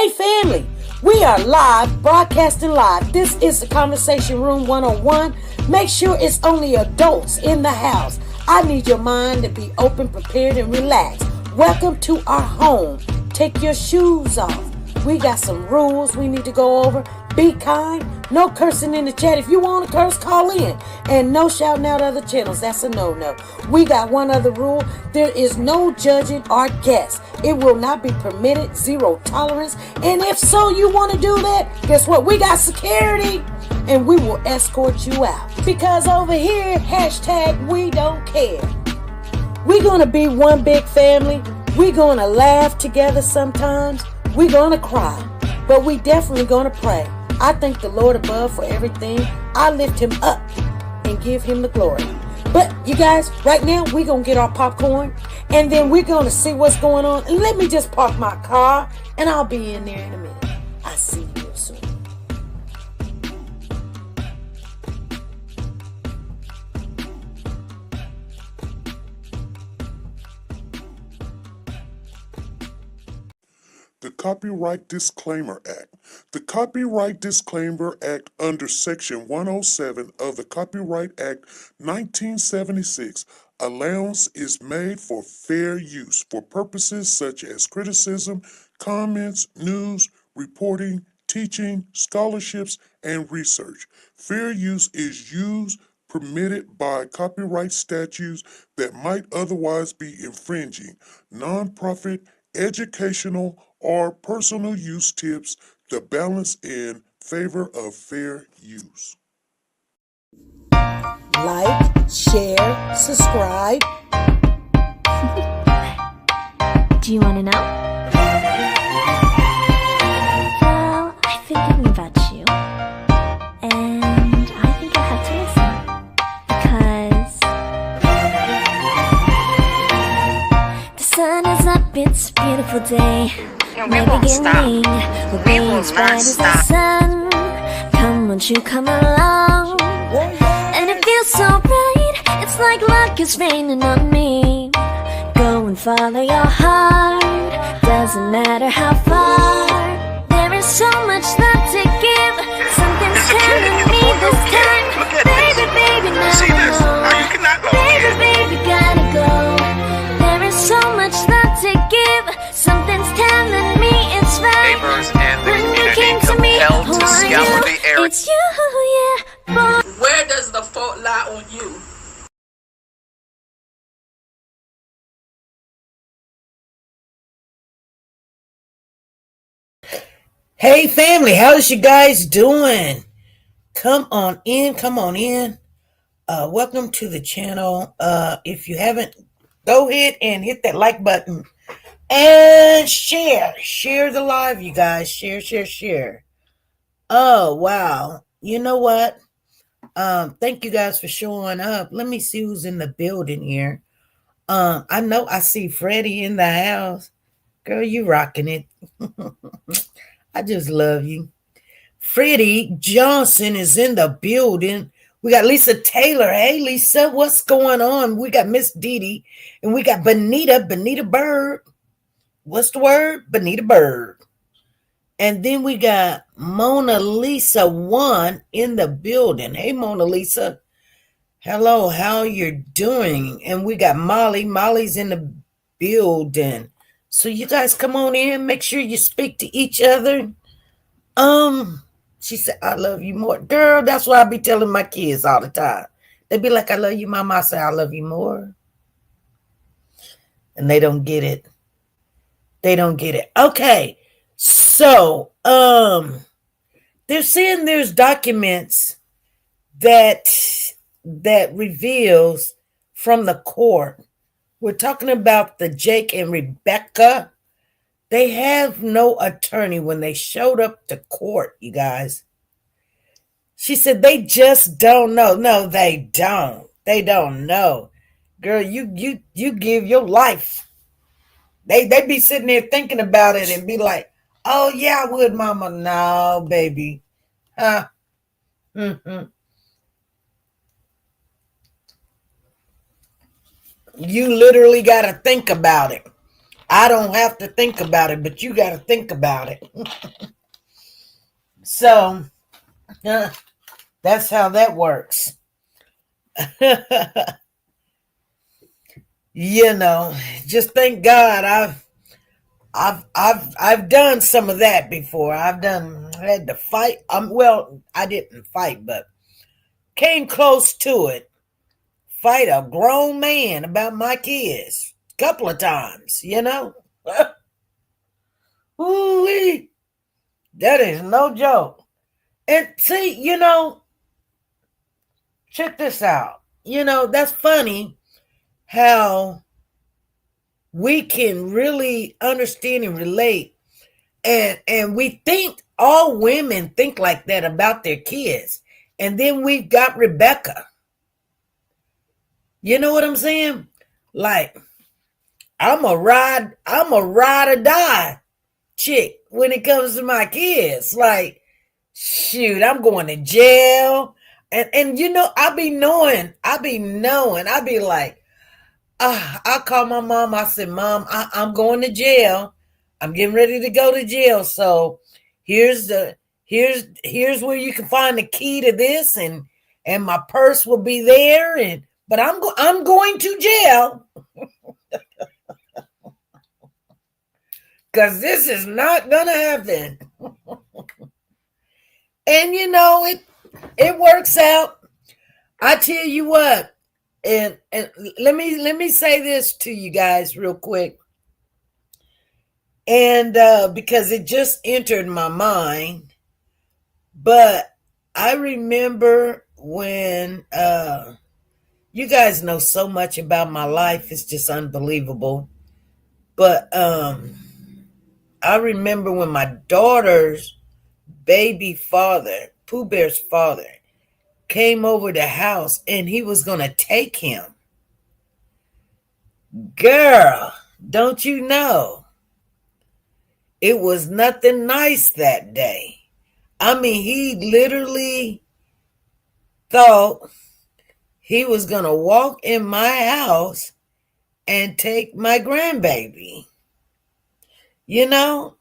Hey family, we are live, broadcasting live. This is the Conversation Room 101. Make sure it's only adults in the house. I need your mind to be open, prepared, and relaxed. Welcome to our home. Take your shoes off. We got some rules we need to go over. Be kind. No cursing in the chat. If you want to curse, call in. And no shouting out other channels. That's a no-no. We got one other rule. There is no judging our guests. It will not be permitted. Zero tolerance. And if so, you want to do that, guess what? We got security. And we will escort you out. Because over here, hashtag we don't care. We're going to be one big family. We're going to laugh together sometimes. We're going to cry. But we definitely going to pray. I thank the Lord above for everything. I lift him up and give him the glory. But you guys, right now, we're going to get our popcorn. And then we're going to see what's going on. And let me just park my car. And I'll be in there in a minute. I'll see you real soon. The Copyright Disclaimer Act. The Copyright Disclaimer Act under Section 107 of the Copyright Act 1976, allowance is made for fair use for purposes such as criticism, comments, news, reporting, teaching, scholarships, and research. Fair use is used permitted by copyright statutes that might otherwise be infringing. Nonprofit, educational, or personal use tips the balance in favor of fair use. Like, share, subscribe. Do you want to know? Well, I've been thinking about you. And I think you'll have to listen. Because the sun is up, it's a beautiful day. My beginning will be as bright as the sun. Come, won't you come along? And it feels so bright, it's like luck is raining on me. Go and follow your heart, doesn't matter how far. There is so much love to give. Something's telling me this time. Baby, baby, now I know. Baby, baby, gotta go. There is so much love to give. Something's telling me it's right. Neighbors and the When you community came to me, compelled who to are scour you? the area. It's you, yeah, boy. Where does the fault lie on you? Hey family, how's you guys doing? Come on in, come on in. Welcome to the channel. If you haven't, go ahead and hit that like button and share the live, you guys. Share. Oh wow, you know what? Thank you guys for showing up. Let me see who's in the building here. I know I see Freddie in the house. Girl, you rocking it. I just love you. Freddie Johnson is in the building. We got Lisa Taylor. Hey, Lisa, what's going on? We got Miss Dee and we got Bonita Bird. What's the word? Bonita Bird. And then we got Mona Lisa 1 in the building. Hey, Mona Lisa. Hello, how you doing? And we got Molly. Molly's in the building. So you guys come on in. Make sure you speak to each other. She said, I love you more. Girl, that's what I be telling my kids all the time. They be like, I love you, Mama. I say, I love you more. And they don't get it. Okay. So, they're saying there's documents that reveals from the court. We're talking about the Jake and Rebecca. They have no attorney when they showed up to court, you guys. She said they just don't know. No, they don't. They don't know. Girl, you give your life. They be sitting there thinking about it and be like, oh yeah, I would, Mama. No, baby. You literally got to think about it. I don't have to think about it, but you got to think about it. So that's how that works. You know, just thank God I've done some of that before. I had to fight. Well, I didn't fight, but came close to it. Fight a grown man about my kids a couple of times, you know. Ooh-wee. That is no joke. And see, you know, check this out. You know, that's funny how we can really understand and relate. And we think all women think like that about their kids. And then we've got Rebecca. You know what I'm saying? Like, I'm a ride or die chick when it comes to my kids. Like, shoot, I'm going to jail. And you know, I be like, I call my mom. I said, Mom, I'm going to jail. I'm getting ready to go to jail. So here's where you can find the key to this, and my purse will be there. But I'm going to jail because this is not gonna happen. And you know, it works out. I tell you what. And let me say this to you guys real quick. And because it just entered my mind. But I remember when you guys know so much about my life, it's just unbelievable. But I remember when my daughter's baby father, Pooh Bear's father, came over the house and he was going to take him. Girl, don't you know? It was nothing nice that day. I mean, he literally thought he was going to walk in my house and take my grandbaby. You know,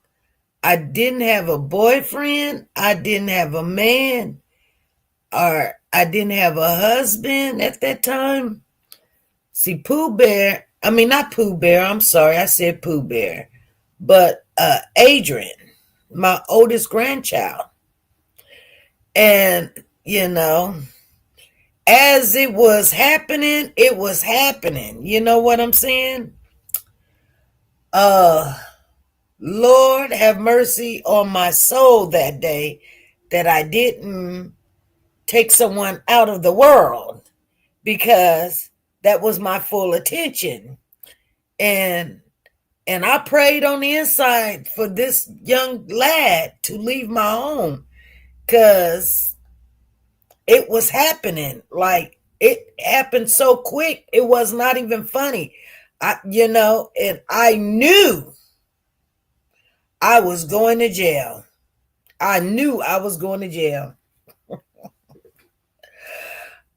I didn't have a boyfriend. I didn't have a man. Or I didn't have a husband at that time. See, Pooh Bear, I mean, not Pooh Bear, I'm sorry, I said Pooh Bear. But Adrian, my oldest grandchild. And, you know, as it was happening, it was happening. You know what I'm saying? Lord have mercy on my soul that day that I didn't take someone out of the world, because that was my full attention. And I prayed on the inside for this young lad to leave my home, because it was happening. Like, it happened so quick, it was not even funny. And I knew I was going to jail. I knew I was going to jail.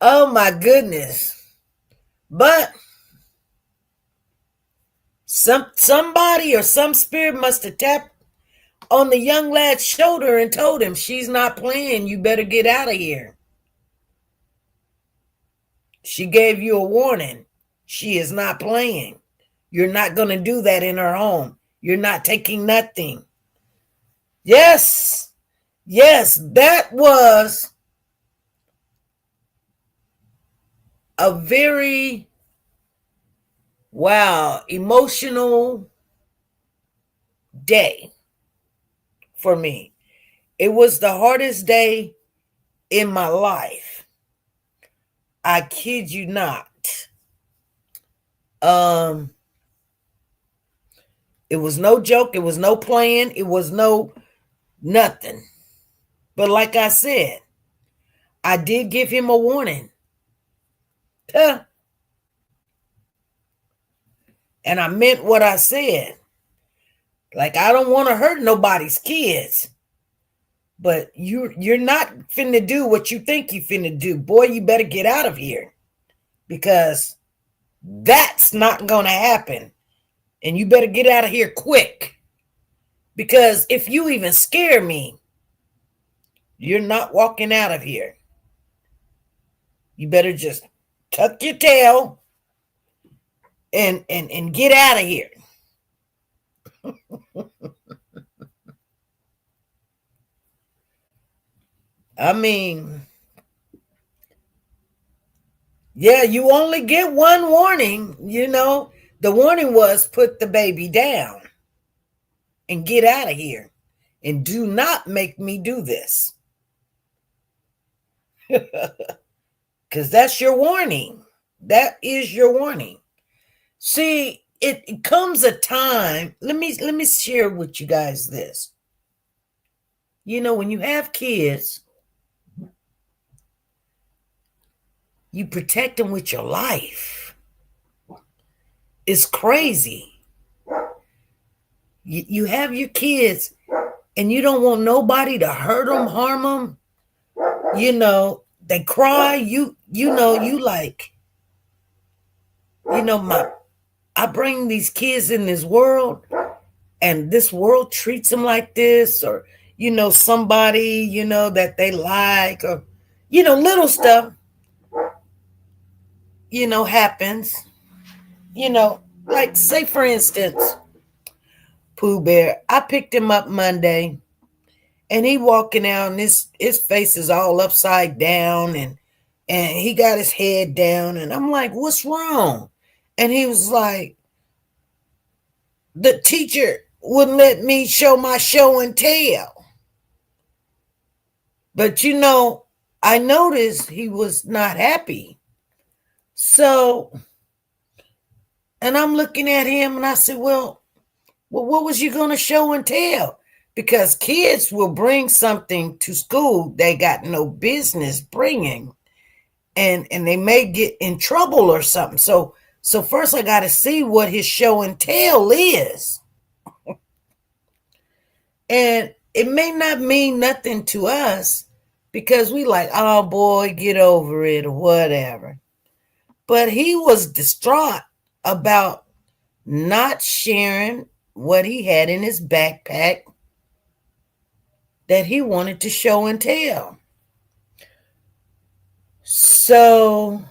Oh my goodness. But somebody or some spirit must have tapped on the young lad's shoulder and told him, she's not playing, you better get out of here. She gave you a warning. She is not playing. You're not going to do that in her home. You're not taking nothing. Yes, that was a very, emotional day for me. It was the hardest day in my life. I kid you not. It was no joke. It was no playing. It was no nothing. But like I said, I did give him a warning. And I meant what I said. Like, I don't want to hurt nobody's kids. But you're not finna do what you think you finna do. Boy, you better get out of here. Because that's not going to happen. And you better get out of here quick. Because if you even scare me, you're not walking out of here. You better just tuck your tail and get out of here. I mean, yeah, you only get one warning, you know. The warning was put the baby down and get out of here. And do not make me do this. Because that's your warning. That is your warning. See, it comes a time. Let me share with you guys this. You know, when you have kids, you protect them with your life. It's crazy. You have your kids and you don't want nobody to hurt them, harm them. You know, they cry. You I bring these kids in this world and this world treats them like this, or, you know, somebody, you know, that they like, or, you know, little stuff, you know, happens, you know, like say for instance, Pooh Bear, I picked him up Monday and he walking out and his face is all upside down and he got his head down and I'm like, what's wrong? And he was like, the teacher wouldn't let me show my show and tell. But you know, I noticed he was not happy. So, and I'm looking at him and I said, well, what was you going to show and tell? Because kids will bring something to school they got no business bringing, and they may get in trouble or something. So first I got to see what his show and tell is. And it may not mean nothing to us because we like, oh boy, get over it or whatever. But he was distraught about not sharing what he had in his backpack that he wanted to show and tell. So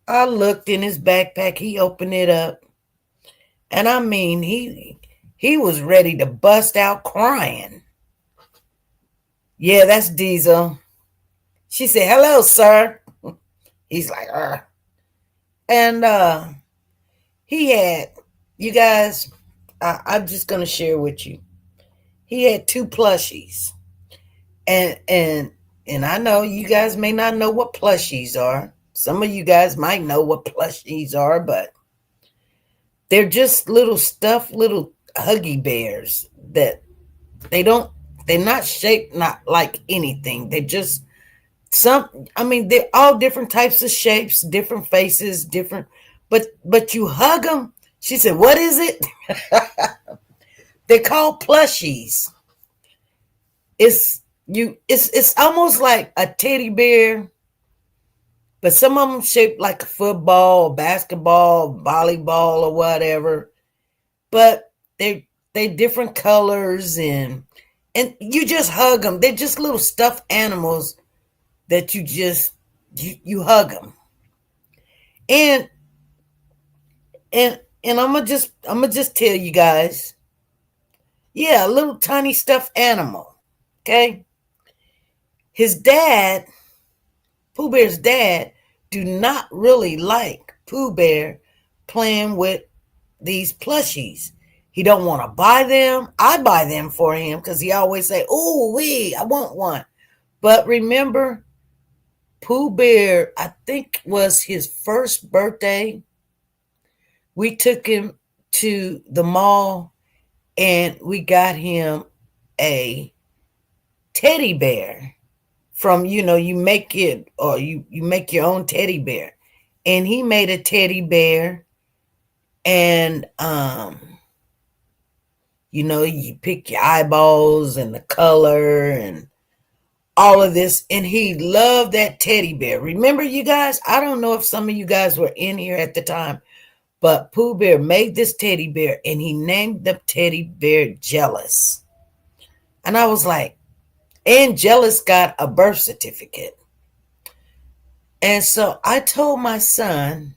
I looked in his backpack. He opened it up. And I mean, he was ready to bust out crying. Yeah, that's Diesel. She said, hello, sir. He's like, And he had, you guys, I'm just going to share with you. He had 2 plushies. And I know you guys may not know what plushies are. Some of you guys might know what plushies are, but they're just little stuffed little huggy bears that they're not shaped not like anything. They're just they're all different types of shapes, different faces, different, but you hug them. She said, what is it? They're called plushies. It's almost like a teddy bear, but some of them shaped like a football, basketball, volleyball, or whatever. But they different colors and you just hug them. They're just little stuffed animals that you hug them. And I'm gonna just tell you guys, yeah, a little tiny stuffed animal. Okay. His dad, Pooh Bear's dad, do not really like Pooh Bear playing with these plushies. He don't want to buy them. I buy them for him because he always say, "Oh, I want one." But remember, Pooh Bear, I think was his first birthday. We took him to the mall and we got him a teddy bear from, you make it, or you make your own teddy bear. And he made a teddy bear and, you pick your eyeballs and the color and all of this. And he loved that teddy bear. Remember, you guys, I don't know if some of you guys were in here at the time, But Pooh Bear made this teddy bear and he named the teddy bear Jealous. And I was like, and Jealous got a birth certificate. And so I told my son,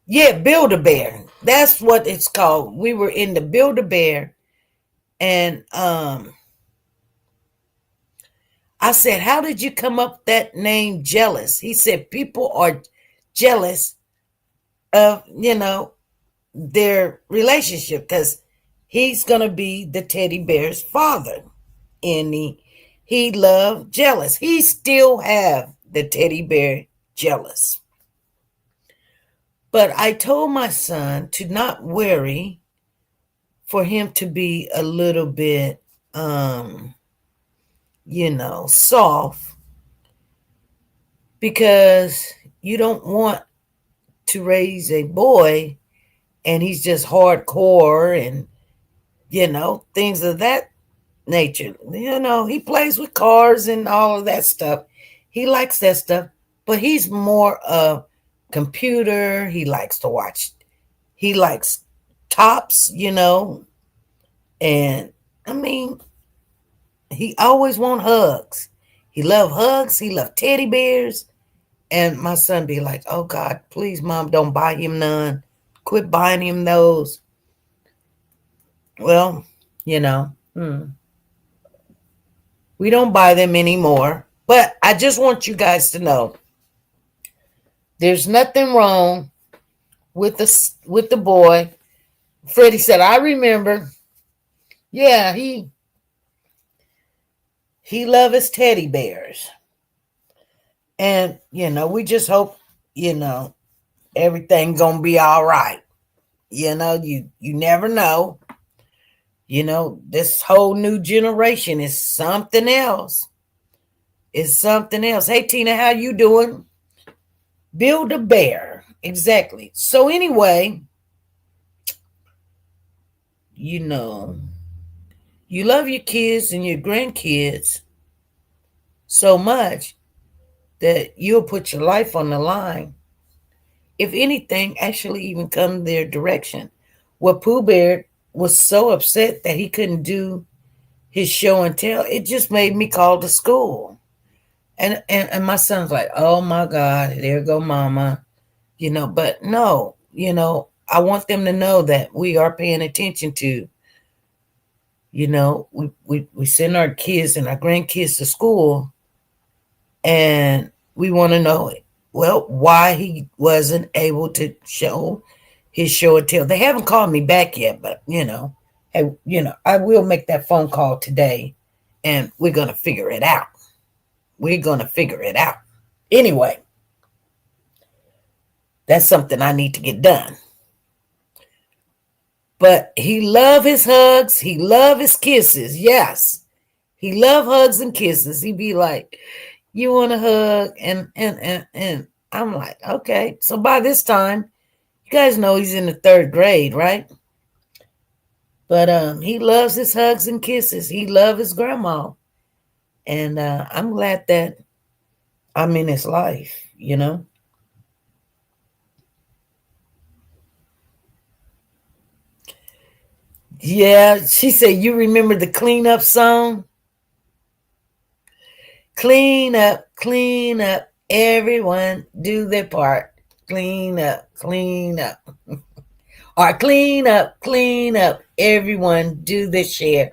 yeah, Build-A-Bear. That's what it's called. We were in the Build-A-Bear. And I said, how did you come up with that name Jealous? He said, people are jealous of, their relationship because he's going to be the teddy bear's father. And he loved Jealous. He still have the teddy bear Jealous. But I told my son to not worry, for him to be a little bit, soft, because you don't want to raise a boy and he's just hardcore and, things of that nature. He plays with cars and all of that stuff. He likes that stuff, but he's more of computer. He likes to watch. He likes tops, and I mean, he always want hugs. He love hugs. He love teddy bears. And my son be like, oh God, please, Mom, don't buy him none. Quit buying him those. Well, we don't buy them anymore. But I just want you guys to know there's nothing wrong with the boy. Freddie said, I remember. Yeah, he loves his teddy bears. And, we just hope, everything gonna be all right. You never know. This whole new generation is something else. It's something else. Hey, Tina, how you doing? Build-A-Bear. Exactly. So anyway, you love your kids and your grandkids so much that you'll put your life on the line. If anything, actually even come their direction. Well, Pooh Bear was so upset that he couldn't do his show and tell. It just made me call the school. And my son's like, oh my God, there go mama. But no, I want them to know that we are paying attention to, we send our kids and our grandkids to school, and we want to know why he wasn't able to show his show and tell. They haven't called me back yet, but I will make that phone call today, and we're gonna figure it out. Anyway, that's something I need to get done. But he love his hugs. He love his kisses. Yes, he love hugs and kisses. He be like, you want a hug? And I'm like, okay. So by this time, you guys know he's in the 3rd grade, right? But he loves his hugs and kisses. He loves his grandma. And I'm glad that I'm in his life, Yeah, she said, you remember the cleanup song? Clean up, everyone do their part. Clean up. Or clean up, everyone do their share.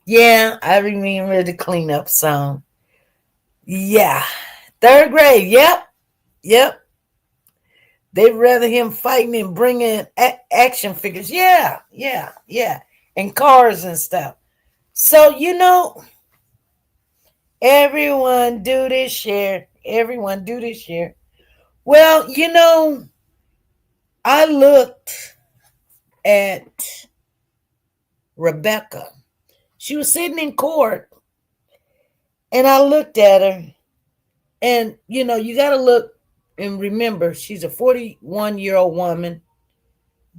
Yeah, I remember the cleanup song. Yeah, 3rd grade, yep. They'd rather him fighting and bringing action figures. Yeah. And cars and stuff. So, everyone do this share. Well, I looked at Rebecca. She was sitting in court, and I looked at her, and, you got to look and remember, she's a 41-year-old woman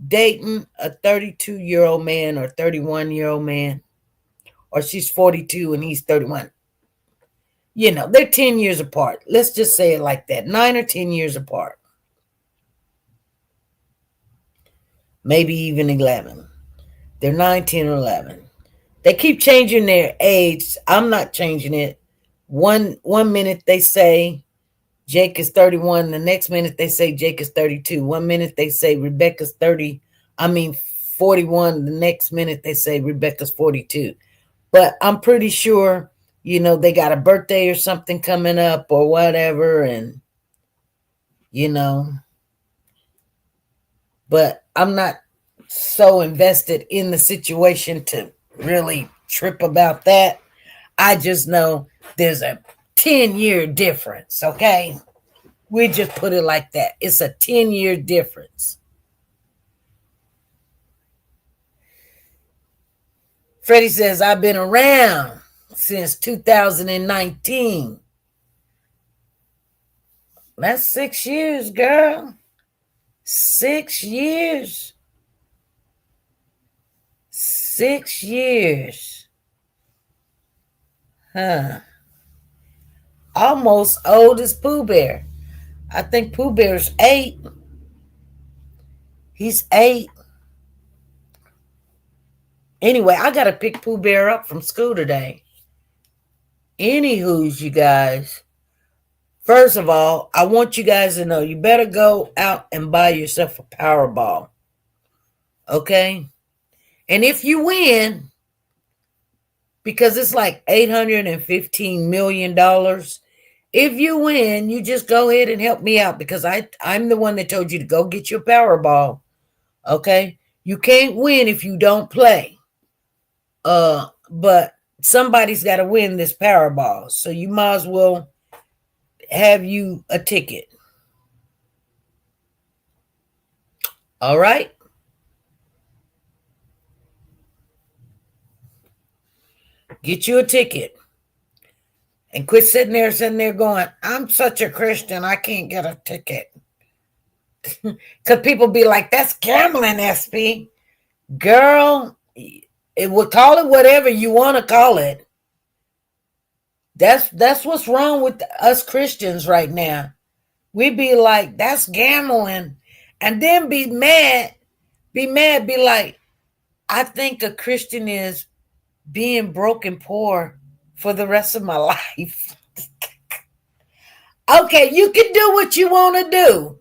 dating a 32-year-old man or 31-year-old man, or she's 42 and he's 31. They're 10 years apart. Let's just say it like that. 9 or 10 years apart. maybe even 11. They're 9, 10, or 11. They keep changing their age. I'm not changing it. One minute they say Jake is 31. The next minute they say Jake is 32. 1 minute they say Rebecca's 41. The next minute they say Rebecca's 42. But I'm pretty sure, they got a birthday or something coming up or whatever. And, but I'm not so invested in the situation to really trip about that. I just know there's a 10-year difference, okay? We just put it like that. It's a 10-year difference. Freddie says, I've been around since 2019. That's 6 years, girl. 6 years. 6 years. Huh. Almost old as Pooh Bear. I think Pooh Bear's 8. He's 8. Anyway, I got to pick Pooh Bear up from school today. Anywho's, you guys. First of all, I want you guys to know you better go out and buy yourself a Powerball. Okay? And if you win, because it's like $815 million, if you win, you just go ahead and help me out because I'm the one that told you to go get your Powerball. Okay? You can't win if you don't play. But somebody's got to win this Powerball. So you might as well have you a ticket. All right? Get you a ticket. And quit sitting there going, I'm such a Christian, I can't get a ticket. Because people be like, that's gambling, SP. Girl, it would call it whatever you want to call it. That's what's wrong with us Christians right now. We be like, that's gambling. And then be mad, be like, I think a Christian is being broke and poor for the rest of my life. Okay, you can do what you want to do.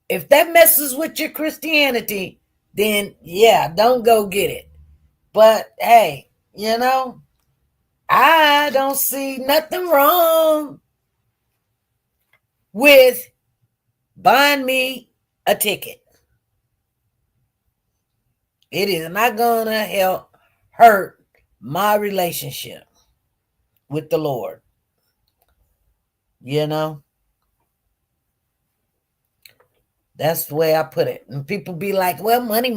If that messes with your Christianity, then yeah, don't go get it. But hey, I don't see nothing wrong with buying me a ticket. It is not going to hurt my relationship with the Lord. That's the way I put it. And people be like, well, money.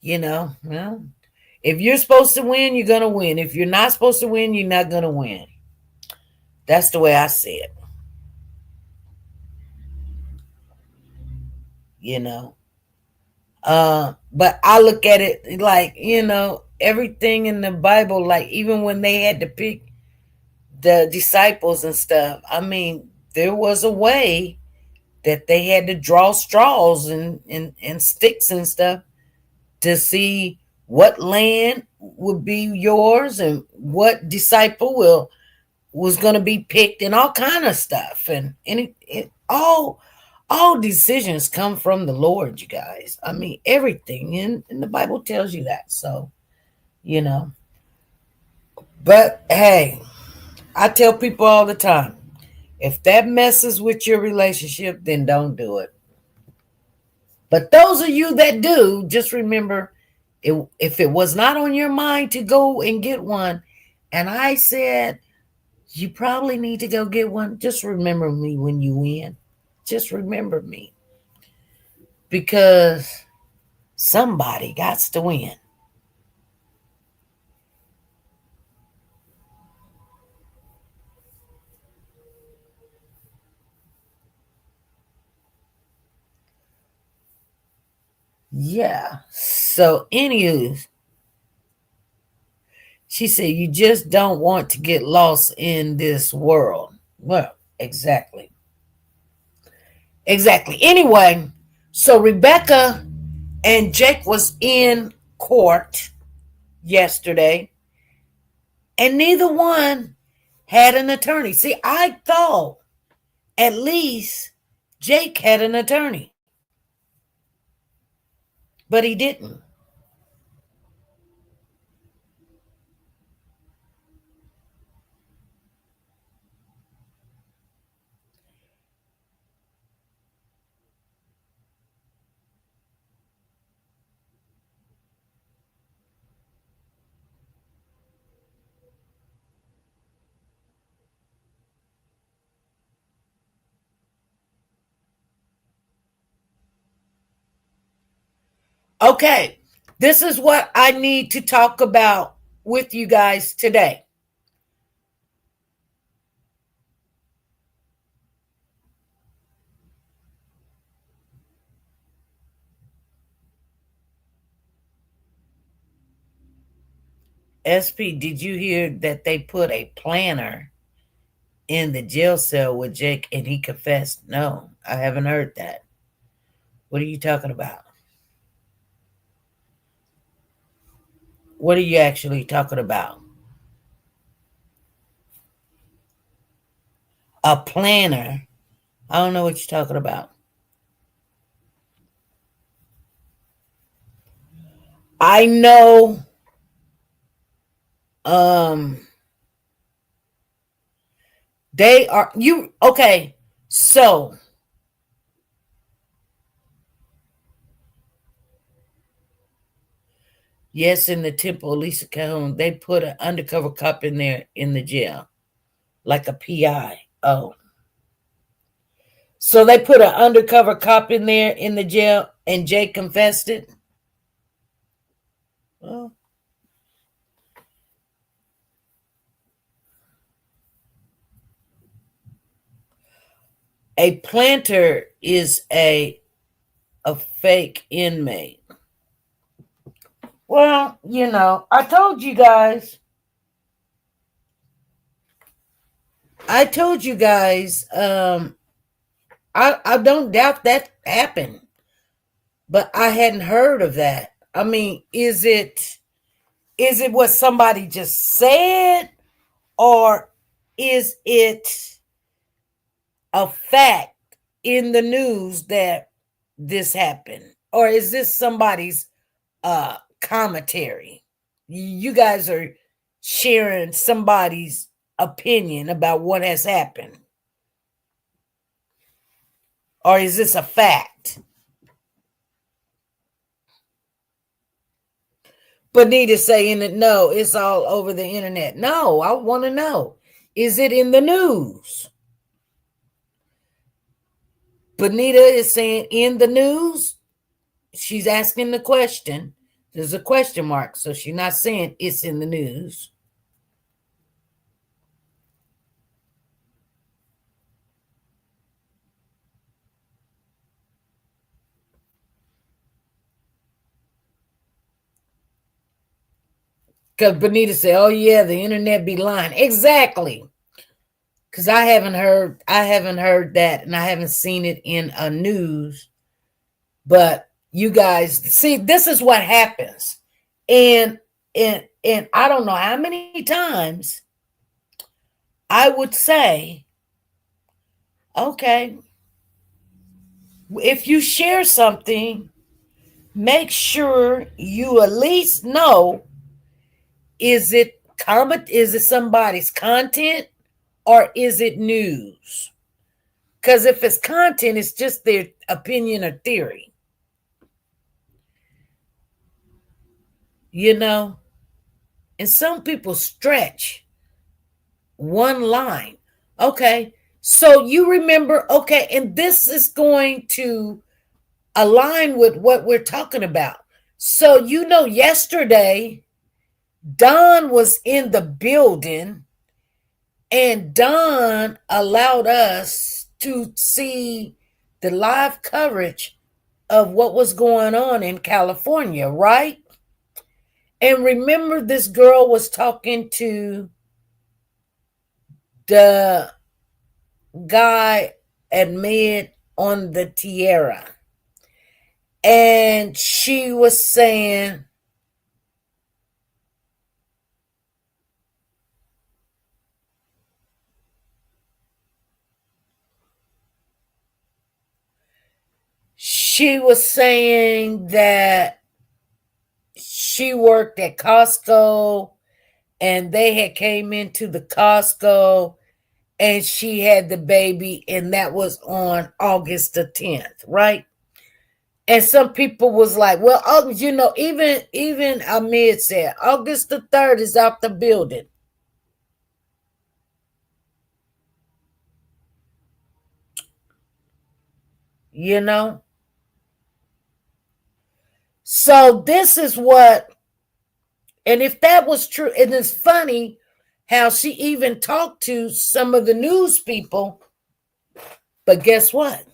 Well, if you're supposed to win, you're going to win. If you're not supposed to win, you're not going to win. That's the way I see it. But I look at it like, everything in the Bible, like even when they had to pick the disciples and stuff, I mean, there was a way that they had to draw straws and sticks and stuff to see what land would be yours and what disciple was going to be picked and all kind of stuff. And it all decisions come from the Lord, you guys. I mean, everything in the Bible tells you that. So, but hey, I tell people all the time, if that messes with your relationship, then don't do it. But those of you that do, just remember, if it was not on your mind to go and get one, and I said, you probably need to go get one, just remember me when you win. Just remember me. Because somebody got to win. Yeah. So, anywho, she said, you just don't want to get lost in this world. Well, exactly. Anyway, so Rebecca And Jake was in court yesterday, and neither one had an attorney. See, I thought at least Jake had an attorney, but he didn't. Okay, this is what I need to talk about with you guys today. SP, did you hear that they put a planner in the jail cell with Jake and he confessed? No, I haven't heard that. What are you talking about? What are you actually talking about? A planner? I don't know what you're talking about. I know they are okay. So yes, in the Temple, Lisa Calhoun, they put an undercover cop in there in the jail, like a PI. Oh. So they put an undercover cop in there in the jail and Jake confessed it? Oh. A planter is a fake inmate. Well, I told you guys. I don't doubt that happened, but I hadn't heard of that. I mean, is it what somebody just said, or is it a fact in the news that this happened, or is this somebody's commentary? You guys are sharing somebody's opinion about what has happened, or is this a fact? Bonita saying that no, it's all over the internet. No, I want to know, is it in the news? Bonita is saying in the news. She's asking the question. There's a question mark, so she's not saying it's in the news. Because Bonita said, oh yeah, the internet be lying. Exactly. Because I haven't heard that, and I haven't seen it in a news. But you guys see, this is what happens. And I don't know how many times I would say, okay, if you share something, make sure you at least know, is it somebody's content or is it news? Because if it's content, it's just their opinion or theory. And some people stretch one line. Okay, so you remember, okay, and this is going to align with what we're talking about. So, yesterday, Don was in the building, and Don allowed us to see the live coverage of what was going on in California, right? And remember, this girl was talking to the guy at Med on the Tierra. And she was saying, that she worked at Costco and they had came into the Costco and she had the baby, and that was on August the 10th, right? And some people was like, well, even Ahmed said August the 3rd is out the building. You know? So this is what, and if that was true, and it's funny how she even talked to some of the news people, but guess what?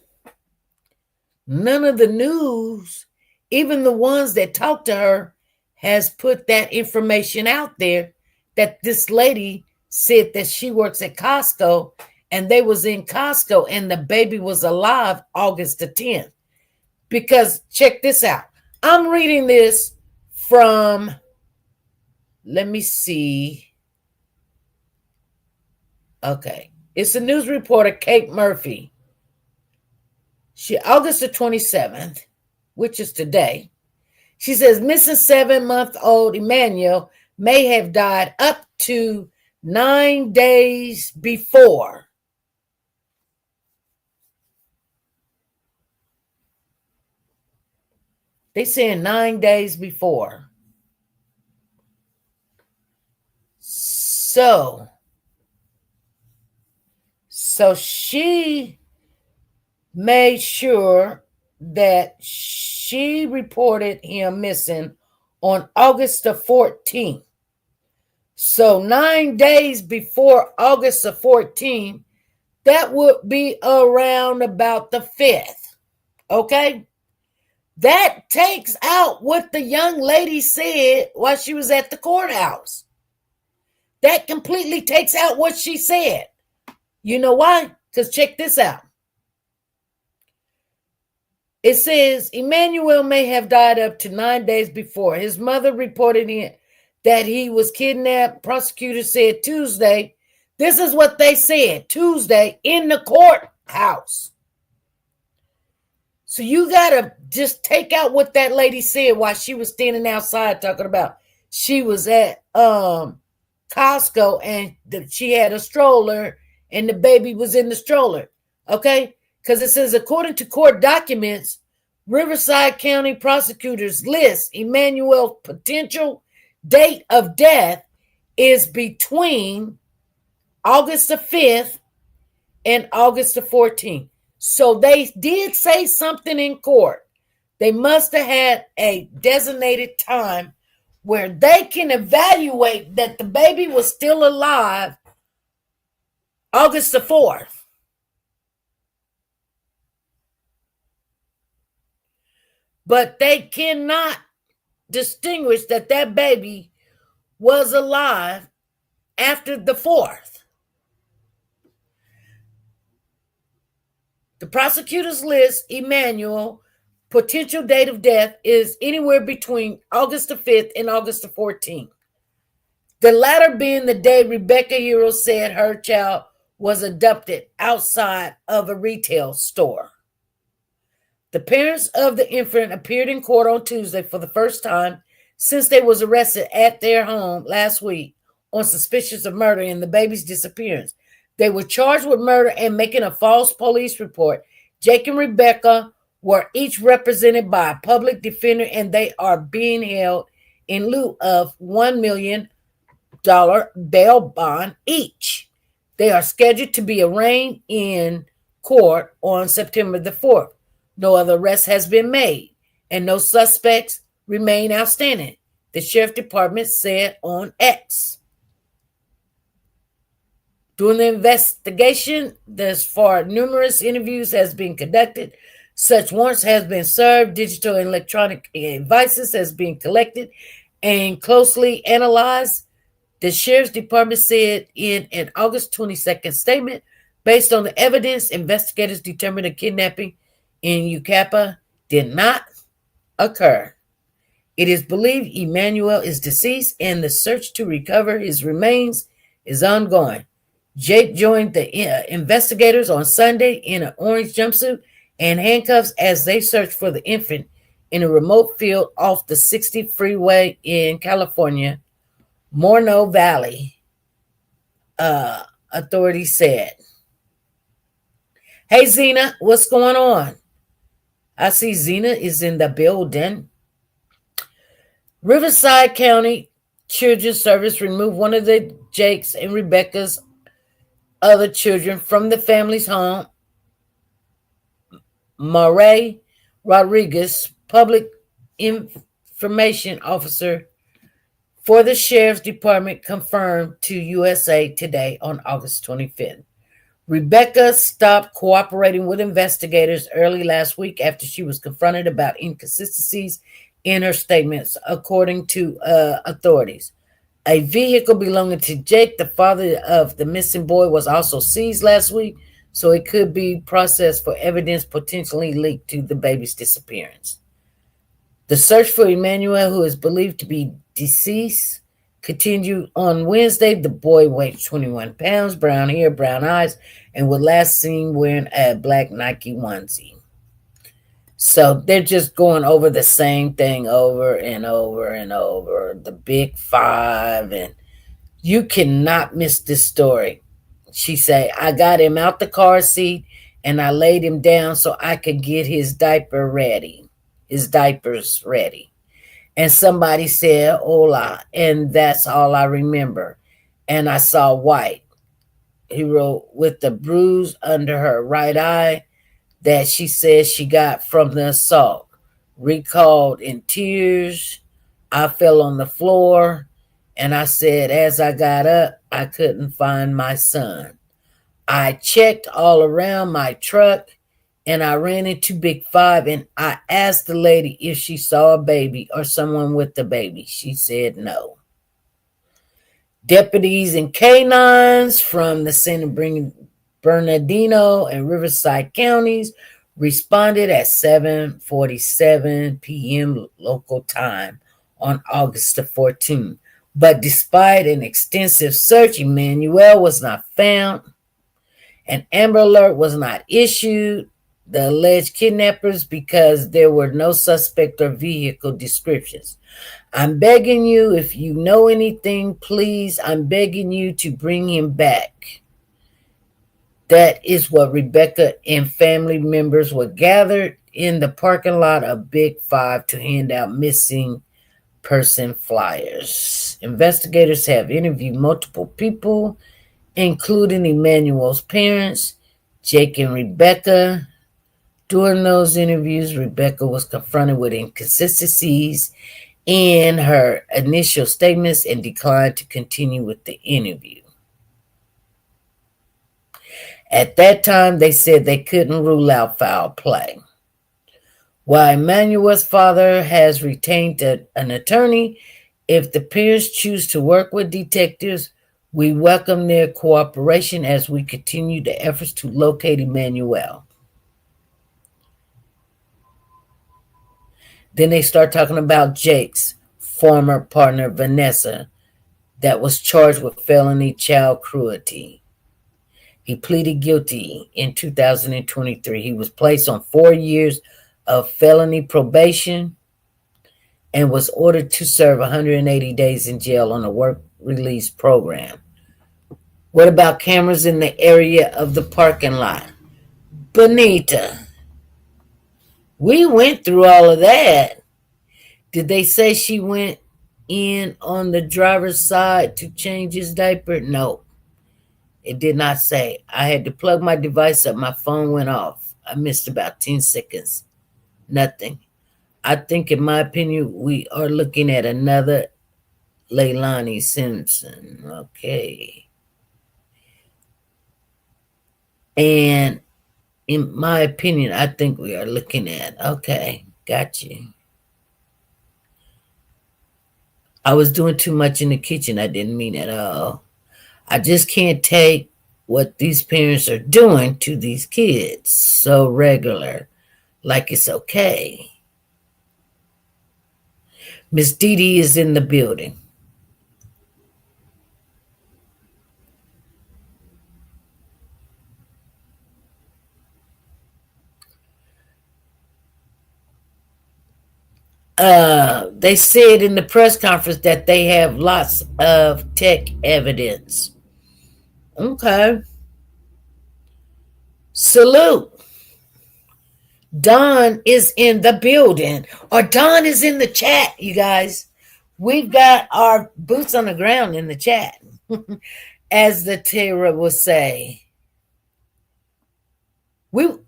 None of the news, even the ones that talked to her, has put that information out there that this lady said that she works at Costco and they was in Costco and the baby was alive August the 10th. Because check this out. I'm reading this from, let me see. Okay. It's a news reporter, Kate Murphy. August the 27th, which is today, she says missing 7-month-old Emmanuel may have died up to 9 days before. They saying 9 days before. So she made sure that she reported him missing on August the 14th. So 9 days before August the 14th, that would be around about the 5th. Okay? That takes out what the young lady said while she was at the courthouse. That completely takes out what she said. You know why? Because check this out. It says Emmanuel may have died up to 9 days before. His mother reported that he was kidnapped. Prosecutors said Tuesday. This is what they said Tuesday in the courthouse. So you got to just take out what that lady said while she was standing outside talking about she was at Costco and she had a stroller and the baby was in the stroller. Okay? Because it says, according to court documents, Riverside County prosecutors list Emmanuel's potential date of death is between August the 5th and August the 14th. So they did say something in court. They must have had a designated time where they can evaluate that the baby was still alive August the 4th. But they cannot distinguish that that baby was alive after the 4th. The prosecutors list Emmanuel potential date of death is anywhere between August the 5th and August the 14th. The latter being the day Rebecca Hero said her child was abducted outside of a retail store. The parents of the infant appeared in court on Tuesday for the first time since they was arrested at their home last week on suspicion of murder in the baby's disappearance. They were charged with murder and making a false police report. Jake and Rebecca were each represented by a public defender, and they are being held in lieu of $1 million bail bond each. They are scheduled to be arraigned in court on September the 4th. No other arrest has been made, and no suspects remain outstanding, the sheriff department said on X. During the investigation, thus far, numerous interviews has been conducted. Such warrants has been served. Digital and electronic devices has been collected and closely analyzed. The sheriff's department said in an August 22nd statement, based on the evidence, investigators determined a kidnapping in Ucapa did not occur. It is believed Emmanuel is deceased and the search to recover his remains is ongoing. Jake joined the investigators on Sunday in an orange jumpsuit and handcuffs as they searched for the infant in a remote field off the 60 freeway in California, Moreno Valley, authorities said. Hey, Zena, what's going on? I see Zena is in the building. Riverside County Children's Service removed one of the Jake's and Rebecca's other children from the family's home. Marae Rodriguez, public information officer for the Sheriff's Department, confirmed to USA Today on August 25th. Rebecca stopped cooperating with investigators early last week after she was confronted about inconsistencies in her statements, according to authorities. A vehicle belonging to Jake, the father of the missing boy, was also seized last week, so it could be processed for evidence potentially linked to the baby's disappearance. The search for Emmanuel, who is believed to be deceased, continued on Wednesday. The boy weighed 21 pounds, brown hair, brown eyes, and was last seen wearing a black Nike onesie. So they're just going over the same thing over and over and over, the big five, and you cannot miss this story. She said, I got him out the car seat and I laid him down so I could get his diapers ready. And somebody said, hola, and that's all I remember. And I saw white. He wrote, with the bruise under her right eye that she says she got from the assault. Recalled in tears, I fell on the floor, and I said, as I got up, I couldn't find my son. I checked all around my truck, and I ran into Big Five, and I asked the lady if she saw a baby or someone with the baby. She said no. Deputies and canines from the San Bernardino and Riverside counties responded at 7:47 p.m. local time on August the 14th. But despite an extensive search, Emmanuel was not found. An Amber Alert was not issued. The alleged kidnappers, because there were no suspect or vehicle descriptions. I'm begging you, if you know anything, please, I'm begging you to bring him back. That is what Rebecca and family members were gathered in the parking lot of Big Five to hand out missing person flyers. Investigators have interviewed multiple people, including Emmanuel's parents, Jake and Rebecca. During those interviews, Rebecca was confronted with inconsistencies in her initial statements and declined to continue with the interview. At that time, they said they couldn't rule out foul play. While Emmanuel's father has retained an attorney, if the peers choose to work with detectives, we welcome their cooperation as we continue the efforts to locate Emmanuel. Then they start talking about Jake's former partner, Vanessa, that was charged with felony child cruelty. He pleaded guilty in 2023. He was placed on 4 years of felony probation and was ordered to serve 180 days in jail on a work release program. What about cameras in the area of the parking lot? Benita, we went through all of that. Did they say she went in on the driver's side to change his diaper? No, it did not say. I had to plug my device up. My phone went off. I missed about 10 seconds. Nothing. I think, in my opinion, we are looking at another Leilani Simpson. Okay. And in my opinion, I think we are looking at, okay, got you. I was doing too much in the kitchen. I didn't mean at all. I just can't take what these parents are doing to these kids so regular, like it's okay. Miss Dee Dee is in the building. They said in the press conference that they have lots of tech evidence. Okay. Salute. Don is in the building, or Don is in the chat, you guys. We've got our boots on the ground in the chat, as the Tara will say. We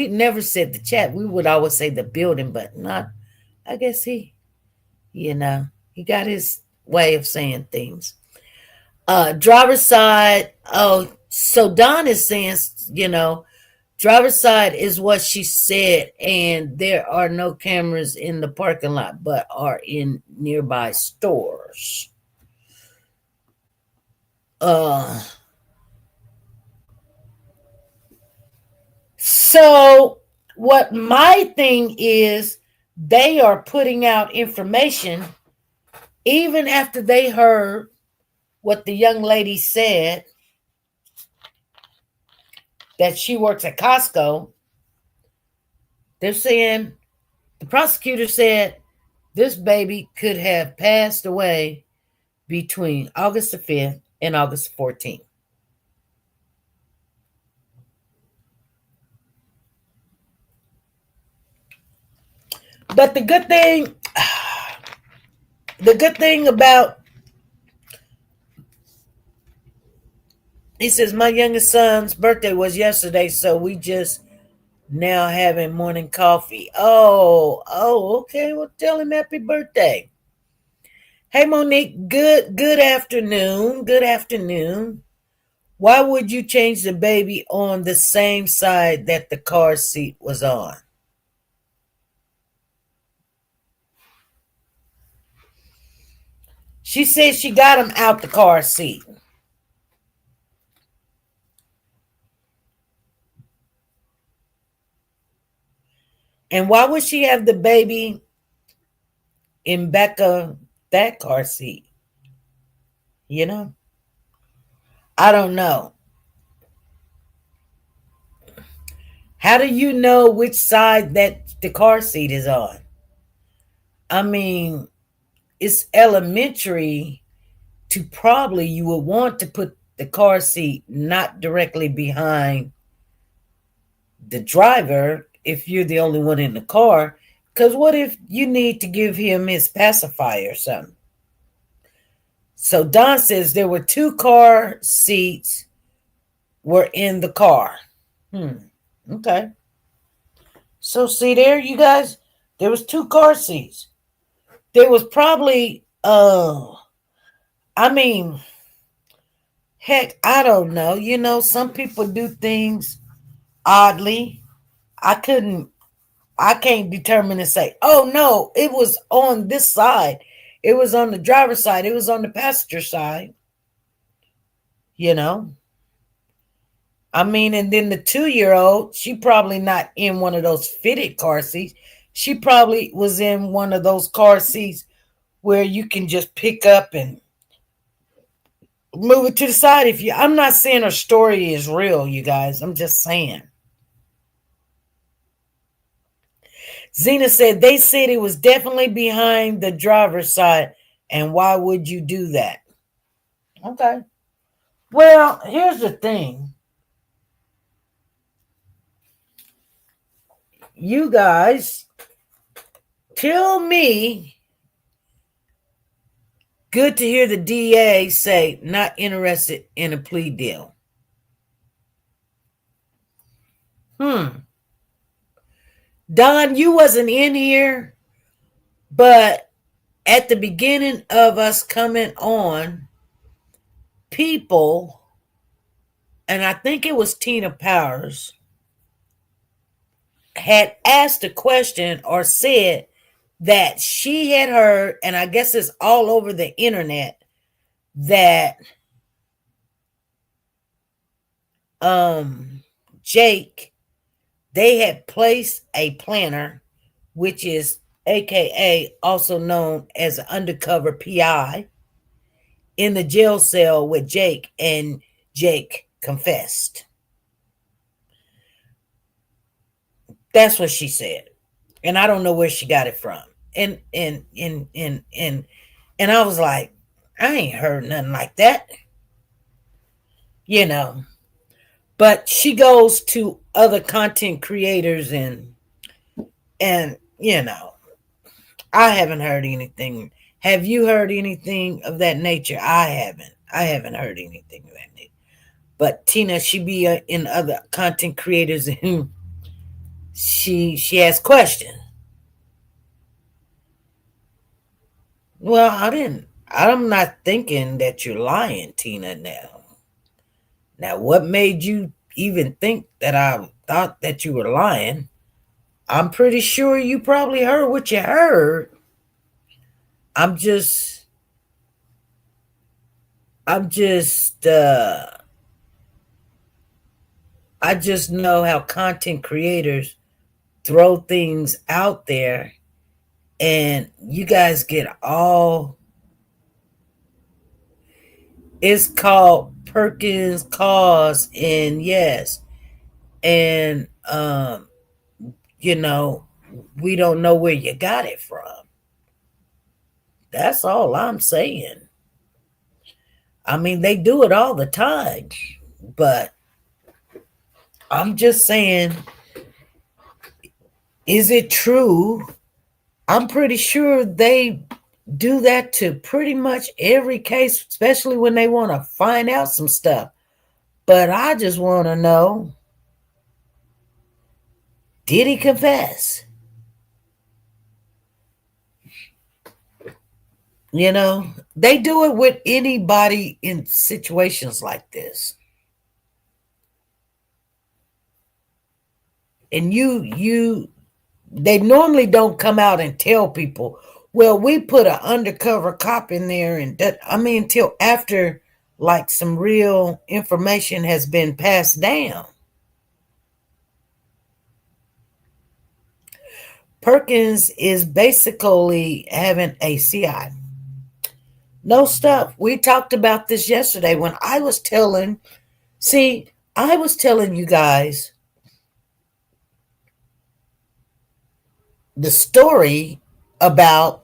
never said the chat. We would always say the building, but not. I guess he got his way of saying things. Driver's side. Oh, so Don is saying, driver's side is what she said, and there are no cameras in the parking lot, but are in nearby stores. So what my thing is, they are putting out information even after they heard what the young lady said, that she works at Costco. They're saying, the prosecutor said this baby could have passed away between August the 5th and August 14th. But the good thing about, he says, my youngest son's birthday was yesterday, so we just now having morning coffee. Oh, okay. Well, tell him happy birthday. Hey, Monique, good afternoon. Good afternoon. Why would you change the baby on the same side that the car seat was on? She says she got him out the car seat. And why would she have the baby in back of that car seat? I don't know. How do you know which side that the car seat is on? I mean, it's elementary to probably, you would want to put the car seat not directly behind the driver if you're the only one in the car. Because what if you need to give him his pacifier or something? So Don says there were 2 car seats were in the car. Okay. So see there, you guys, there was 2 car seats. There was probably, heck, I don't know. Some people do things oddly. I can't determine and say, oh no, it was on this side. It was on the driver's side. It was on the passenger side. And then the 2-year-old, she probably not in one of those fitted car seats. She probably was in one of those car seats where you can just pick up and move it to the side. I'm not saying her story is real, you guys. I'm just saying. Zena said they said it was definitely behind the driver's side. And why would you do that? Okay. Well, here's the thing. You guys tell me. Good to hear the DA say not interested in a plea deal. Don, you wasn't in here, but at the beginning of us coming on, people, and I think it was Tina Powers, had asked a question or said that she had heard, and I guess it's all over the internet, that Jake, they had placed a planner, which is aka also known as an undercover PI, in the jail cell with Jake, and Jake confessed. That's what she said. And I don't know where she got it from. And I was like, I ain't heard nothing like that. You know. But she goes to other content creators and I haven't heard anything. Have you heard anything of that nature? I haven't. I haven't heard anything of that nature. But Tina, she be in other content creators and she has questions. Well, I'm not thinking that you're lying, Tina, now. Now, what made you even think that I thought that you were lying? I'm pretty sure you probably heard what you heard. I'm just I'm just I just know how content creators throw things out there and you guys get all. It's called Perkins Cause, and yes, and you know, we don't know where you got it from. That's all I'm saying. I mean, they do it all the time, but I'm just saying, is it true? I'm pretty sure they do that to pretty much every case, especially when they want to find out some stuff. But I just want to know, did he confess? You know, they do it with anybody in situations like this. And they normally don't come out and tell people, well, we put an undercover cop in there, and that, I mean, until after like some real information has been passed down. Perkins is basically having a CI. No stuff. We talked about this yesterday when I was telling you guys the story about,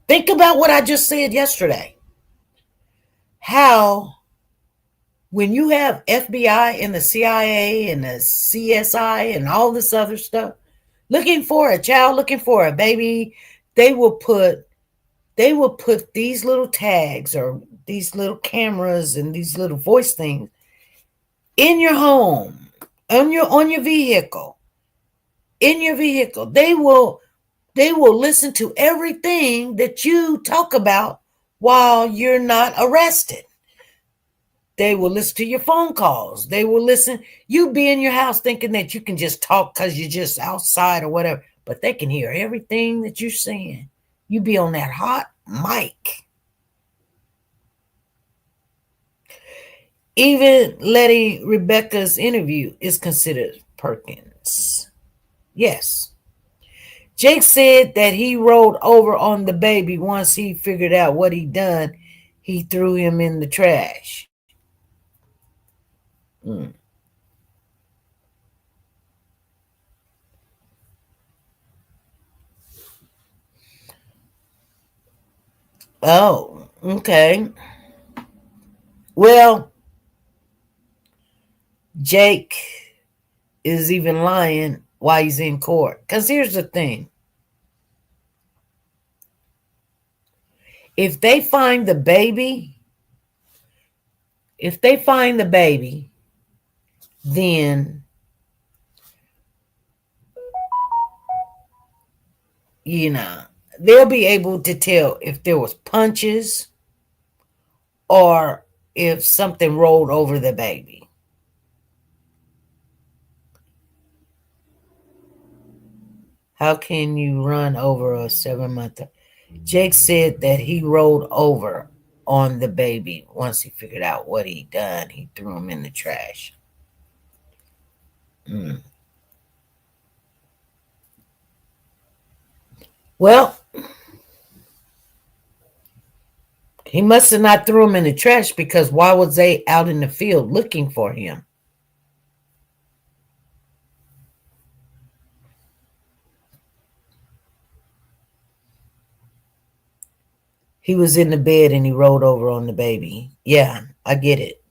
think about what I just said yesterday. How when you have FBI and the CIA and the CSI and all this other stuff looking for a child, looking for a baby, they will put these little tags or these little cameras and these little voice things in your home, on your vehicle. In your vehicle. They will listen to everything that you talk about while you're not arrested. They will listen to your phone calls. They will listen. You be in your house thinking that you can just talk because you're just outside or whatever, but they can hear everything that you're saying. You be on that hot mic. Even Letty Rebecca's interview is considered Perkins. Yes. Jake said that he rolled over on the baby once he figured out what he'd done. He threw him in the trash. Oh, okay. Well, Jake is even lying while he's in court. Because here's the thing. If they find the baby, then, you know, they'll be able to tell if there was punches or if something rolled over the baby. How can you run over a 7-month? Jake said that he rolled over on the baby once he figured out what he'd done. He threw him in the trash. Well, he must have not threw him in the trash, because why was they out in the field looking for him? He was in the bed and he rolled over on the baby. Yeah, I get it.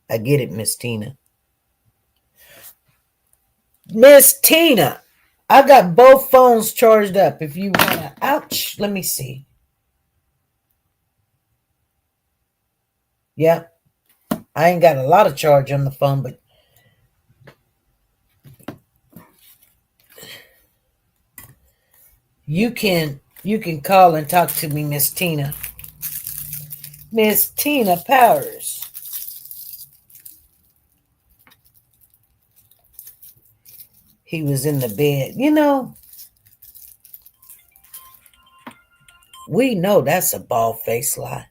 I get it, Miss Tina. Miss Tina, I got both phones charged up. If you want to, ouch, let me see. Yeah, I ain't got a lot of charge on the phone, but you can call and talk to me, Miss Tina. Miss Tina Powers. He was in the bed. You know, we know that's a bald-faced lie.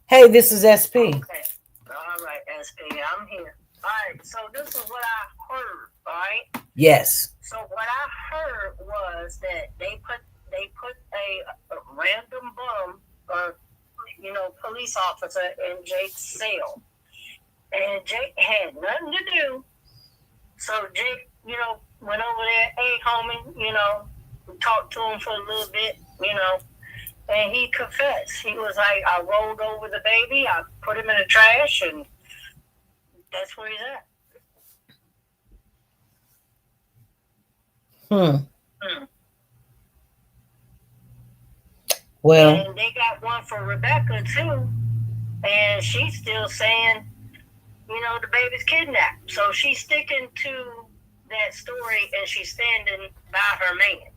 Hey, this is SP. Okay. All right, SP, I'm here. All right, so this is what I heard, all right? Yes. So what I heard was that they put a random bum or police officer in Jake's cell. And Jake had nothing to do. So Jake, went over there, hey homie, talked to him for a little bit, and he confessed. He was like, I rolled over the baby, I put him in the trash, and that's where he's at. Well, and they got one for Rebecca too, and she's still saying, the baby's kidnapped. So she's sticking to that story, and she's standing by her man.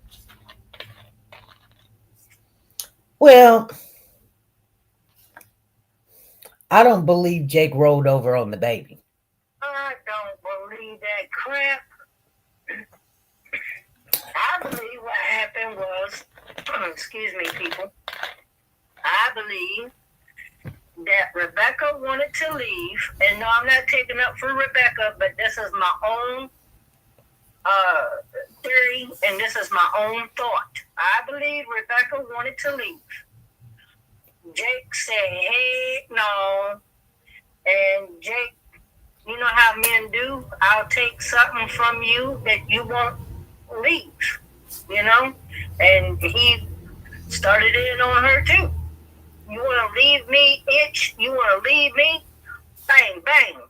well, I don't believe Jake rolled over on the baby. I don't believe that crap. I believe what happened was, excuse me, people. I believe that Rebecca wanted to leave, and no, I'm not taking up for Rebecca, but this is my own theory, and this is my own thought. I believe Rebecca wanted to leave. Jake said, hey, no. And Jake, you know how men do? I'll take something from you that you won't leave, And he started in on her too. You want to leave me, itch? You want to leave me? Bang, bang.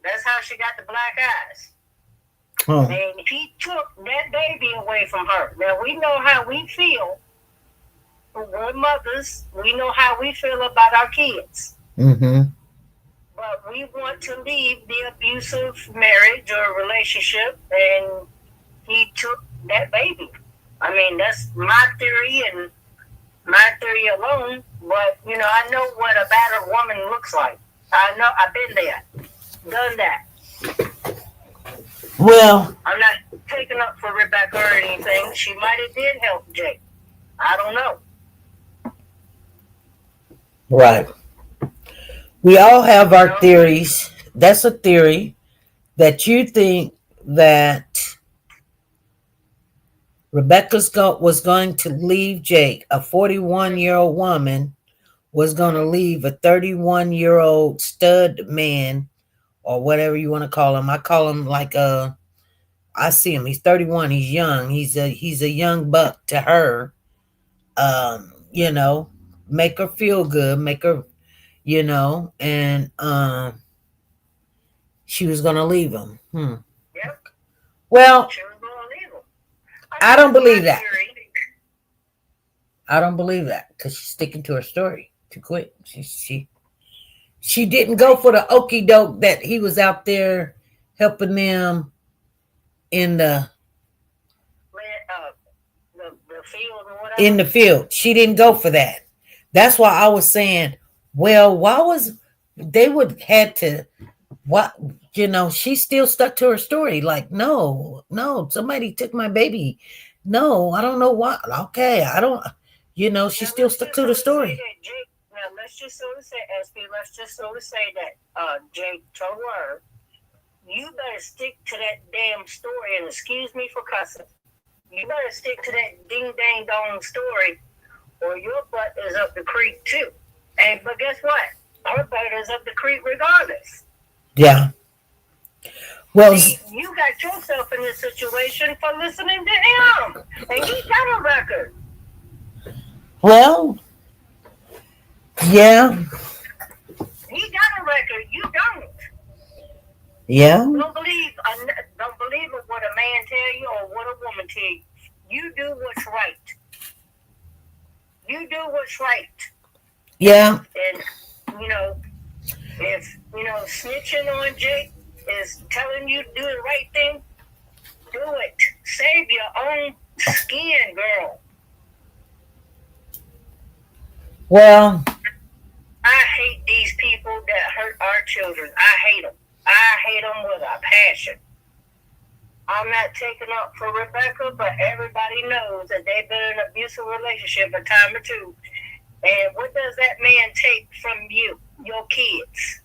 That's how she got the black eyes. Oh. And he took that baby away from her. Now, we know how we feel. We're mothers. We know how we feel about our kids. Mm-hmm. But we want to leave the abusive marriage or relationship, and he took that baby. I mean, that's my theory and my theory alone. But, I know what a battered woman looks like. I know, I've been there, done that. Well, I'm not taking up for Rebecca or anything. She might have did help Jake. I don't know. right. We all have our theories. That's a theory that you think that Rebecca was going to leave Jake. A 41-year-old woman was going to leave a 31-year-old stud man, or whatever you want to call him. I call him like I see him. He's 31. He's young. He's a young buck to her. Make her feel good. Make her, and she was going to leave him. Yep. Well, She was going to leave him. I don't believe that. Theory. I don't believe that, because she's sticking to her story too quick. She didn't go for the okie doke that he was out there helping them in the field or whatever. in the field. She didn't go for that. That's why I was saying, well, why was they would had to what she still stuck to her story. Like, no, somebody took my baby. No, I don't know why. Okay, I don't. She still stuck to the story. Now let's just sort of say, SP. Let's just sort of say that Jake told her, "You better stick to that damn story." And excuse me for cussing. You better stick to that ding dang dong story, or your butt is up the creek too. And but guess what? Her butt is up the creek regardless. Yeah. Well, See, you got yourself in this situation for listening to him, and he got a record. well, yeah, He got a record. You don't. yeah, Don't believe what a man tell you or what a woman tell you. You do what's right. You do what's right. yeah, And if snitching on Jake is telling you to do the right thing, do it. Save your own skin, girl. well, I hate these people that hurt our children. I hate them. I hate them with a passion. I'm not taking up for Rebecca, but everybody knows that they've been in an abusive relationship a time or two. And what does that man take from you, your kids?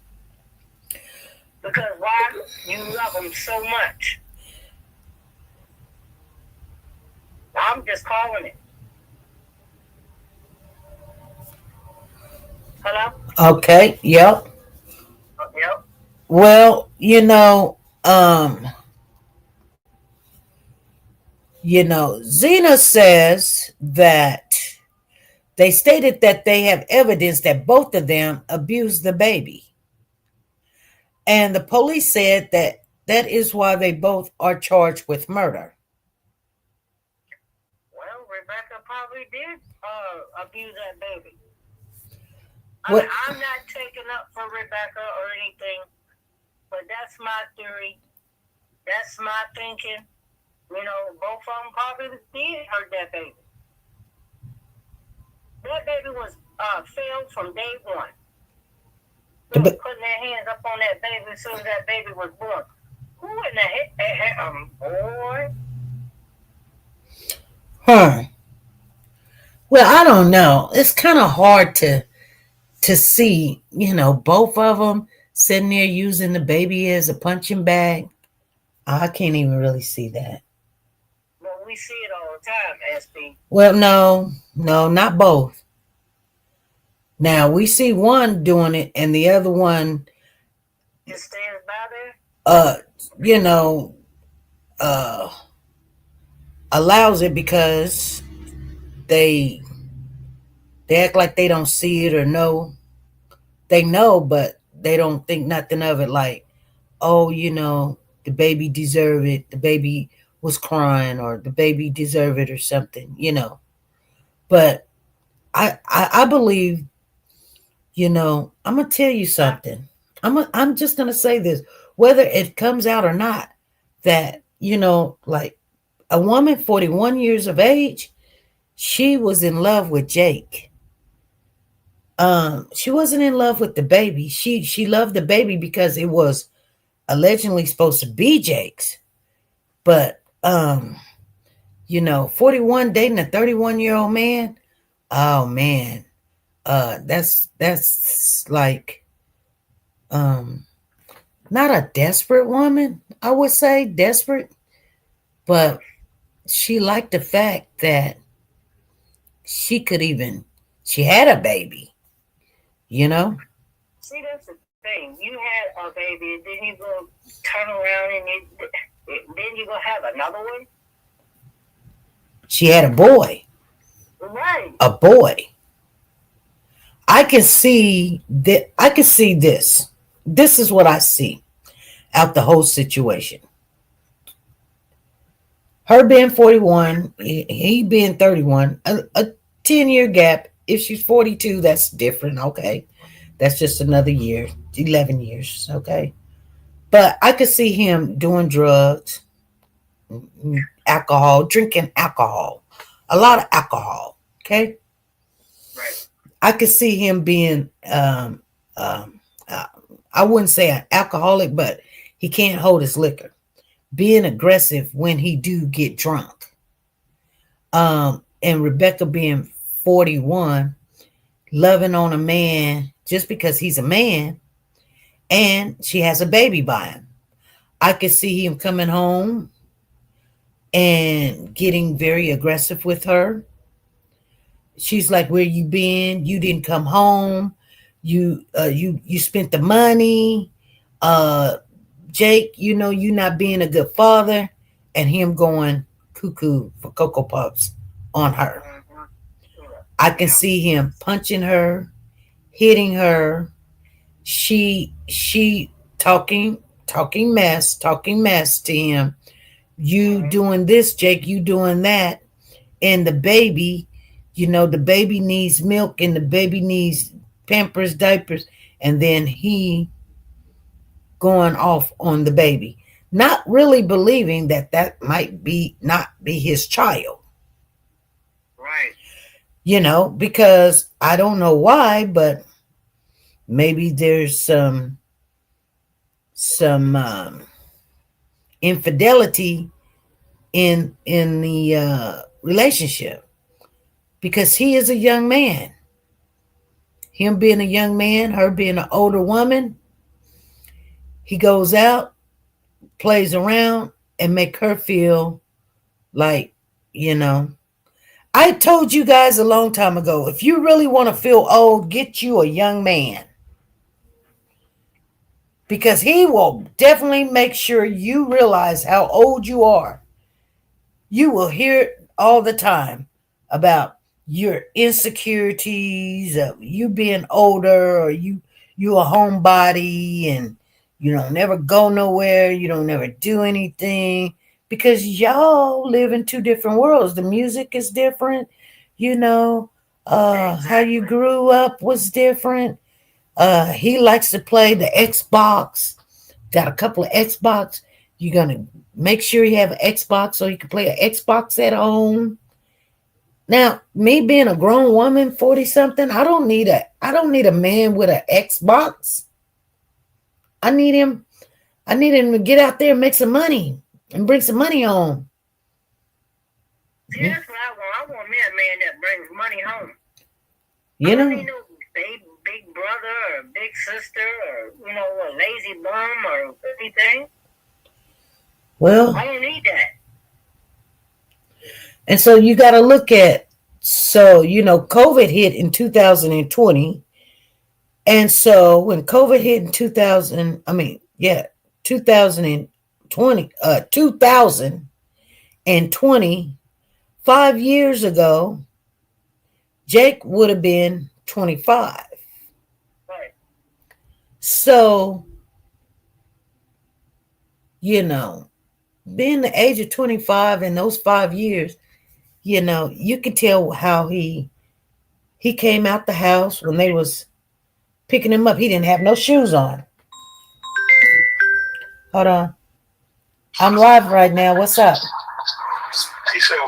Because why? You love them so much. I'm just calling it. Hello? okay, yep. Yep. Well, Zena says that they stated that they have evidence that both of them abused the baby. And the police said that that is why they both are charged with murder. Well, Rebecca probably did abuse that baby. What? I'm not taking up for Rebecca or anything, but that's my theory. That's my thinking. Both of them probably did hurt that baby. That baby was failed from day one. They were putting their hands up on that baby as soon as that baby was born. Who in the heck, boy? Huh. Well, I don't know. It's kind of hard to see, both of them sitting there using the baby as a punching bag. I can't even really see that. Well, we see it all the time, SB. Well, no, not both. Now we see one doing it and the other one Just stands by there? allows it because they act like they don't see it or know. They know, but they don't think nothing of it, like, oh, the baby deserved it, the baby was crying, or the baby deserved it or something, But I believe, I'm gonna tell you something. I'm just gonna say this, whether it comes out or not, that like a woman 41 years of age, she was in love with Jake. She wasn't in love with the baby. She loved the baby because it was allegedly supposed to be Jake's. But 41 dating a 31-year-old man, oh man, that's like not a desperate woman, I would say, desperate, but she liked the fact that she had a baby, See, that's the thing. You had a baby, then you go turn around and then you go have another one. She had a boy. Right. A boy. I can see that. I can see this. This is what I see out the whole situation. Her being 41, he being 31, a 10-year gap. If she's 42, that's different. Okay. That's just another year, 11 years. Okay. But I could see him doing drugs, alcohol, drinking alcohol, a lot of alcohol. Okay. Right. I could see him being, I wouldn't say an alcoholic, but he can't hold his liquor. Being aggressive when he do get drunk. And Rebecca being 41, loving on a man just because he's a man, and she has a baby by him. I could see him coming home and getting very aggressive with her. She's like, "Where you been? You didn't come home. You spent the money. Jake, you know you not being a good father," and him going cuckoo for Cocoa Puffs on her. I can see him punching her, hitting her. She talking mess to him. You doing this, Jake, you doing that. And the baby, you know, the baby needs milk and the baby needs Pampers, diapers, and then he going off on the baby, not really believing that that might be not be his child. Right. You know, because I don't know why, but maybe there's some infidelity in the relationship, because he is a young man. Him being a young man, her being an older woman, he goes out, plays around, and make her feel like, you know. I told you guys a long time ago, if you really want to feel old, get you a young man. Because he will definitely make sure you realize how old you are. You will hear it all the time about your insecurities of you being older, or you a homebody and you don't never go nowhere, you don't never do anything, because y'all live in two different worlds. The music is different, you know, how you grew up was different. He likes to play the Xbox, got a couple of Xbox. You're gonna make sure you have an Xbox so you can play an Xbox at home. Now, me being a grown woman, 40 something, I don't need a man with an Xbox. I need him to get out there and make some money and bring some money home. See, that's what I want. I want me a man that brings money home. You I know? don't need no big brother or big sister or, you know, a lazy bum or anything. Well, I don't need that. and so you got to look at, so, you know, COVID hit in 2020. And so when COVID hit in 2020, 5 years ago, Jake would have been 25. Right. So, you know, being the age of 25 in those 5 years, you know, you could tell how he came out the house when they was picking him up. He didn't have no shoes on. Hold on. I'm live right now. What's up? He said,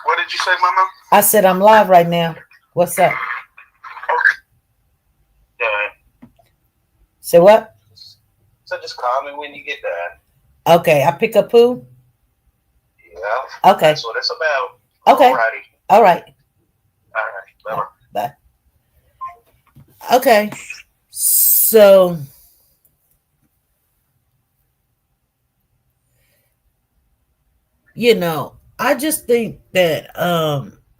what did you say, Mama? I said I'm live right now. What's up? Okay. Yeah. Say what? So just call me when you get done. Okay, I pick up who? Yeah. Okay. That's what it's about. Okay. Alrighty. All right. All right. Bye. Bye. Okay. So, you know, I just think that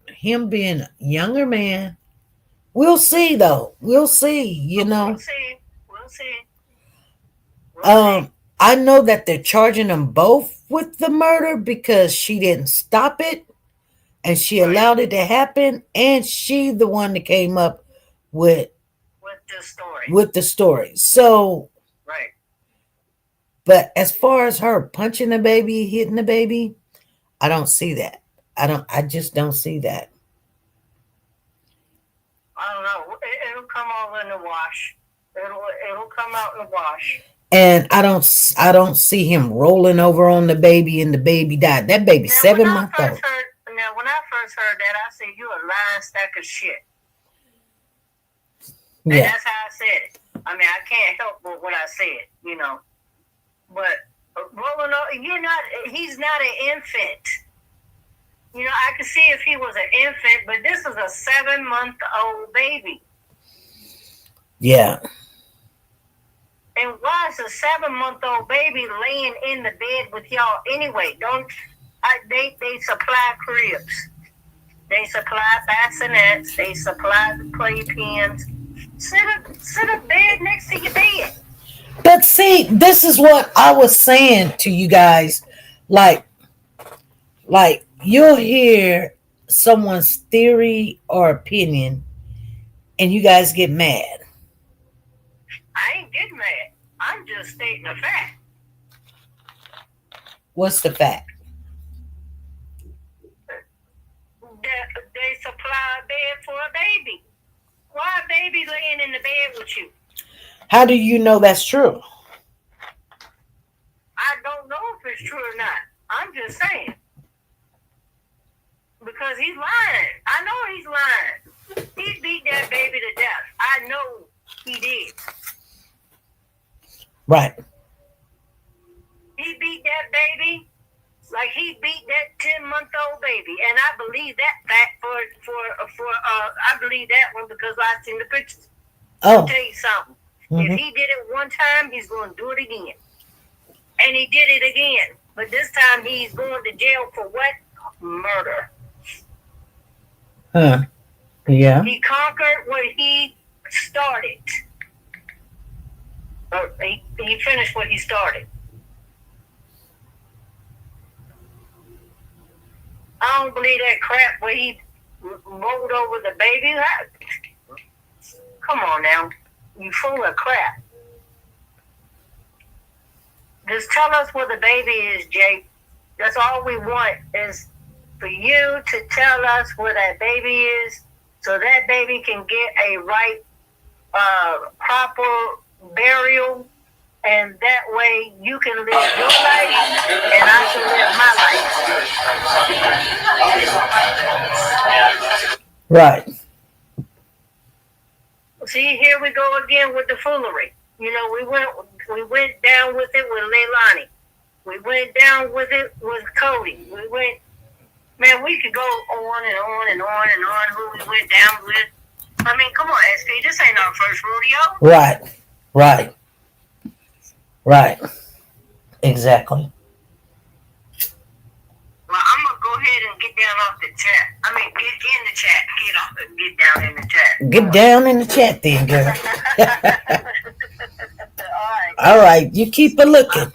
him being a younger man, we'll see though. We'll see, you know. We'll see. I know that they're charging them both with the murder because she didn't stop it and she allowed it to happen, and she the one that came up with the story. So, right. But as far as her punching the baby, hitting the baby, I don't see that. I just don't see that. I don't know. It'll come all in the wash. It'll come out in the wash. And I don't see him rolling over on the baby and the baby died. That baby's 7 months old. Now, when I first heard that, I said, "You a lying stack of shit." And Yeah. that's how I said it. I mean, I can't help but what I said, you know. But rolling over, he's not an infant. You know, I could see if he was an infant, but this is a 7-month-old baby. Yeah. And why is a 7-month-old baby laying in the bed with y'all anyway? They supply cribs. They supply bassinets. They supply the playpens. Sit a bed next to your bed. But see, this is what I was saying to you guys. Like you'll hear someone's theory or opinion and you guys get mad. I ain't getting mad. I'm just stating a fact. What's the fact? They supply a bed for a baby. Why a baby laying in the bed with you? How do you know that's true? I don't know if it's true or not. I'm just saying. Because he's lying. I know he's lying. He beat that baby to death. I know he did. Right. He beat that baby like he beat that 10-month-old baby, and I believe that fact I believe that one because I've seen the pictures. Oh. I'll tell you something. Mm-hmm. If he did it one time, he's going to do it again, and he did it again. But this time, he's going to jail for what? Murder. Huh. Yeah. He conquered what he started. Or he finished what he started. I don't believe that crap where he rolled over the baby. Come on now. You full of crap. Just tell us where the baby is, Jake. That's all we want is for you to tell us where that baby is so that baby can get a right, proper burial. And that way you can live your life and I can live my life. Right. See, here we go again with the foolery. You know, we went down with it with Leilani. We went down with it with Cody. We could go on and on and on and on who we went down with. I mean, come on, SP, this ain't our first rodeo. Right. Exactly. Well, I'm gonna go ahead and get down off the chat. I mean, get in the chat. Get down in the chat. Get down in the chat then, girl. All right. All right. You keep a looking.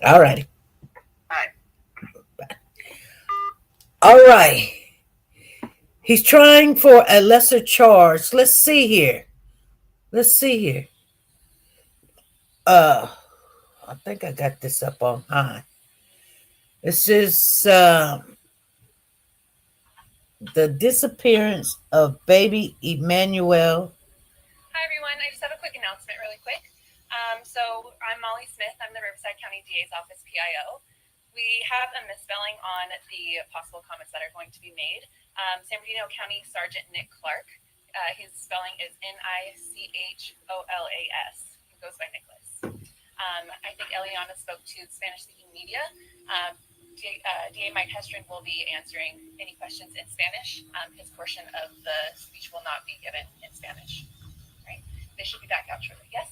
All righty. All right. All right. He's trying for a lesser charge. Let's see here. I think I got this up on high. This is the disappearance of baby Emmanuel. Hi, everyone. I just have a quick announcement really quick. So I'm Molly Smith. I'm the Riverside County DA's office PIO. We have a misspelling on the possible comments that are going to be made. San Bernardino County Sergeant Nick Clark. His spelling is Nicholas. He goes by Nicholas. I think Eliana spoke to Spanish-speaking media. DA Mike Hestron will be answering any questions in Spanish. His portion of the speech will not be given in Spanish. Right? They should be back out shortly. Yes?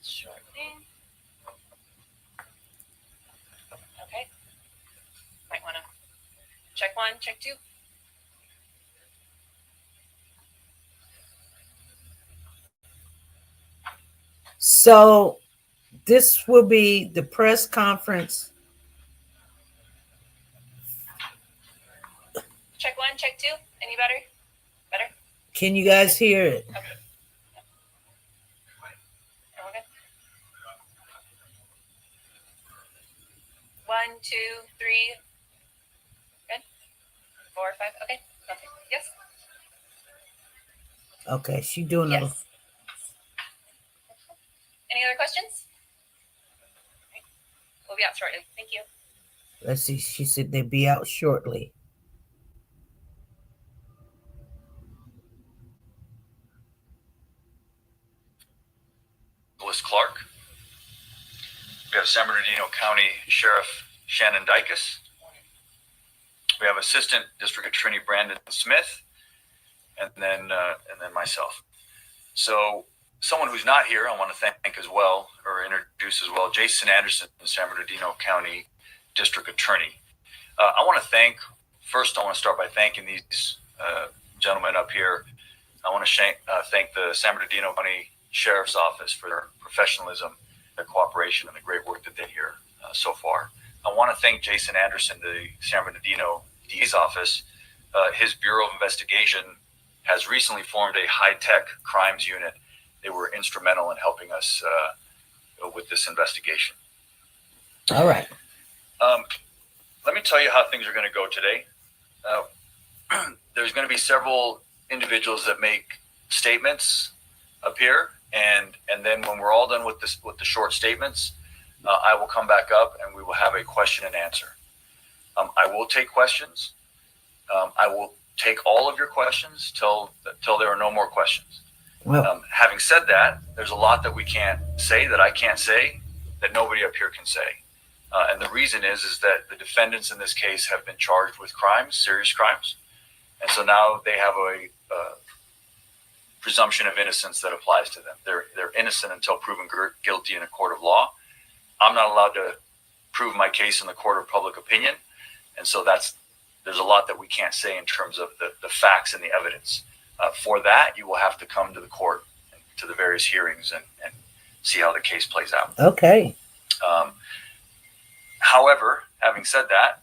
Shortly. Okay. Might want to check one, check two. So this will be the press conference. Check one, check two. Any better? Better? Can you guys hear it? Okay. Okay. 1, 2, 3. Good. 4, 5. Okay. Okay. Yes. Okay, she doing Yes. it. Any other questions? Okay. We'll be out shortly. Thank you. Let's see. She said they'd be out shortly. Nicholas Clark. We have San Bernardino County Sheriff Shannon Dykes. We have Assistant District Attorney Brandon Smith, and then myself. So someone who's not here, I want to thank as well, or introduce as well, Jason Anderson, San Bernardino County District Attorney. I want to start by thanking these gentlemen up here. I want to thank the San Bernardino County Sheriff's Office for their professionalism, their cooperation, and the great work that they did here so far. I want to thank Jason Anderson, the San Bernardino DA's office. His Bureau of Investigation has recently formed a high-tech crimes unit. They were instrumental in helping us with this investigation. All right. Let me tell you how things are going to go today. There's going to be several individuals that make statements up here, and then when we're all done with the short statements, I will come back up and we will have a question and answer. I will take questions. I will take all of your questions till there are no more questions. Well, Having said that, there's a lot that we can't say, that I can't say, that nobody up here can say. And the reason is that the defendants in this case have been charged with crimes, serious crimes. And so now they have a presumption of innocence that applies to them. They're innocent until proven guilty in a court of law. I'm not allowed to prove my case in the court of public opinion. And so there's a lot that we can't say in terms of the facts and the evidence. For that, you will have to come to the court, to the various hearings, and see how the case plays out. okay. However, having said that,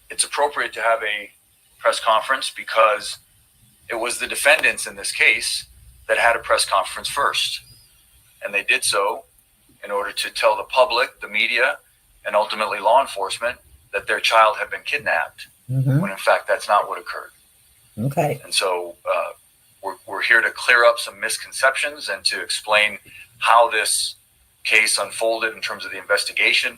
it's appropriate to have a press conference because it was the defendants in this case that had a press conference first. And they did so in order to tell the public, the media, and ultimately law enforcement that their child had been kidnapped, when in fact that's not what occurred. Okay. And so we're here to clear up some misconceptions and to explain how this case unfolded in terms of the investigation.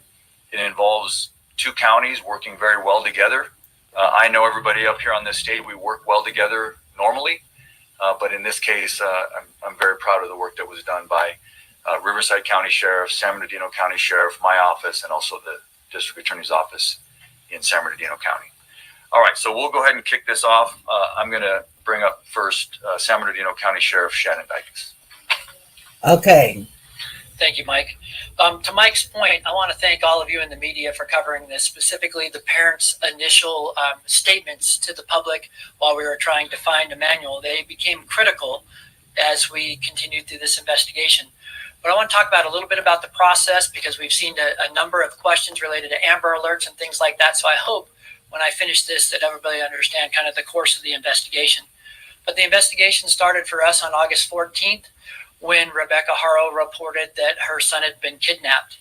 It involves two counties working very well together. I know everybody up here on this stage, we work well together normally, but in this case, I'm very proud of the work that was done by Riverside County Sheriff, San Bernardino County Sheriff, my office, and also the District Attorney's Office in San Bernardino County. All right, so we'll go ahead and kick this off. I'm going to bring up first San Bernardino County Sheriff Shannon Dykes. Okay. Thank you, Mike. To Mike's point, I want to thank all of you in the media for covering this, specifically the parents' initial statements to the public while we were trying to find a manual. They became critical as we continued through this investigation. But I want to talk about a little bit about the process because we've seen a number of questions related to Amber Alerts and things like that. So I hope when I finish this that everybody understand kind of the course of the investigation. But the investigation started for us on August 14th when Rebecca Haro reported that her son had been kidnapped.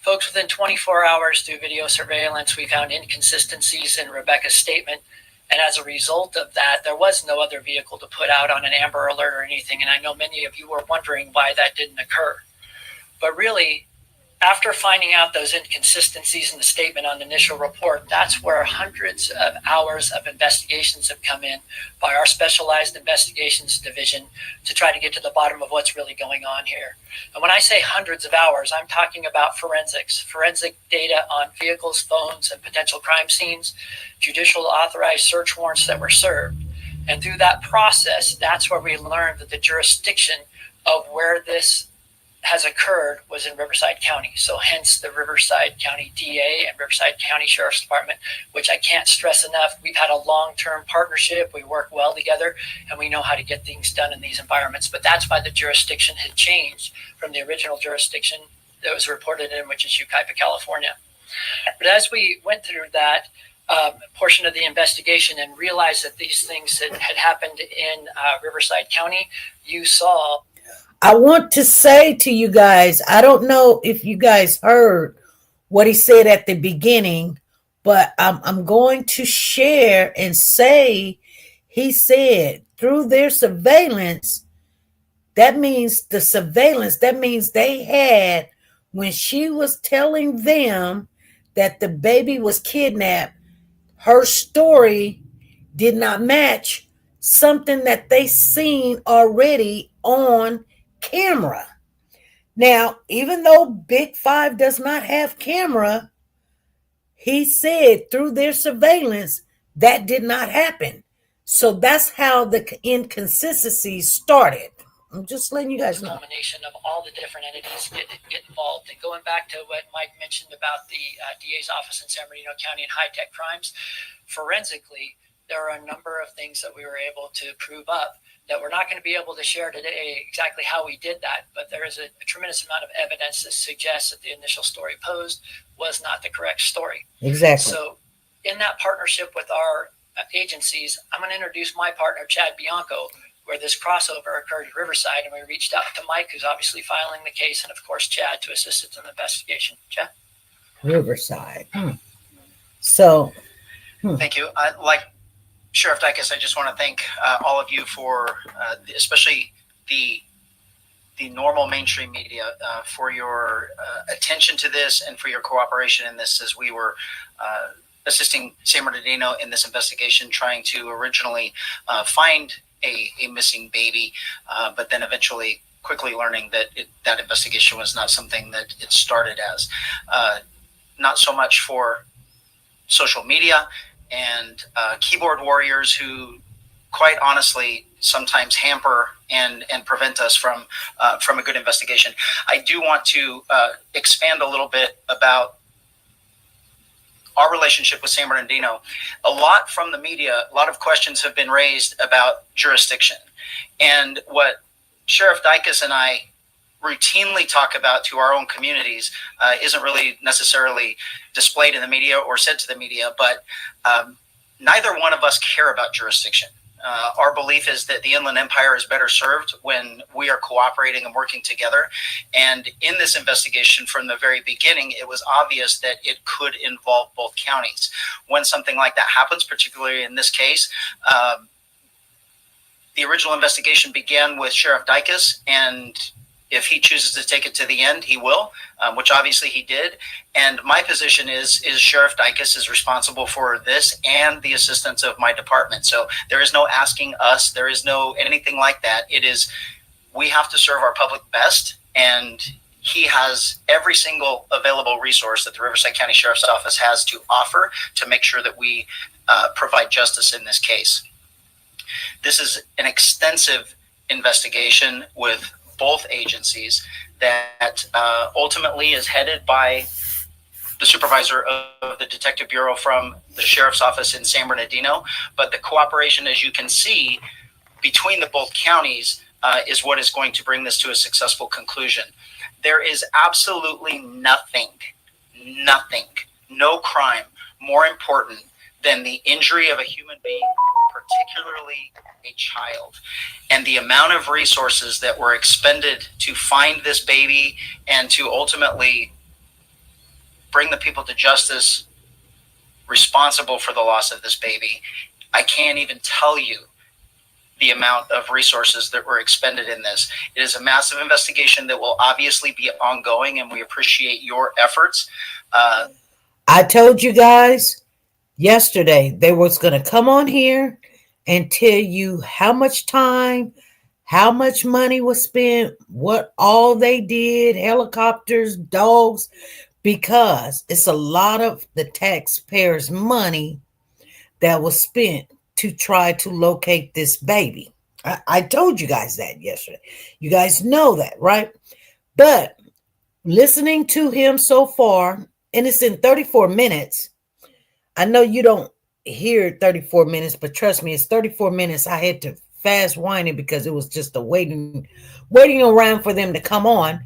Folks, within 24 hours through video surveillance, we found inconsistencies in Rebecca's statement. And as a result of that, there was no other vehicle to put out on an Amber Alert or anything. And I know many of you were wondering why that didn't occur. But really, after finding out those inconsistencies in the statement on the initial report, that's where hundreds of hours of investigations have come in by our Specialized Investigations Division to try to get to the bottom of what's really going on here. And when I say hundreds of hours, I'm talking about forensic data on vehicles, phones, and potential crime scenes, judicial authorized search warrants that were served. And through that process, that's where we learned that the jurisdiction of where this has occurred was in Riverside County. So hence the Riverside County DA and Riverside County Sheriff's Department, which I can't stress enough. We've had a long-term partnership. We work well together and we know how to get things done in these environments. But that's why the jurisdiction had changed from the original jurisdiction that was reported in, which is Yucaipa, California. But as we went through that portion of the investigation and realized that these things had happened in Riverside County, you saw. I want to say to you guys, I don't know if you guys heard what he said at the beginning, but I'm going to share and say he said through their surveillance, that means they had, when she was telling them that the baby was kidnapped, her story did not match something that they seen already on camera. Now, even though Big Five does not have camera, he said through their surveillance that did not happen. So that's how the inconsistencies started. I'm just letting you guys know. Combination of all the different entities get involved. And going back to what Mike mentioned about the DA's office in San Bernardino County and high-tech crimes, forensically, there are a number of things that we were able to prove up that we're not going to be able to share today exactly how we did that, but there is a tremendous amount of evidence that suggests that the initial story posed was not the correct story. Exactly. So in that partnership with our agencies, I'm going to introduce my partner, Chad Bianco, where this crossover occurred at Riverside, and we reached out to Mike, who's obviously filing the case, and of course Chad to assist us in the investigation. Chad? Riverside. So. Thank you. Like Sheriff Dicus, I just want to thank all of you for, especially the normal mainstream media, for your attention to this and for your cooperation in this as we were assisting San Bernardino in this investigation, trying to originally find a missing baby, but then eventually quickly learning that that investigation was not something that it started as. Not so much for social media and keyboard warriors who, quite honestly, sometimes hamper and prevent us from a good investigation. I do want to expand a little bit about our relationship with San Bernardino. A lot from the media, a lot of questions have been raised about jurisdiction. And what Sheriff Dicus and I routinely talk about to our own communities isn't really necessarily displayed in the media or said to the media, but neither one of us care about jurisdiction. Our belief is that the Inland Empire is better served when we are cooperating and working together. And in this investigation from the very beginning, it was obvious that it could involve both counties. When something like that happens, particularly in this case, the original investigation began with Sheriff Dicus, and if he chooses to take it to the end, he will, which obviously he did. And my position is Sheriff Dicus is responsible for this and the assistance of my department. So there is no asking us. There is no anything like that. It is, we have to serve our public best. And he has every single available resource that the Riverside County Sheriff's Office has to offer to make sure that we provide justice in this case. This is an extensive investigation with both agencies that ultimately is headed by the supervisor of the Detective Bureau from the Sheriff's Office in San Bernardino. But the cooperation, as you can see, between the both counties is what is going to bring this to a successful conclusion. There is absolutely nothing, no crime more important than the injury of a human being, particularly a child. And the amount of resources that were expended to find this baby and to ultimately bring the people to justice responsible for the loss of this baby, I can't even tell you the amount of resources that were expended in this. It is a massive investigation that will obviously be ongoing, and we appreciate your efforts. I told you guys yesterday they was going to come on here and tell you how much time, how much money was spent, what all they did, helicopters, dogs, because it's a lot of the taxpayers' money that was spent to try to locate this baby. I told you guys that yesterday. You guys know that, right? But listening to him so far, and it's in 34 minutes. I know you don't hear 34 minutes, but trust me, it's 34 minutes. I had to fast wind it because it was just a waiting around for them to come on.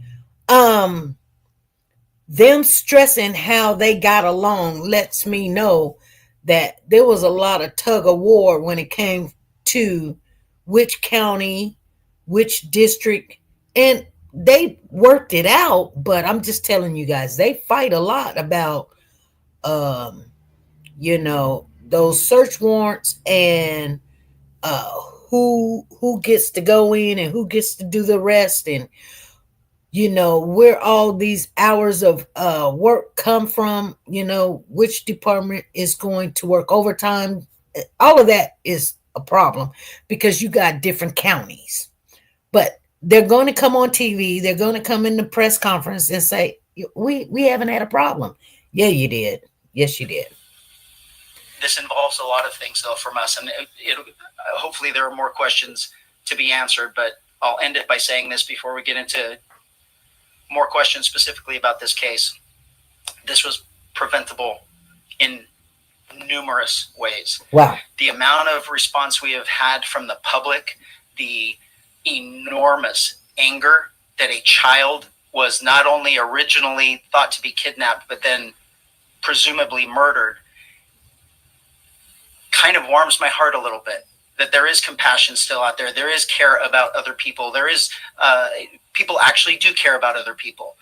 Them stressing how they got along lets me know that there was a lot of tug of war when it came to which county, which district, and they worked it out. But I'm just telling you guys, they fight a lot about, those search warrants and who gets to go in and who gets to do the rest, and where all these hours of work come from, which department is going to work overtime. All of that is a problem because you got different counties. But they're going to come on TV, they're going to come in the press conference and say, we haven't had a problem. Yeah, you did. Yes, you did. This involves a lot of things, though, from us, and hopefully there are more questions to be answered. But I'll end it by saying this before we get into more questions specifically about this case. This was preventable in numerous ways. Wow. The amount of response we have had from the public, the enormous anger that a child was not only originally thought to be kidnapped, but then presumably murdered, kind of warms my heart a little bit. That there is compassion still out there. There is care about other people. There is, people actually do care about other people.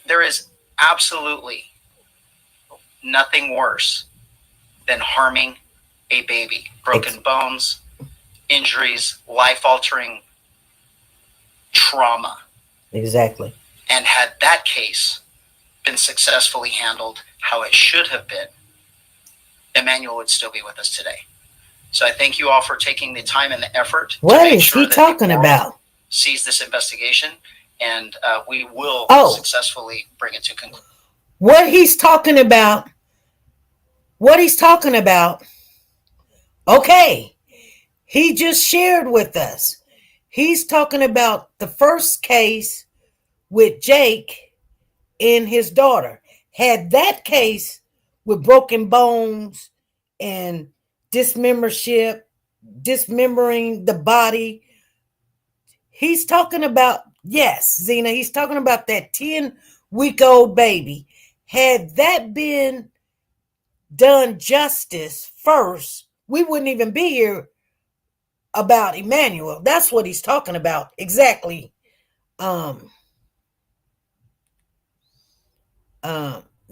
There is absolutely nothing worse than harming a baby. Broken bones, injuries, life-altering trauma. Exactly. And had that case been successfully handled how it should have been, Emmanuel would still be with us today. So I thank you all for taking the time and the effort. What is he talking about? Sees this investigation, and we will successfully bring it to conclusion. What he's talking about. Okay. He just shared with us. He's talking about the first case with Jake and his daughter. Had that case with broken bones and dismembering the body. He's talking about, yes, Zena, he's talking about that 10-week-old baby. Had that been done justice first, we wouldn't even be here about Emmanuel. That's what he's talking about. Exactly.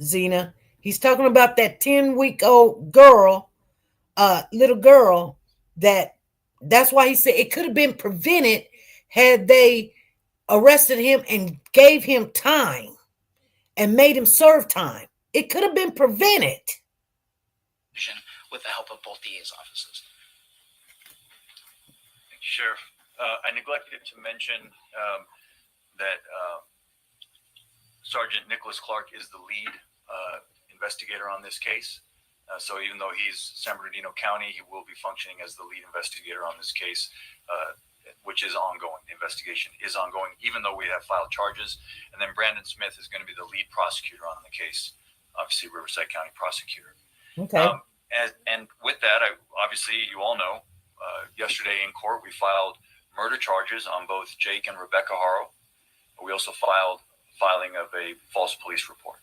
Zena, he's talking about that 10-week-old girl, little girl, that's why he said it could have been prevented had they arrested him and gave him time and made him serve time. It could have been prevented. With the help of both DA's offices. Thank you, Sheriff. I neglected to mention that Sergeant Nicholas Clark is the lead investigator on this case. So even though he's San Bernardino County, he will be functioning as the lead investigator on this case, which is ongoing. The investigation is ongoing, even though we have filed charges. And then Brandon Smith is going to be the lead prosecutor on the case, obviously Riverside County prosecutor. Okay. And with that, obviously, you all know, yesterday in court, we filed murder charges on both Jake and Rebecca Haro. We also filed filing of a false police report.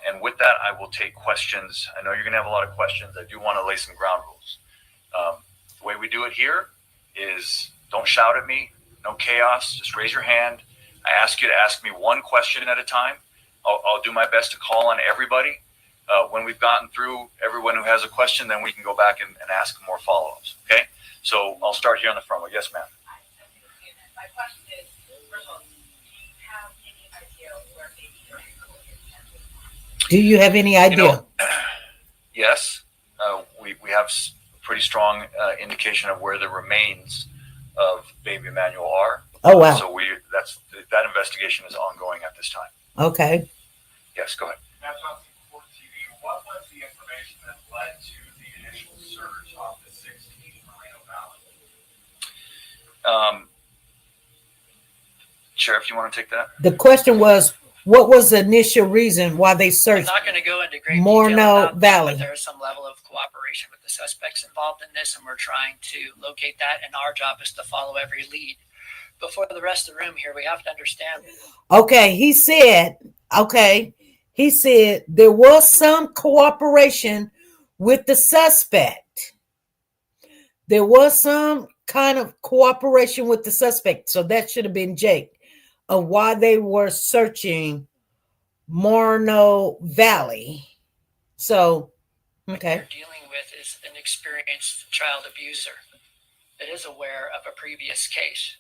And with that, I will take questions. I know you're going to have a lot of questions. I do want to lay some ground rules. The way we do it here is don't shout at me, no chaos, just raise your hand. I ask you to ask me one question at a time. I'll do my best to call on everybody. When we've gotten through everyone who has a question, then we can go back and ask more follow-ups, okay? So I'll start here on the front row. Yes, ma'am. My question is, first of all, do you have any idea where maybe your ankle is? Do you have any idea? Yes, we have a pretty strong indication of where the remains of baby Emmanuel are. Oh, wow. So that investigation is ongoing at this time. Okay. Yes, go ahead. What was the information that led to the initial search of the 16 Moreno Valley? Sheriff, you want to take that? The question was, what was the initial reason why they searched I'm not going to go into great Moreno detail about Valley? that, but there is some level of cooperation with the suspects involved in this, and we're trying to locate that, and our job is to follow every lead. But for the rest of the room here, we have to understand. Okay, he said there was some cooperation with the suspect. There was some kind of cooperation with the suspect. So that should have been Jake, of why they were searching Moreno Valley. So, okay. What you're dealing with is an experienced child abuser that is aware of a previous case,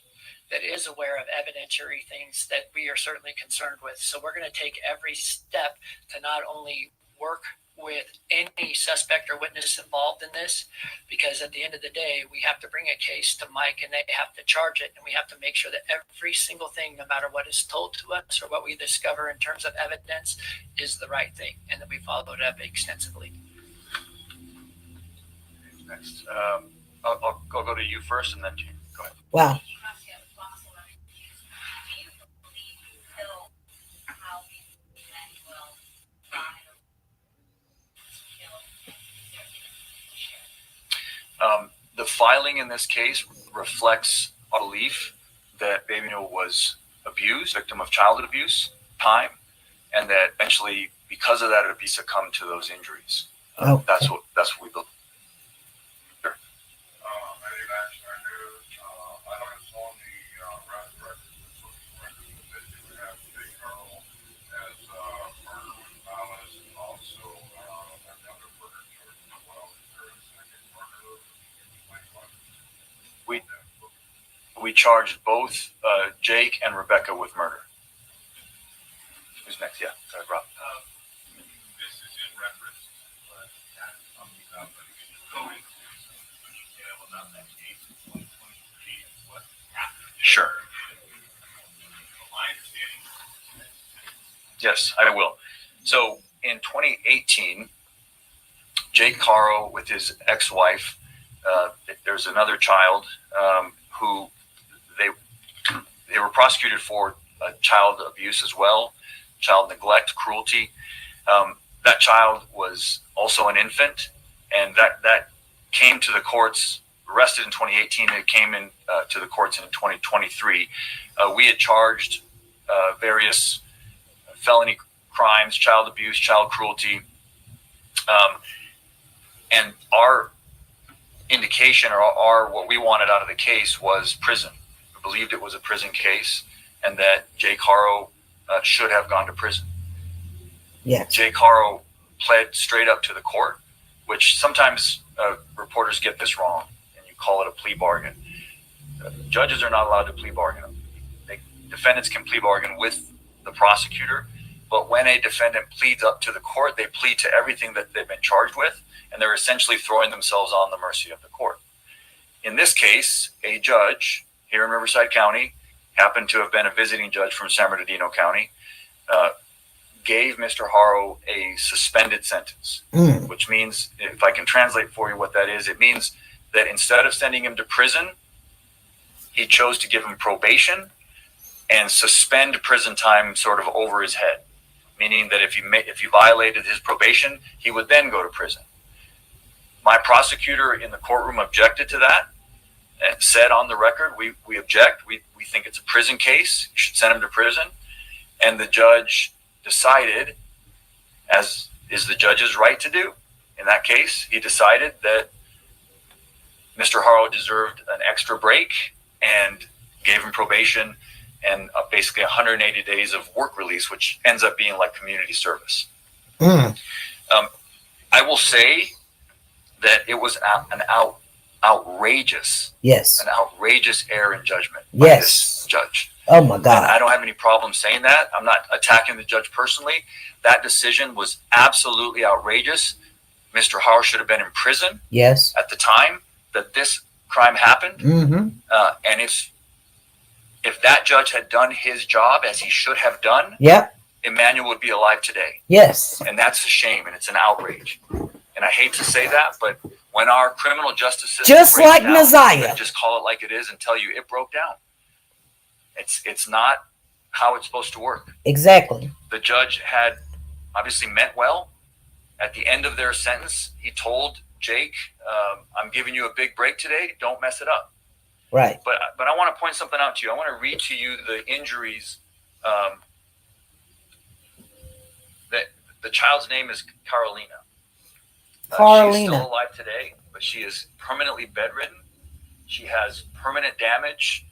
that is aware of evidentiary things that we are certainly concerned with. So we're going to take every step to not only work with any suspect or witness involved in this, because at the end of the day, we have to bring a case to Mike and they have to charge it. And we have to make sure that every single thing, no matter what is told to us or what we discover in terms of evidence, is the right thing. And that we followed up extensively. Next. I'll go to you first, and then Jane. Go ahead. Wow. The filing in this case reflects a belief that Baby Noah was abused, victim of childhood abuse, and that eventually, because of that abuse, succumbed to those injuries. Okay. That's what we built. Sure. Maybe that's I knew. I noticed on the arrest records, the social records, that you have Jake Carl as murder with malice, and also another murder charge as well. Is there a second murder? We charged both Jake and Rebecca with murder. Who's next? Yeah, sorry, Rob. This is in reference to that something up, but you can just go into some detail about that case in 2023 and what happened. Sure. My understanding. Yes, I will. So in 2018, Jake Caro with his ex-wife, there's another child who they were prosecuted for child abuse as well, child neglect, cruelty. That child was also an infant, and that came to the courts, arrested in 2018, and it came in to the courts in 2023. We had charged various felony crimes, child abuse, child cruelty, and our indication or what we wanted out of the case was prison. We believed it was a prison case and that Jay Caro should have gone to prison. Yes. Jay Caro pled straight up to the court, which sometimes reporters get this wrong and you call it a plea bargain. Judges are not allowed to plea bargain. Defendants can plea bargain with the prosecutor, but when a defendant pleads up to the court, they plead to everything that they've been charged with, and they're essentially throwing themselves on the mercy of the court. In this case, a judge here in Riverside County happened to have been a visiting judge from San Bernardino County, gave Mr. Haro a suspended sentence, which means, if I can translate for you what that is, it means that instead of sending him to prison, he chose to give him probation and suspend prison time sort of over his head, meaning that if he violated his probation, he would then go to prison. My prosecutor in the courtroom objected to that and said on the record, we object. We think it's a prison case. You should send him to prison. And the judge decided, as is the judge's right to do, in that case, he decided that Mr. Haro deserved an extra break and gave him probation and basically 180 days of work release, which ends up being like community service. I will say that it was an outrageous error in judgment by this judge. Oh my God. And I don't have any problem saying that. I'm not attacking the judge personally. That decision was absolutely outrageous. Mr. Haro should have been in prison. Yes. At the time that this crime happened. And if that judge had done his job as he should have done, Emmanuel would be alive today. Yes. And that's a shame, and it's an outrage. And I hate to say that, but when our criminal justice system just breaks like down, Messiah, just call it like it is and tell you it broke down. It's not how it's supposed to work. Exactly. The judge had obviously meant well. At the end of their sentence, he told Jake, I'm giving you a big break today. Don't mess it up. Right. But I want to point something out to you. I want to read to you the injuries. That the child's name is Carolina. She's still alive today, but she is permanently bedridden. She has permanent damage,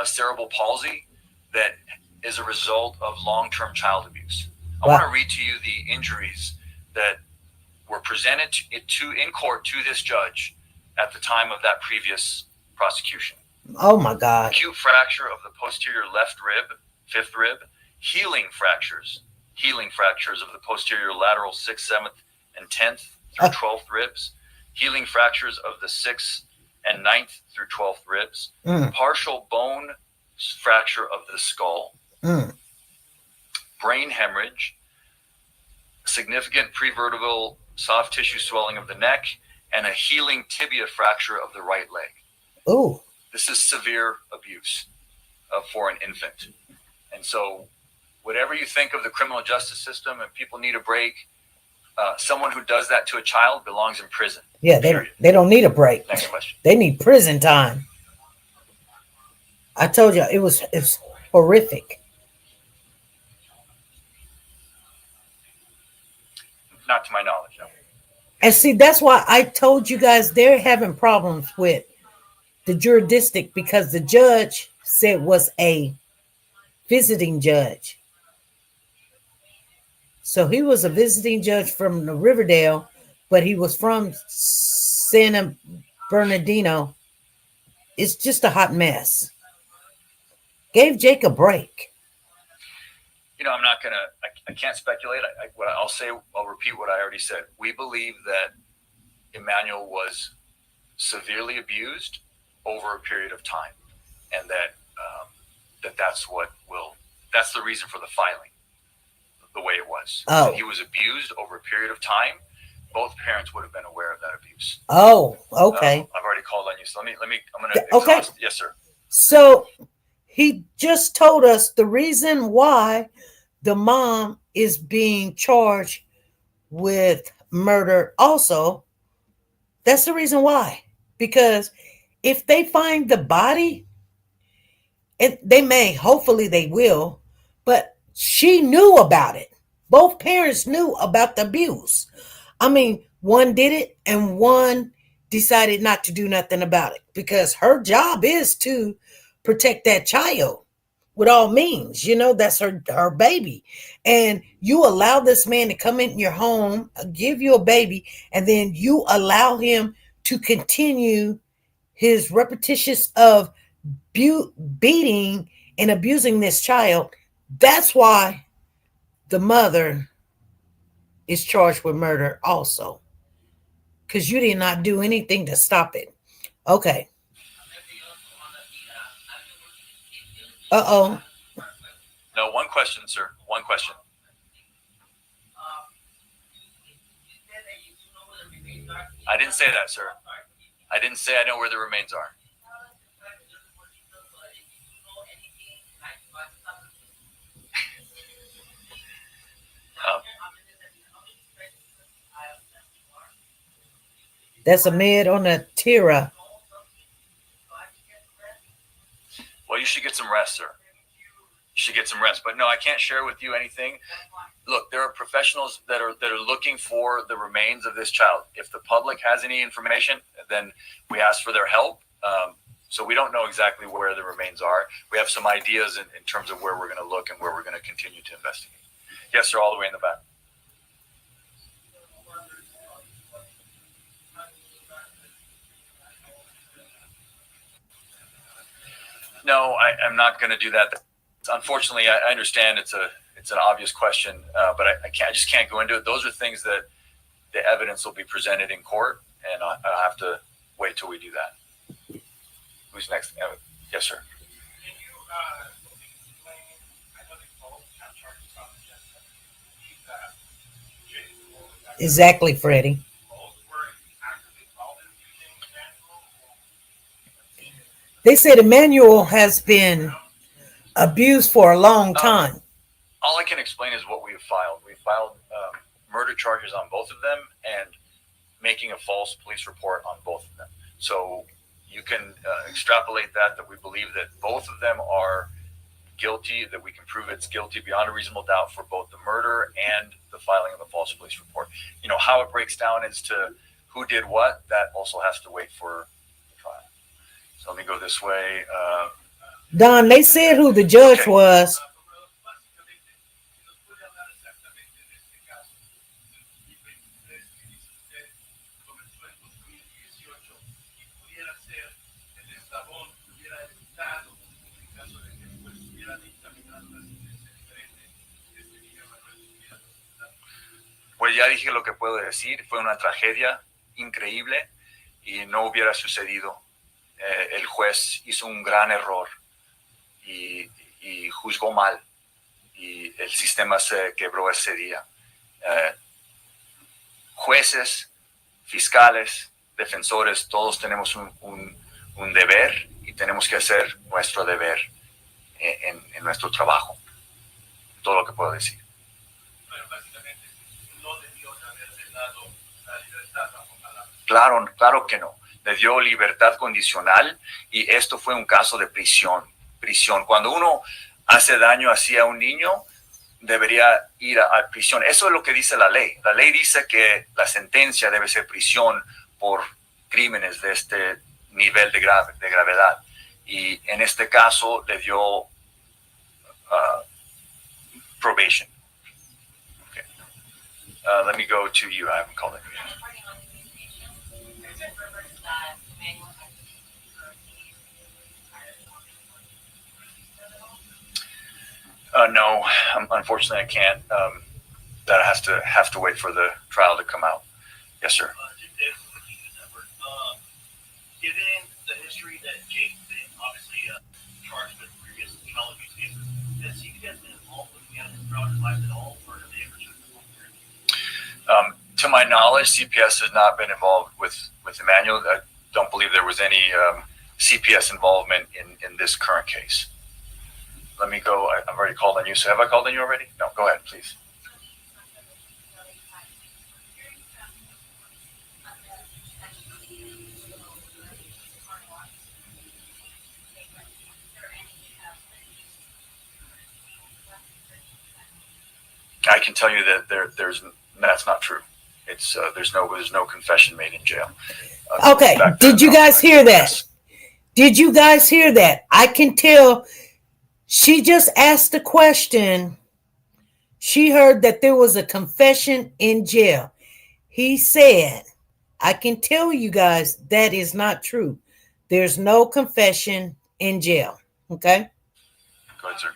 cerebral palsy, that is a result of long-term child abuse. I want to read to you the injuries that were presented in court to this judge at the time of that previous prosecution. Oh my God. Acute fracture of the posterior left rib, fifth rib, healing fractures of the posterior lateral 6th, 7th, and 10th through 12th ribs, healing fractures of the 6th and 9th through 12th ribs, partial bone fracture of the skull, brain hemorrhage, significant prevertebral soft tissue swelling of the neck, and a healing tibia fracture of the right leg. Oh, This is severe abuse for an infant. And so whatever you think of the criminal justice system and people need a break, someone who does that to a child belongs in prison. yeah, they don't need a break. Next question. They need prison time. I told you it's horrific. Not to my knowledge, no. And see, that's why I told you guys they're having problems with the jurisdiction, because the judge said was a visiting judge. So he was a visiting judge from the Riverdale, but he was from San Bernardino. It's just a hot mess. Gave Jake a break. You know, I'm not going to, I can't speculate. What I'll say, I'll repeat what I already said. We believe that Emmanuel was severely abused over a period of time, and that that's the reason for the filing the way it was. Oh. He was abused over a period of time. Both parents would have been aware of that abuse. Oh, okay. I've already called on you, so I'm going to Okay. exhaust. Yes, sir. So he just told us the reason why the mom is being charged with murder also. That's the reason why. Because if they find the body, and they may, hopefully they will, but she knew about it. Both parents knew about the abuse. I mean, one did it and one decided not to do nothing about it, because her job is to protect that child with all means. You know, that's her baby. And you allow this man to come in your home, give you a baby, and then you allow him to continue his repetitious of beating and abusing this child. That's why the mother is charged with murder also, because you did not do anything to stop it. Okay. Uh-oh. No, one question, sir. One question. I didn't say that, sir. I didn't say I know where the remains are. That's a mid on the Tira. Well, you should get some rest, sir. You should get some rest. But no, I can't share with you anything. Look, there are professionals that are looking for the remains of this child. If the public has any information, then we ask for their help. So we don't know exactly where the remains are. We have some ideas in terms of where we're going to look and where we're going to continue to investigate. Yes, sir, all the way in the back. No, I'm not going to do that. Unfortunately, I understand it's an obvious question, but I just can't go into it. Those are things that the evidence will be presented in court, and I'll have to wait till we do that. Who's next? Yes, sir. Can you explain, I know they both have charges on the jet, but believe that Jake Exactly, Freddie. both were actively involved in using Emmanuel? They said Emmanuel has been abused for a long time. All I can explain is what we have filed. We filed murder charges on both of them and making a false police report on both of them. So you can extrapolate that we believe that both of them are guilty, that we can prove it's guilty beyond a reasonable doubt for both the murder and the filing of a false police report. You know, how it breaks down as to who did what, that also has to wait for the trial. So let me go this way. Don, they said who the judge was. Pues ya dije lo que puedo decir. Fue una tragedia increíble y no hubiera sucedido. El juez hizo un gran error y juzgó mal y el sistema se quebró ese día. Jueces, fiscales, defensores, todos tenemos un deber y tenemos que hacer nuestro deber en nuestro trabajo. Todo lo que puedo decir. Pero básicamente no debió haberle dado la libertad bajo palabra. Claro que no. Le dio libertad condicional y esto fue un caso de prisión. Cuando uno hace daño así a un niño, debería ir a prisión. Eso es lo que dice la ley. La ley dice que la sentencia debe ser prisión por crímenes de este nivel de gravedad. Y en este caso le dio probation. Okay. Let me go to you. I haven't called it. No, unfortunately I can't. That have to wait for the trial to come out. Yes, sir. Given the history that Jake's been obviously charged with previous child abuse cases, has CPS been involved with the throughout his life at all, or have they ever just been? To my knowledge, CPS has not been involved with Emmanuel. I don't believe there was any CPS involvement in this current case. Let me go. I've already called on you. So have I called on you already? No, go ahead, please. I can tell you that that's not true. It's there's no confession made in jail. Okay, did you guys hear that? Did you guys hear that? I can tell. She just asked the question. She heard that there was a confession in jail. He said, I can tell you guys that is not true. There's no confession in jail. Okay? Go ahead, sir.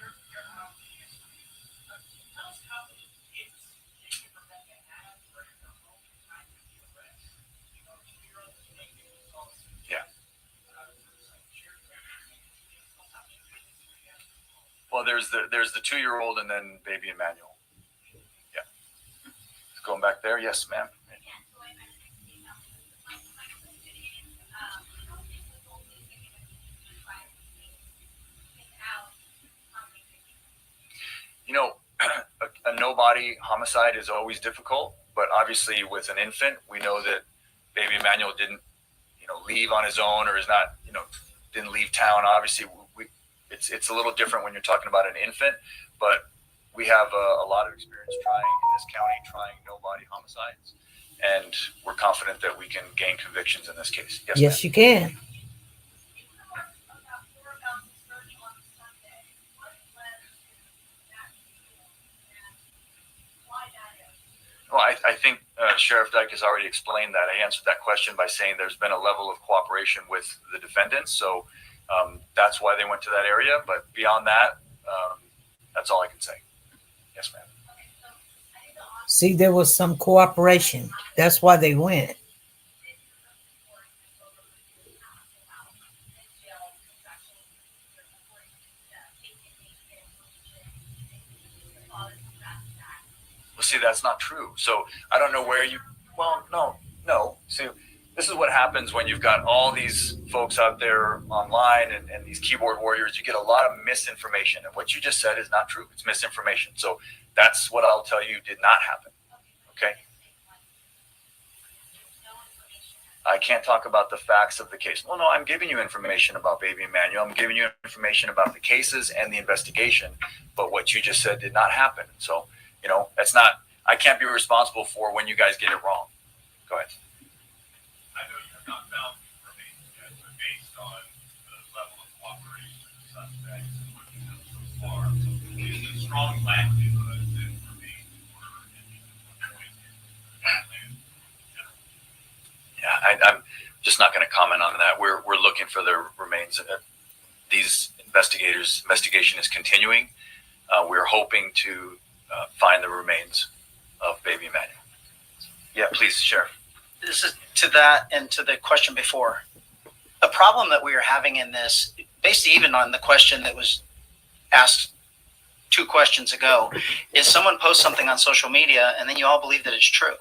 Well, there's the 2-year-old and then baby Emmanuel. Yeah. Going back there, yes, ma'am. You know, a no-body homicide is always difficult, but obviously with an infant, we know that baby Emmanuel didn't, leave on his own or is not, didn't leave town. Obviously, it's a little different when you're talking about an infant, but we have a lot of experience in this county trying no-body homicides, and we're confident that we can gain convictions in this case. Yes, you can. Well, I think Sheriff Dyke has already explained that. I answered that question by saying there's been a level of cooperation with the defendants, so that's why they went to that area. But beyond that, that's all I can say. Yes, ma'am. See, there was some cooperation. That's why they went. Well, see, that's not true. So I don't know where you. Well, no. See, this is what happens when you've got all these folks out there online and these keyboard warriors. You get a lot of misinformation, and what you just said is not true. It's misinformation. So that's what I'll tell you did not happen. Okay? I can't talk about the facts of the case. Well, no, I'm giving you information about baby Emmanuel. I'm giving you information about the cases and the investigation, but what you just said did not happen. So, that's not, I can't be responsible for when you guys get it wrong. Go ahead. I know you have not found remains yet, but based on the level of cooperation of the suspects and what you know so far, is a strong likelihood that remains were Yeah, I'm just not going to comment on that. We're looking for the remains. These investigation is continuing. We're hoping to find the remains of baby Emmanuel. Yeah, please, Sheriff. This is to that and to the question before. A problem that we are having in this, basically even on the question that was asked 2 questions ago, is someone posts something on social media and then you all believe that it's true.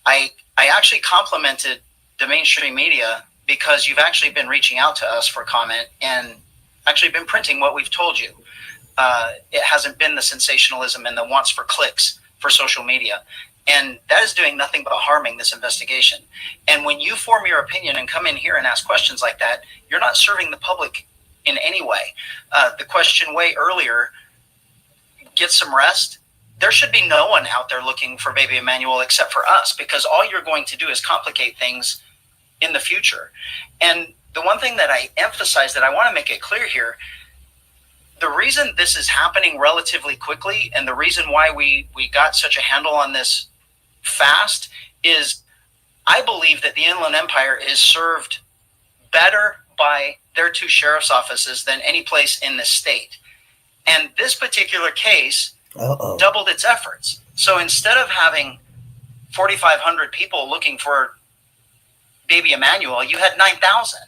I actually complimented the mainstream media because you've actually been reaching out to us for comment and actually been printing what we've told you. It hasn't been the sensationalism and the wants for clicks for social media. And that is doing nothing but harming this investigation. And when you form your opinion and come in here and ask questions like that, you're not serving the public in any way. The question way earlier, get some rest. There should be no one out there looking for baby Emmanuel except for us, because all you're going to do is complicate things in the future. And the one thing that I emphasize that I want to make it clear here, the reason this is happening relatively quickly and the reason why we got such a handle on this fast is I believe that the Inland Empire is served better by their 2 sheriff's offices than any place in the state. And this particular case doubled its efforts. So instead of having 4,500 people looking for baby Emmanuel, you had 9,000.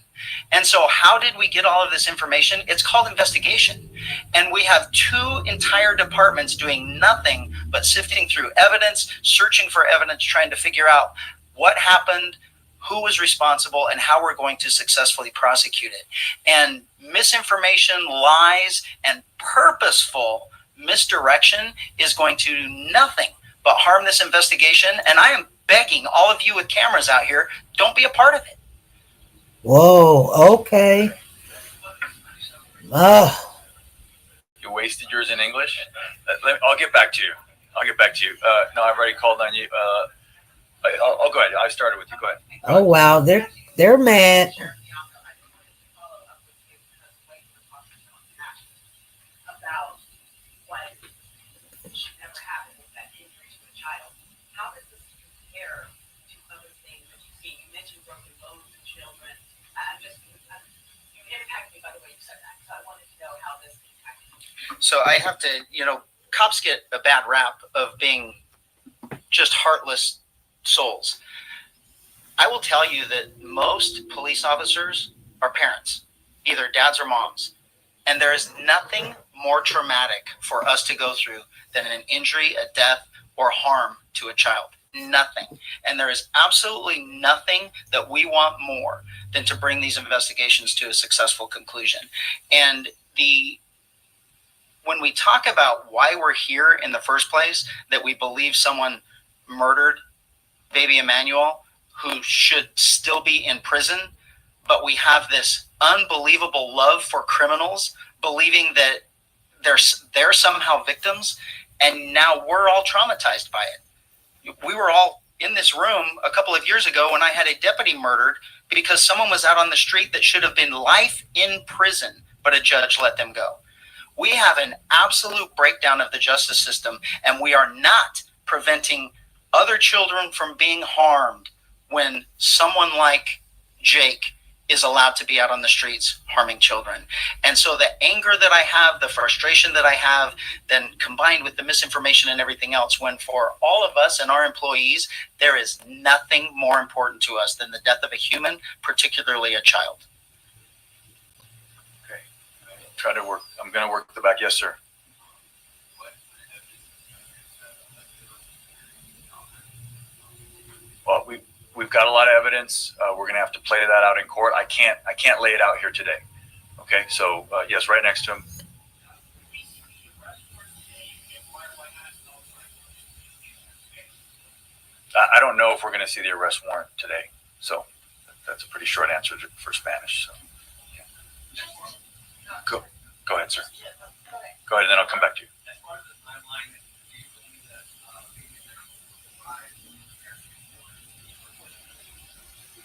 And so how did we get all of this information? It's called investigation. And we have 2 entire departments doing nothing but sifting through evidence, searching for evidence, trying to figure out what happened, who was responsible, and how we're going to successfully prosecute it. And misinformation, lies, and purposeful misdirection is going to do nothing but harm this investigation. And I am begging all of you with cameras out here, don't be a part of it. Whoa, okay. You wasted yours in English? I'll get back to you. No, I've already called on you. I'll go ahead. I started with you. Go ahead. Oh wow, they're mad. So I have to, cops get a bad rap of being just heartless souls. I will tell you that most police officers are parents, either dads or moms. And there is nothing more traumatic for us to go through than an injury, a death, or harm to a child. Nothing. And there is absolutely nothing that we want more than to bring these investigations to a successful conclusion. And when we talk about why we're here in the first place, that we believe someone murdered baby Emmanuel, who should still be in prison, but we have this unbelievable love for criminals, believing that they're somehow victims, and now we're all traumatized by it. We were all in this room a couple of years ago when I had a deputy murdered because someone was out on the street that should have been life in prison, but a judge let them go. We have an absolute breakdown of the justice system, and we are not preventing other children from being harmed when someone like Jake is allowed to be out on the streets harming children. And so the anger that I have, the frustration that I have, then combined with the misinformation and everything else, when for all of us and our employees, there is nothing more important to us than the death of a human, particularly a child. I'm going to work the back. Yes, sir. Well, we've got a lot of evidence. We're going to have to play that out in court. I can't lay it out here today. Okay, so yes, right next to him. I don't know if we're going to see the arrest warrant today. So that's a pretty short answer for Spanish. So. Go ahead, sir. Go ahead, and then I'll come back to you.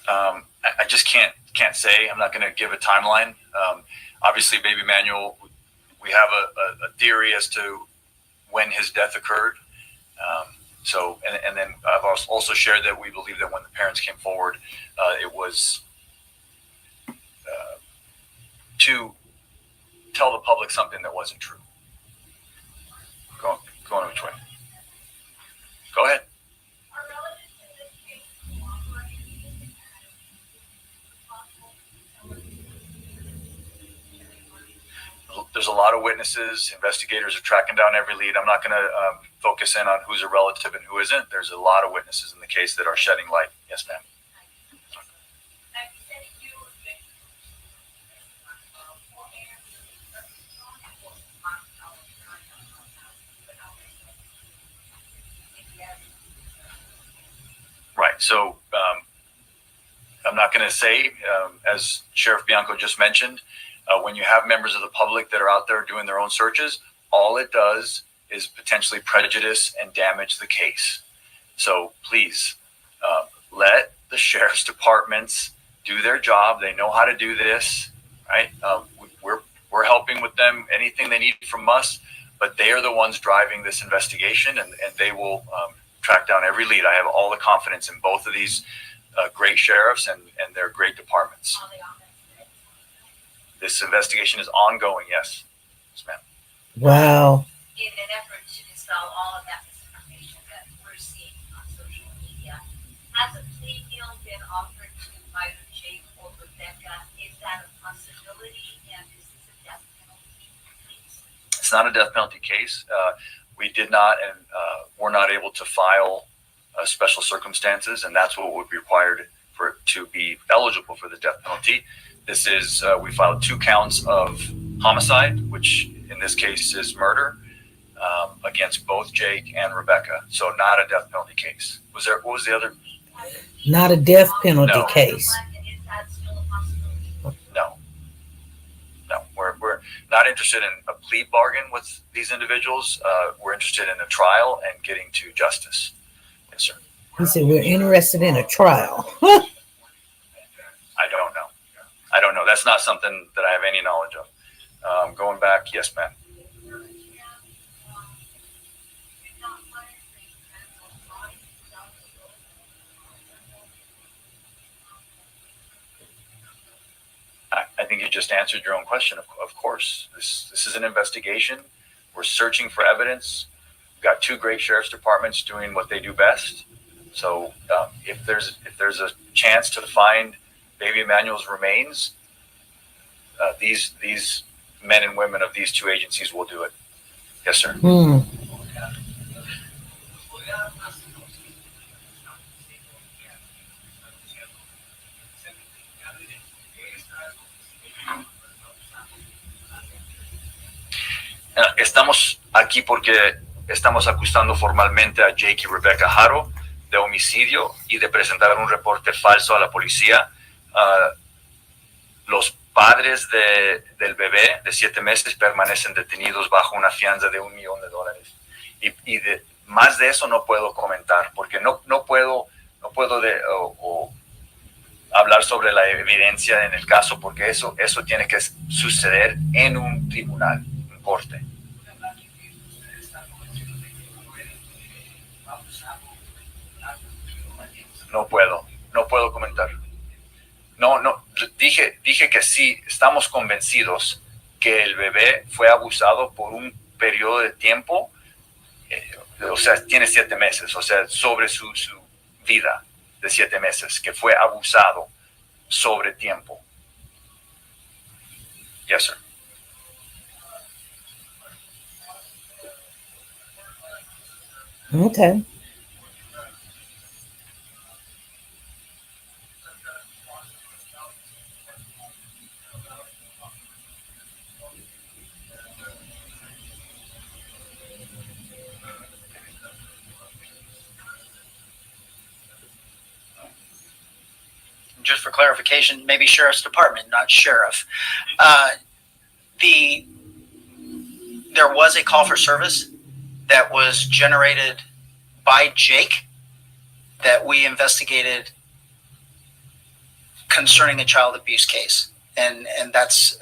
I just can't say. I'm not going to give a timeline. Obviously, baby Emmanuel, we have a theory as to when his death occurred. And then I've also shared that we believe that when the parents came forward, it was to tell the public something that wasn't true. Go on which way? Go ahead. There's a lot of witnesses. Investigators are tracking down every lead. I'm not going to focus in on who's a relative and who isn't. There's a lot of witnesses in the case that are shedding light. Yes, ma'am. going to say, as Sheriff Bianco just mentioned, when you have members of the public that are out there doing their own searches, all it does is potentially prejudice and damage the case. So please, let the sheriff's departments do their job. They know how to do this, right? We're helping with them, anything they need from us, but they are the ones driving this investigation, and they will track down every lead. I have all the confidence in both of these great sheriffs and their great departments. This investigation is ongoing, yes. Yes, ma'am. Wow. In an effort to dispel all of that misinformation that we're seeing on social media, has a plea deal been offered to either Jake or Rebecca? Is that a possibility? And is this a death penalty case? It's not a death penalty case. We did not and were not able to file special circumstances, and that's what would be required for it to be eligible for the death penalty. This is, we filed 2 counts of homicide, which in this case is murder, against both Jake and Rebecca. So not a death penalty case. What was the other? Not a death penalty No. case. Is that still a possibility? No. We're not interested in a plea bargain with these individuals. We're interested in a trial and getting to justice. Yes, sir. He said we're interested in a trial. I don't know. That's not something that I have any knowledge of. Going back, yes, ma'am. I think you just answered your own question. Of course, this is an investigation. We're searching for evidence. We've got 2 great sheriff's departments doing what they do best. So if there's a chance to find Baby Emmanuel's remains, these men and women of these 2 agencies will do it. Yes, sir. Estamos aquí porque estamos acusando formalmente a Jake y Rebecca Haro de homicidio y de presentar un reporte falso a la policía. Los padres del bebé de 7 meses permanecen detenidos bajo una fianza de $1 millón. Y más de eso no puedo comentar porque no puedo hablar sobre la evidencia en el caso porque eso tiene que suceder en un tribunal, en corte. No puedo comentar. No, dije que sí, estamos convencidos que el bebé fue abusado por un periodo de tiempo, o sea, tiene 7 meses, o sea, sobre su vida de 7 meses, que fue abusado sobre tiempo. Yes, sir. Okay. Just for clarification, maybe sheriff's department, not sheriff. There was a call for service that was generated by Jake that we investigated concerning a child abuse case, and that's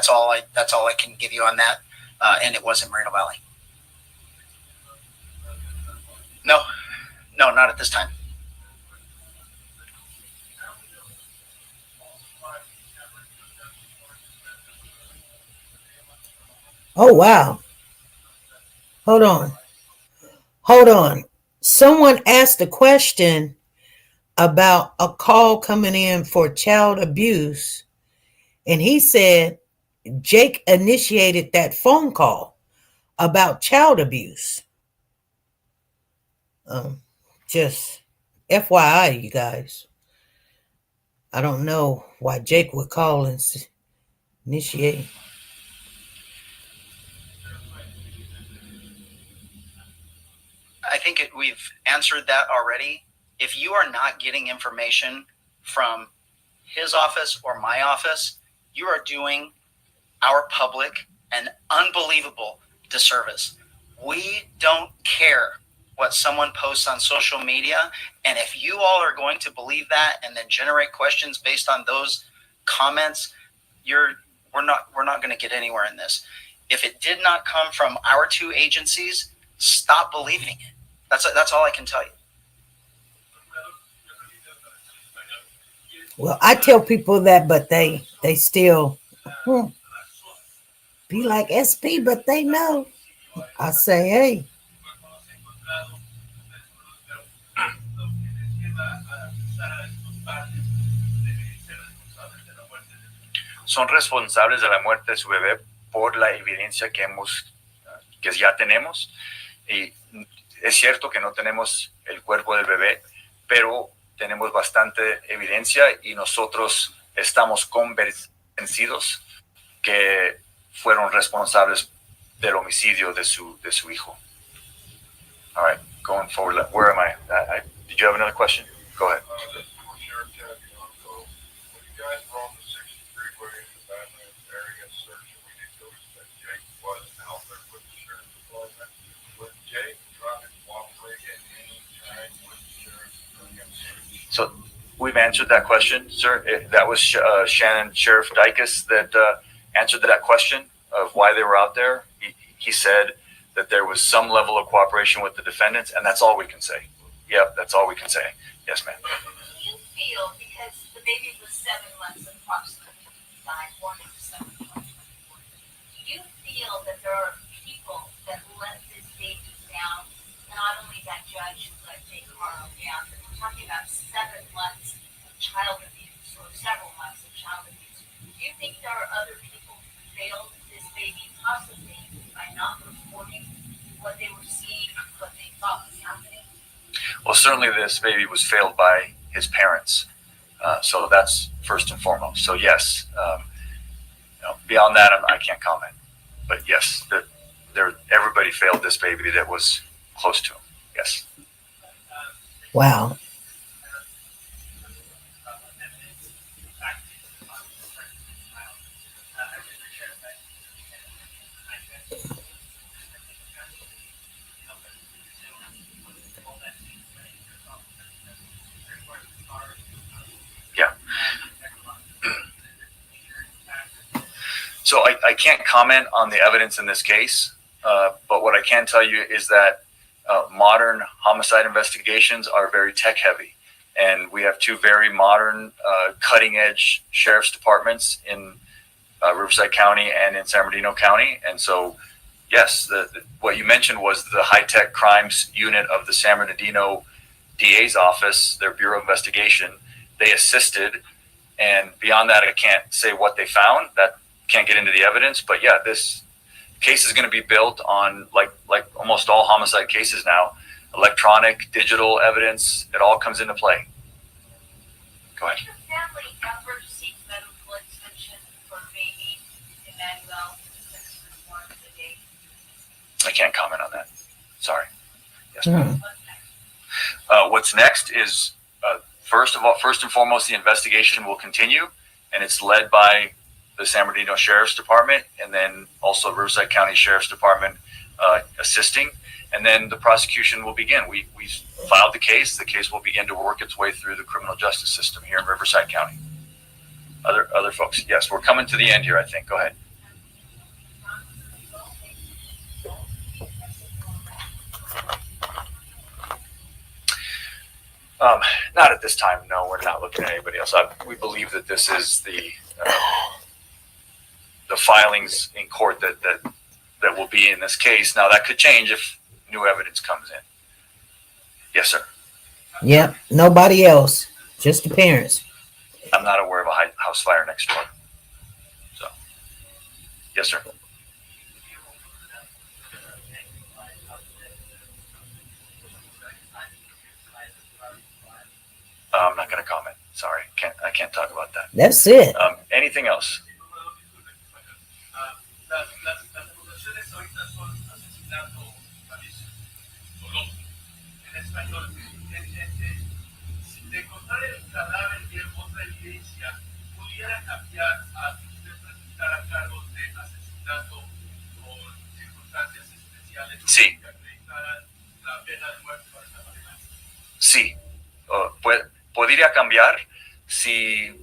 all I can give you on that. And it was in Moreno Valley. No, not at this time. Oh, wow. Hold on. Someone asked a question about a call coming in for child abuse, and he said Jake initiated that phone call about child abuse. Just FYI, you guys. I don't know why Jake would call and initiate. I think we've answered that already. If you are not getting information from his office or my office, you are doing our public an unbelievable disservice. We don't care what someone posts on social media, and if you all are going to believe that and then generate questions based on those comments, we're not going to get anywhere in this. If it did not come from our two agencies, stop believing it. That's all I can tell you. Well, I tell people that, but they still be like SP, but they know. I say, hey. Son responsables de la muerte de su bebé por la evidencia que ya tenemos. Y es cierto que no tenemos el cuerpo del bebé, pero tenemos bastante evidencia y nosotros estamos convencidos que fueron responsables del homicidio de su hijo. All right, going forward, where am I? Did you have another question? Go ahead. So we've answered that question, sir. That was Shannon Sheriff Dicus that answered that question of why they were out there. He said that there was some level of cooperation with the defendants, and that's all we can say. Yep, that's all we can say. Yes, ma'am. Do you feel, because the baby was 7 months approximately, died born in December 2024, do you feel that there are people that let this baby down? Not only that judge who let Jake Carl down, but we're talking about 7 months of child abuse or several months of child abuse. Do you think there are other people who failed this baby possibly by not reporting what they were seeing, what they thought was happening? Well, certainly this baby was failed by his parents. So that's first and foremost. So yes, beyond that, I can't comment. But yes, everybody failed this baby that was close to him. Yes. Wow. So I can't comment on the evidence in this case, but what I can tell you is that modern homicide investigations are very tech heavy. And we have two very modern, cutting edge sheriff's departments in Riverside County and in San Bernardino County. And so, yes, what you mentioned was the high tech crimes unit of the San Bernardino DA's office, their Bureau of Investigation. They assisted. And beyond that, I can't say what they found. That can't get into the evidence. But yeah, this case is going to be built on, like almost all homicide cases now, electronic, digital evidence. It all comes into play. Go ahead. Did the family ever seek medical attention for baby Emmanuel since he was born today? I can't comment on that. Sorry. Yes, ma'am. What's next is, first and foremost, the investigation will continue, and it's led by the San Bernardino Sheriff's Department, and then also Riverside County Sheriff's Department assisting, and then the prosecution will begin. We filed the case. The case will begin to work its way through the criminal justice system here in Riverside County. Other folks, yes, we're coming to the end here, I think. Go ahead. Not at this time. No, we're not looking at anybody else. We believe that this is the filings in court that will be in this case. Now that could change if new evidence comes in. Yes, sir. Yep. Nobody else. Just the parents. I'm not aware of a house fire next door. So, yes, sir. I'm not going to comment. Sorry, I can't talk about that. That's it. Anything else? nuestra evidencia pudiera cambiar a que usted presentara cargos de asesinato con circunstancias especiales Sí. que acreditaran la pena de muerte para esa persona. Sí, podría cambiar si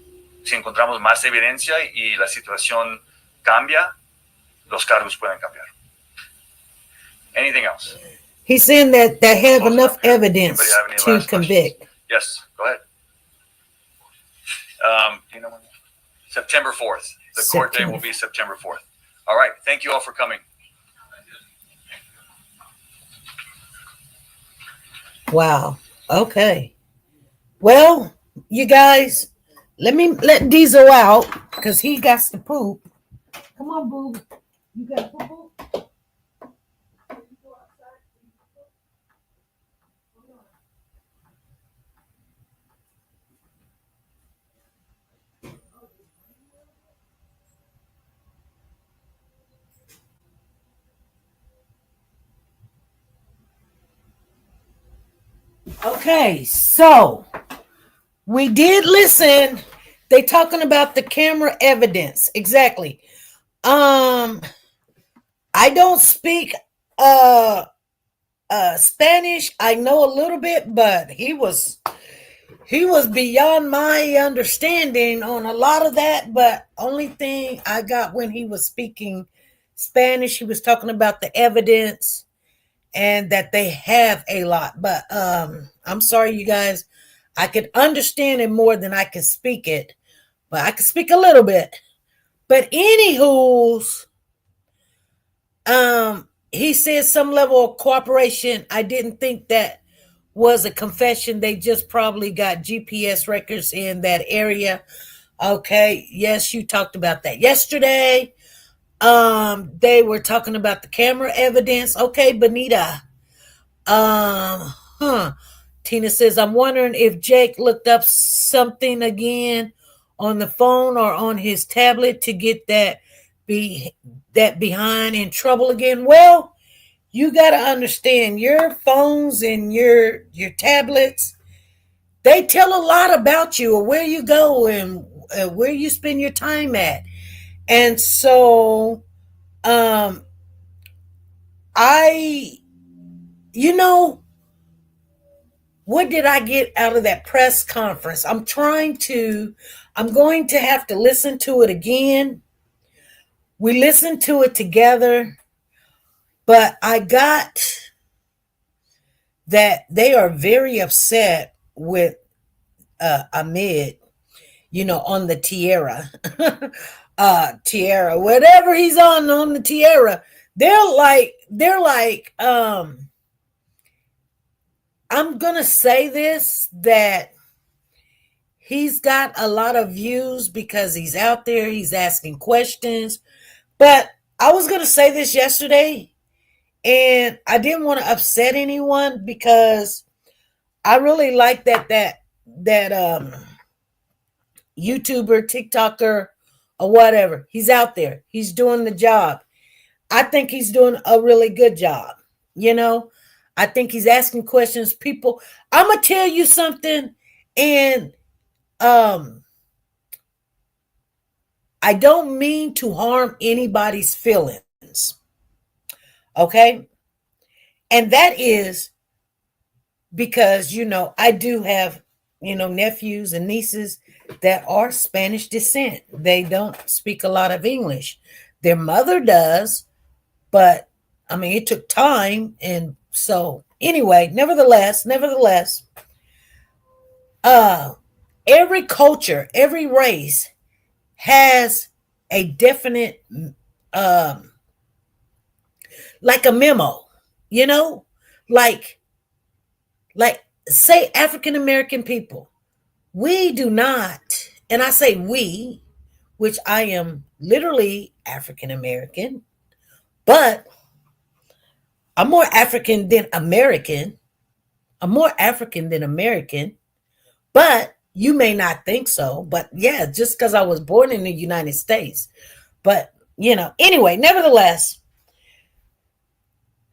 encontramos más evidencia y la situación cambia, los cargos pueden cambiar. Anything else? He's saying that they have Close enough enough. evidence Anybody have any to last convict. questions? Yes, go ahead. Do you know when? September 4th. The court date will be September 4th. All right. Thank you all for coming. Wow. Okay. Well, you guys, let me let Diesel out because he got to poop. Come on, boo. You got to poop? Okay, so we did listen. They talking about the camera evidence. Exactly. I don't speak Spanish. I know a little bit, but he was beyond my understanding on a lot of that. But only thing I got when he was speaking Spanish, he was talking about the evidence and that they have a lot. But I'm sorry, you guys. I could understand it more than I can speak it, but I can speak a little bit. But anywho's, he said some level of cooperation. I didn't think that was a confession. They just probably got GPS records in that area. Okay. Yes, you talked about that yesterday. They were talking about the camera evidence. Okay, Benita. Tina says, I'm wondering if Jake looked up something again on the phone or on his tablet to get that behind in trouble again. Well, you got to understand your phones and your tablets, they tell a lot about you or where you go and where you spend your time at. And so, what did I get out of that press conference? I'm going to have to listen to it again. We listened to it together, but I got that they are very upset with Ahmed, on the Tierra. Tierra, whatever he's on the Tierra. They're like, I'm going to say this, that he's got a lot of views because he's out there, he's asking questions. But I was going to say this yesterday, and I didn't want to upset anyone because I really like that YouTuber, TikToker, or whatever. He's out there. He's doing the job. I think he's doing a really good job. I think he's asking questions. People, I'm going to tell you something, and I don't mean to harm anybody's feelings. Okay? And that is because, I do have, nephews and nieces that are Spanish descent. They don't speak a lot of English. Their mother does, but it took time. And so anyway, nevertheless, every culture, every race has a definite, like a memo, like say African American people, we do not, and I say we, which I am literally African American, but I'm more African than American. But you may not think so. But yeah, just because I was born in the United States. But, anyway, nevertheless,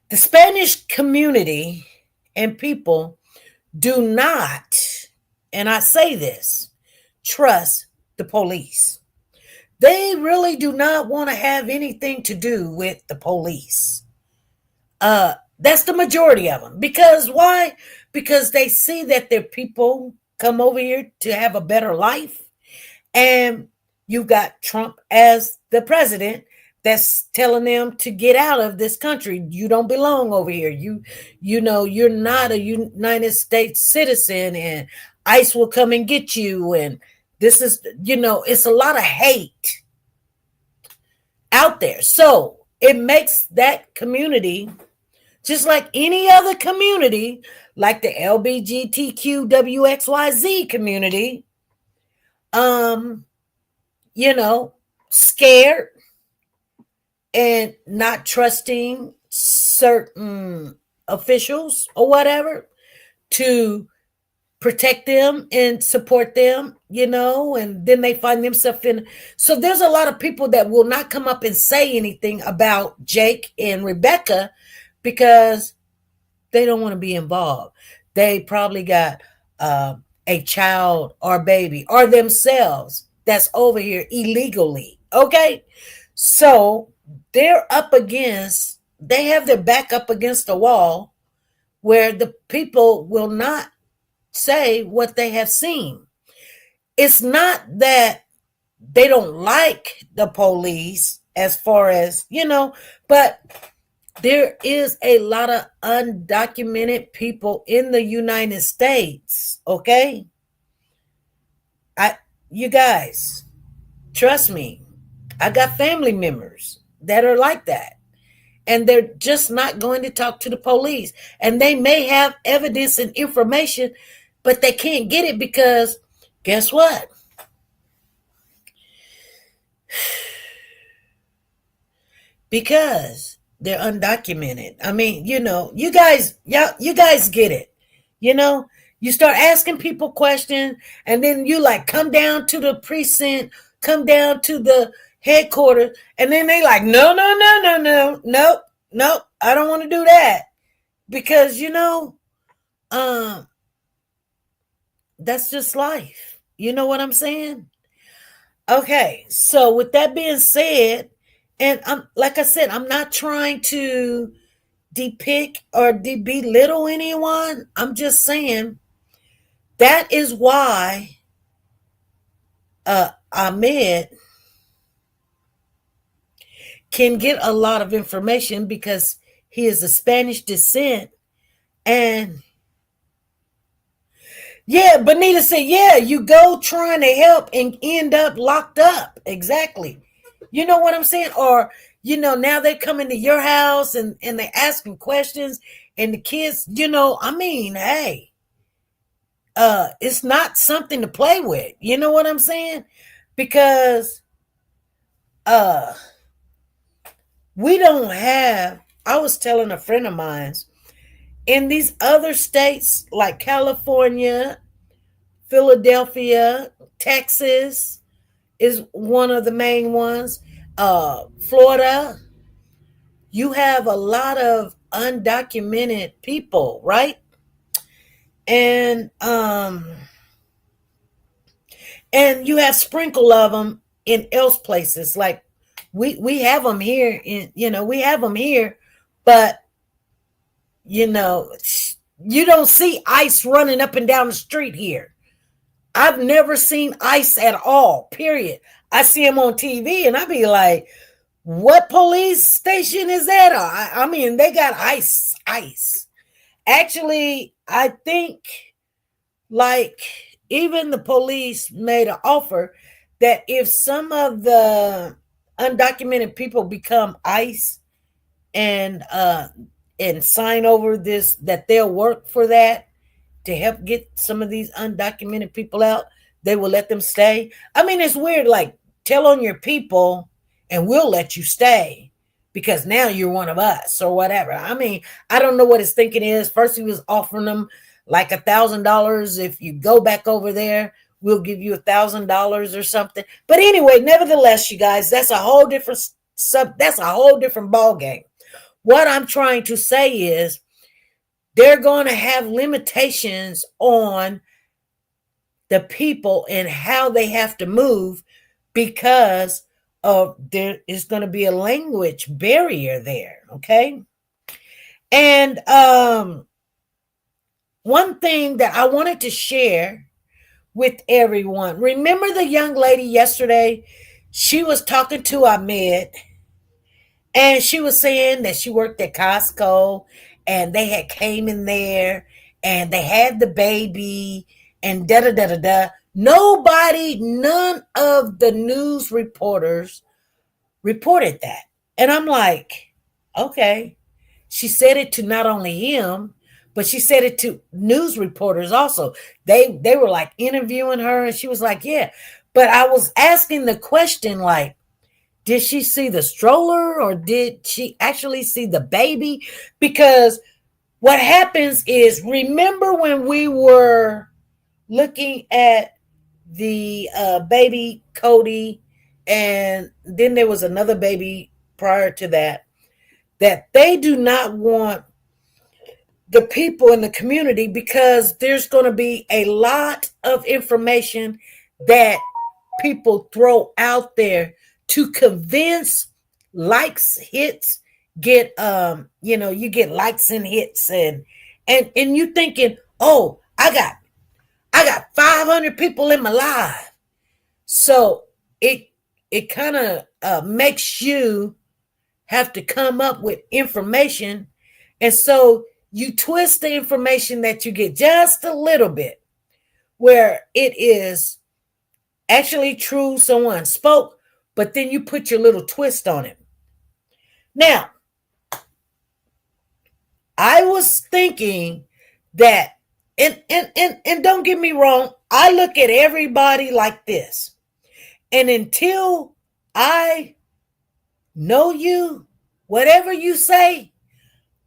the Spanish community and people do not, and I say this, trust the police. They really do not want to have anything to do with the police. That's the majority of them. Because why? Because they see that their people come over here to have a better life. And you've got Trump as the president that's telling them to get out of this country. You don't belong over here. You know, you're not a United States citizen, and ICE will come and get you. And this is, you know, it's a lot of hate out there. So it makes that community, just like any other community, like the LGBTQWXYZ community, you know, scared and not trusting certain officials or whatever to protect them and support them, you know, and then they find themselves in. So there's a lot of people that will not come up and say anything about Jake and Rebecca because they don't want to be involved. They probably got a child or baby or themselves that's over here illegally. Okay. So they're up against, they have their back up against the wall where the people will not say what they have seen. It's not that they don't like the police as far as, you know, but there is a lot of undocumented people in the United States, okay? You guys, trust me, I got family members that are like that. And they're just not going to talk to the police. And they may have evidence and information, but they can't get it because guess what? Because they're undocumented. I mean, you know, you guys get it. You know, you start asking people questions, and then you like come down to the precinct, come down to the headquarters, and then they like, no, I don't want to do that. Because, you know, that's just life. You know what I'm saying? Okay, so with that being said, and like I said, I'm not trying to depict or belittle anyone. I'm just saying that is why Ahmed can get a lot of information because he is of Spanish descent. And yeah, Benita said, yeah, you go trying to help and end up locked up. Exactly. You know what I'm saying? Or, you know, now they come into your house and they asking questions, and the kids, you know, I mean, hey, it's not something to play with. You know what I'm saying? Because we don't have, I was telling a friend of mine, in these other states like California, Philadelphia, Texas is one of the main ones. Florida, you have a lot of undocumented people, right? And you have sprinkle of them in else places. Like we have them here in, you know, we have them here, but you know, you don't see ICE running up and down the street here. I've never seen ICE at all, period. I see them on TV and I be like, what police station is that? I mean, they got ICE. Actually, I think like even the police made an offer that if some of the undocumented people become ICE and sign over this, that they'll work for that to help get some of these undocumented people out, they will let them stay. I mean, it's weird, like tell on your people and we'll let you stay because now you're one of us or whatever. I mean, I don't know what his thinking is. First he was offering them like $1,000. If you go back over there, we'll give you $1,000 or something. But anyway, nevertheless, you guys, that's a whole different ball game. What I'm trying to say is they're going to have limitations on the people and how they have to move because of there is going to be a language barrier there. Okay. And one thing that I wanted to share with everyone, remember the young lady yesterday? She was talking to Ahmed, and she was saying that she worked at Costco and they had came in there and they had the baby and da da da da da. None of the news reporters reported that. And I'm like, okay. She said it to not only him, but she said it to news reporters also. They were like interviewing her, and she was like, yeah. But I was asking the question, like, did she see the stroller or did she actually see the baby? Because what happens is, remember when we were looking at the baby Cody, and then there was another baby prior to that, that they do not want the people in the community, because there's going to be a lot of information that people throw out there to convince likes, hits, get you get likes and hits, and you thinking, oh, I got 500 people in my live. So it kind of makes you have to come up with information, and so you twist the information that you get just a little bit where it is actually true, someone spoke, but then you put your little twist on it. Now, I was thinking that, and don't get me wrong, I look at everybody like this. And until I know you, whatever you say,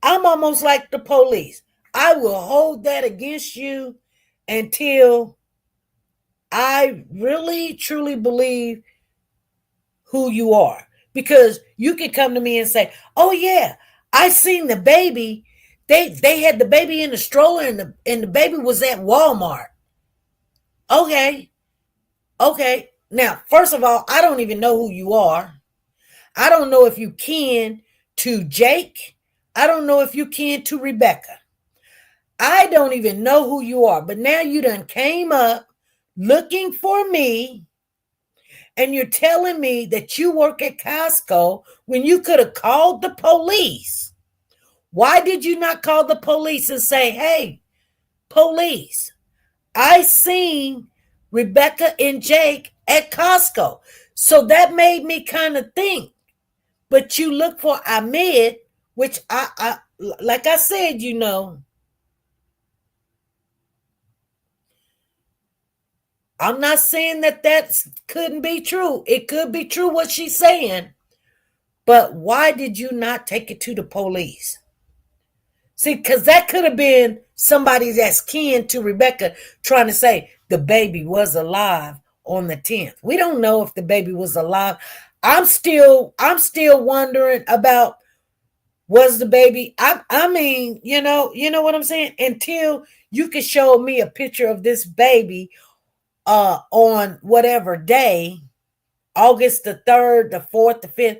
I'm almost like the police. I will hold that against you until I really, truly believe who you are. Because you can come to me and say, oh yeah, I seen the baby. They had the baby in the stroller, and the baby was at Walmart. Okay. Now, first of all, I don't even know who you are. I don't know if you kin to Jake. I don't know if you kin to Rebecca. I don't even know who you are. But now you done came up looking for me, and you're telling me that you work at Costco when you could have called the police. Why did you not call the police and say, hey, police, I seen Rebecca and Jake at Costco? So that made me kind of think. But you look for Ahmed, which I like I said, I'm not saying that couldn't be true. It could be true what she's saying. But why did you not take it to the police? See, because that could have been somebody that's kin to Rebecca trying to say the baby was alive on the 10th. We don't know if the baby was alive. I'm still wondering about, was the baby, I mean, you know what I'm saying? Until you can show me a picture of this baby on whatever day, August the 3rd, the 4th, the 5th,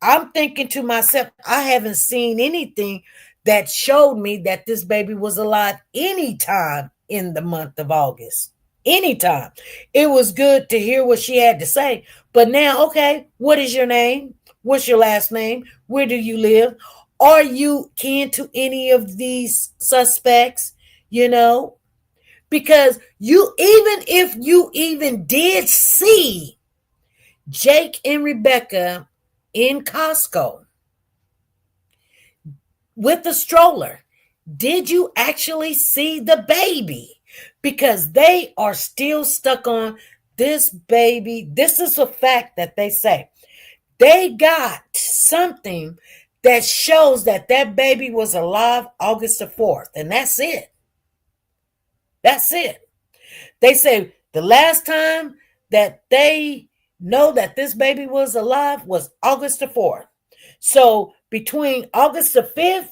I'm thinking to myself, I haven't seen anything that showed me that this baby was alive anytime in the month of August. Anytime. It was good to hear what she had to say. But now, okay, what is your name? What's your last name? Where do you live? Are you kin to any of these suspects? Because if you even did see Jake and Rebecca in Costco with the stroller, did you actually see the baby? Because they are still stuck on this baby. This is a fact that they say. They got something that shows that baby was alive August the 4th. And that's it. That's it. They say the last time that they know that this baby was alive was August the 4th. So between August the 5th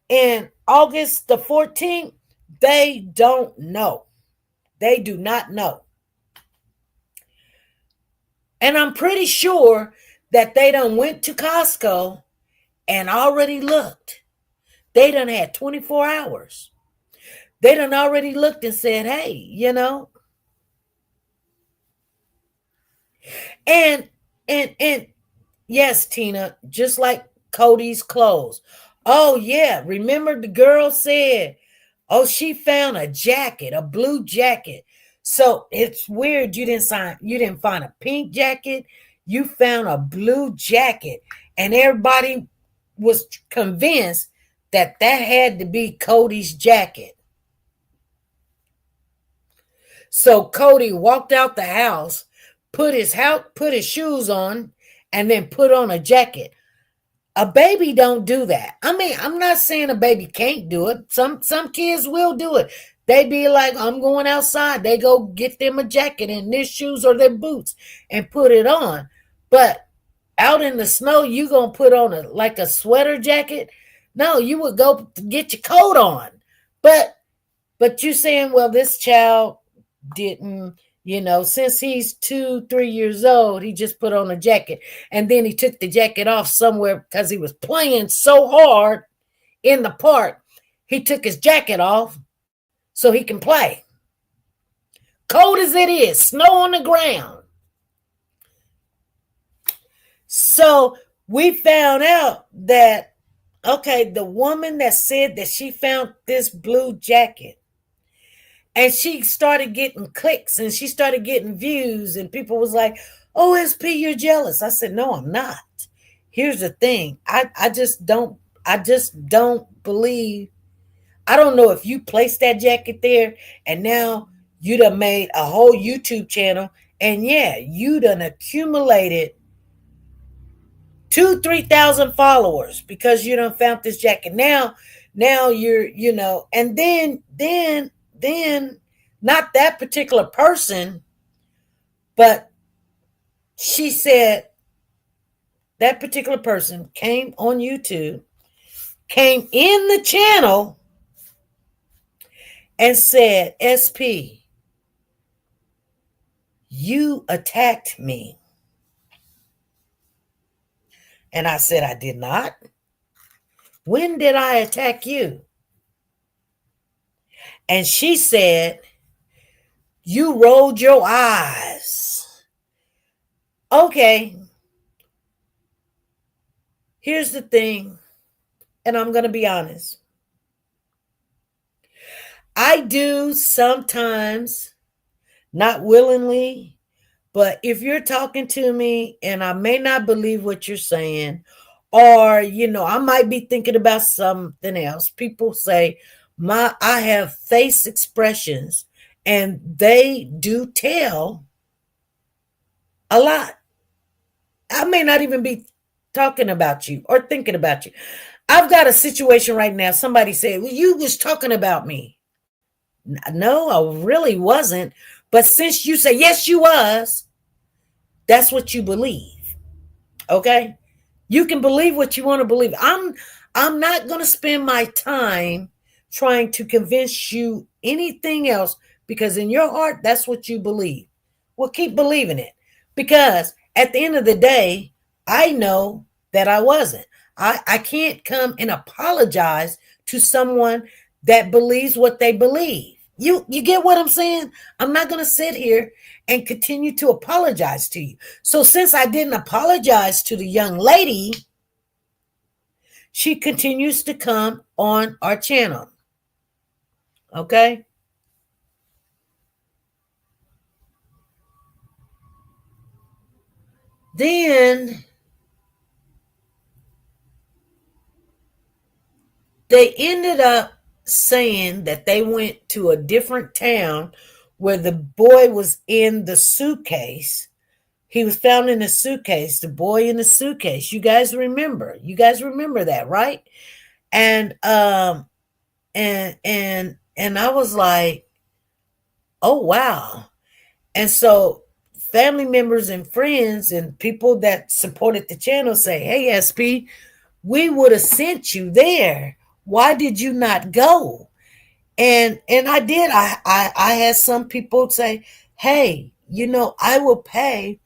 and August the 14th, they don't know. They do not know. And I'm pretty sure that they done went to Costco and already looked. They done had 24 hours. They done already looked and said, hey, you know. And yes, Tina, just like Cody's clothes. Oh, yeah. Remember the girl said, oh, she found a jacket, a blue jacket. So it's weird you didn't find a pink jacket. You found a blue jacket. And everybody was convinced that had to be Cody's jacket. So Cody walked out the house, put his shoes on, and then put on a jacket. A baby don't do that. I mean, I'm not saying a baby can't do it. Some kids will do it. They be like, I'm going outside. They go get them a jacket and their shoes or their boots and put it on. But out in the snow, you gonna put on a sweater jacket? No, you would go get your coat on. But you saying, well, this child didn't, since he's 2-3 years old, he just put on a jacket. And then he took the jacket off somewhere because he was playing so hard in the park. He took his jacket off so he can play. Cold as it is, snow on the ground. So we found out that, okay, the woman that said that she found this blue jacket, and she started getting clicks and she started getting views, and people was like, oh, SP, you're jealous. I said, no, I'm not. Here's the thing. I just don't believe. I don't know if you placed that jacket there and now you done made a whole YouTube channel, and yeah, you done accumulated 2,000-3,000 followers because you done found this jacket. Now you're, and then not that particular person, but she said that particular person came on YouTube, came in the channel and said, SP, you attacked me. And I said, I did not. When did I attack you? And she said, you rolled your eyes. Okay. Here's the thing, and I'm going to be honest. I do sometimes, not willingly, but if you're talking to me and I may not believe what you're saying, or, I might be thinking about something else. People say, I have face expressions, and they do tell a lot. I may not even be talking about you or thinking about you. I've got a situation right now. Somebody said, well, you was talking about me. No, I really wasn't. But since you say, yes, you was, that's what you believe. Okay? You can believe what you want to believe. I'm not going to spend my time trying to convince you anything else, because in your heart, that's what you believe. Well, keep believing it, because at the end of the day, I know that I wasn't. I can't come and apologize to someone that believes what they believe. You get what I'm saying? I'm not going to sit here and continue to apologize to you. So since I didn't apologize to the young lady, she continues to come on our channel. Okay? Then they ended up saying that they went to a different town where the boy was in the suitcase. He was found in a suitcase, the boy in the suitcase. You guys remember that, right? And I was like, oh, wow. And so family members and friends and people that supported the channel say, hey, SP, we would have sent you there. Why did you not go? And I did. I had some people say, hey, I will pay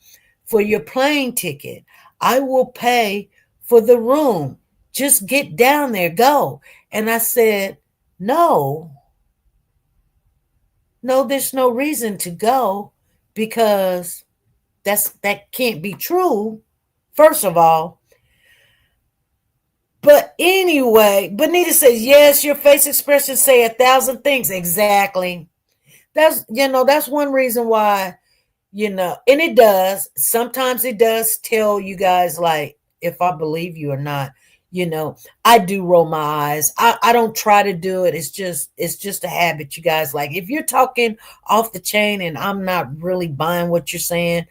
for your plane ticket. I will pay for the room. Just get down there, go. And I said, no, there's no reason to go, because that can't be true, first of all. But anyway, Bonita says, yes, your face expressions say 1,000 things. Exactly. That's one reason why, and it does. Sometimes it does tell you guys, like, if I believe you or not. I do roll my eyes. I don't try to do it. It's just a habit, you guys. Like, if you're talking off the chain and I'm not really buying what you're saying,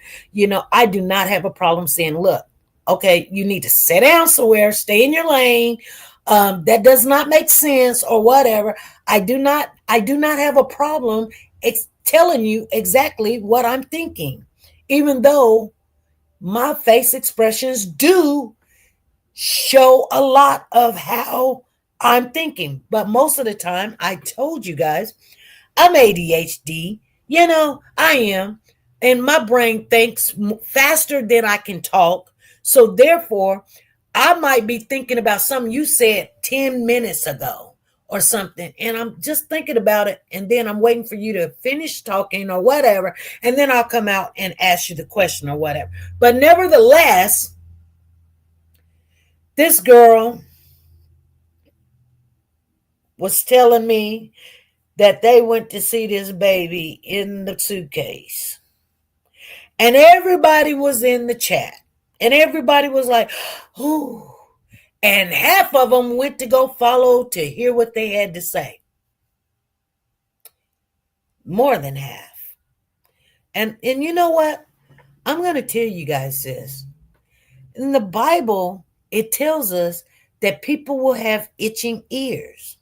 I do not have a problem saying, look, okay, you need to sit down somewhere, stay in your lane. That does not make sense or whatever. I do not have a problem telling you exactly what I'm thinking, even though my face expressions do show a lot of how I'm thinking. But most of the time, I told you guys, I'm ADHD. I am. And my brain thinks faster than I can talk. So therefore, I might be thinking about something you said 10 minutes ago or something. And I'm just thinking about it. And then I'm waiting for you to finish talking or whatever. And then I'll come out and ask you the question or whatever. But nevertheless, this girl was telling me that they went to see this baby in the suitcase. And everybody was in the chat. And everybody was like, ooh. And half of them went to go follow to hear what they had to say. More than half. And you know what? I'm going to tell you guys this. In the Bible, it tells us that people will have itching ears.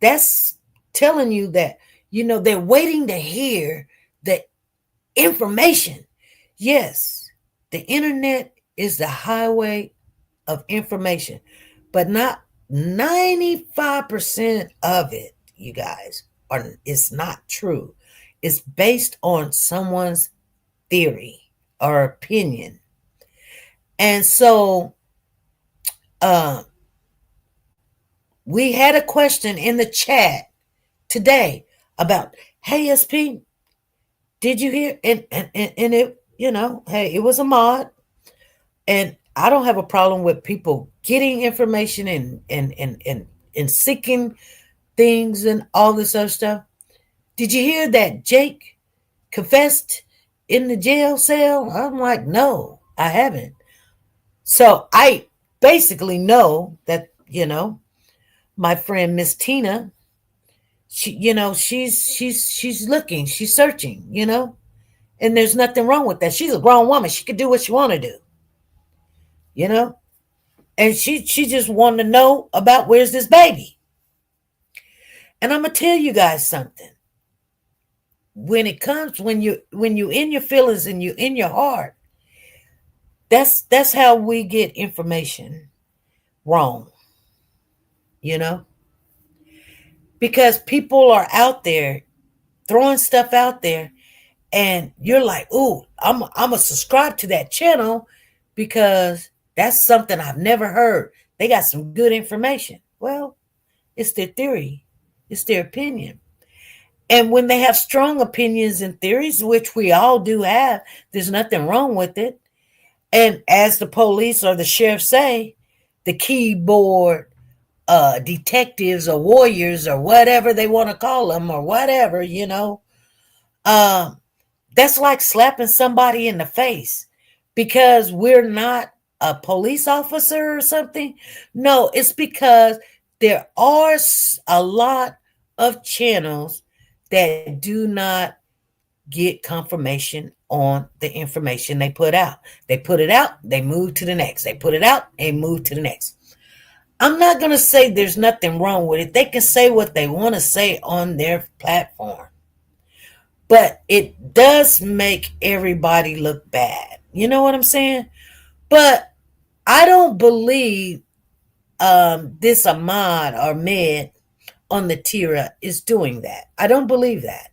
That's telling you that, they're waiting to hear the information. Yes, the internet is the highway of information, but not 95% of it, you guys, is not true. It's based on someone's theory or opinion. And so we had a question in the chat today about, hey, SP, did you hear? And it, hey, it was a mod. And I don't have a problem with people getting information and seeking things and all this other stuff. Did you hear that Jake confessed in the jail cell? I'm like, no, I haven't. So I basically know that, my friend Miss Tina, she, she's looking, she's searching, and there's nothing wrong with that. She's a grown woman. She could do what she want to do, and she just wanted to know about where's this baby. And I'm gonna tell you guys something. When it comes, when you in your feelings and you in your heart, that's how we get information wrong, because people are out there throwing stuff out there, and you're like, ooh, I'm gonna subscribe to that channel because that's something I've never heard. They got some good information. Well, it's their theory, it's their opinion. And when they have strong opinions and theories, which we all do have, there's nothing wrong with it. And as the police or the sheriff say, the keyboard detectives or warriors or whatever they want to call them or whatever, that's like slapping somebody in the face because we're not a police officer or something. No, it's because there are a lot of channels that do not get confirmation on the information they put out. They put it out, they move to the next. They put it out, they move to the next. I'm not going to say there's nothing wrong with it. They can say what they want to say on their platform. But it does make everybody look bad. You know what I'm saying? But I don't believe this Ahmad or Med on the Tira is doing that. I don't believe that.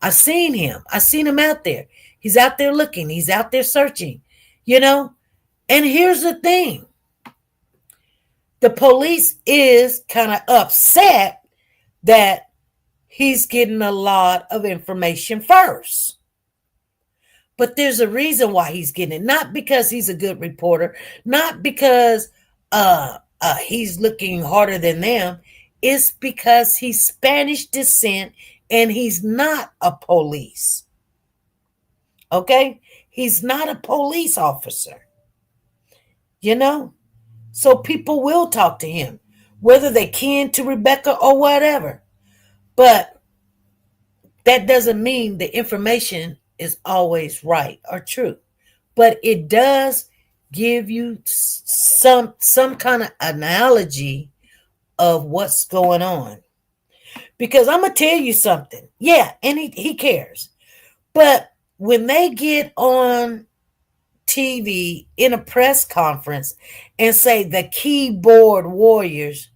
I've seen him. I've seen him out there. He's out there looking. He's out there searching, you know. And here's the thing. The police is kind of upset that he's getting a lot of information first. But there's a reason why he's getting it. Not because he's a good reporter. Not because he's looking harder than them. It's because he's Spanish descent and he's not a police. Okay? He's not a police officer. You know? So people will talk to him, whether they can to Rebecca or whatever. But that doesn't mean the information is always right or true. But it does give you some kind of analogy of what's going on. Because I'm going to tell you something. Yeah, and he cares. But when they get on TV in a press conference and say the keyboard warriors,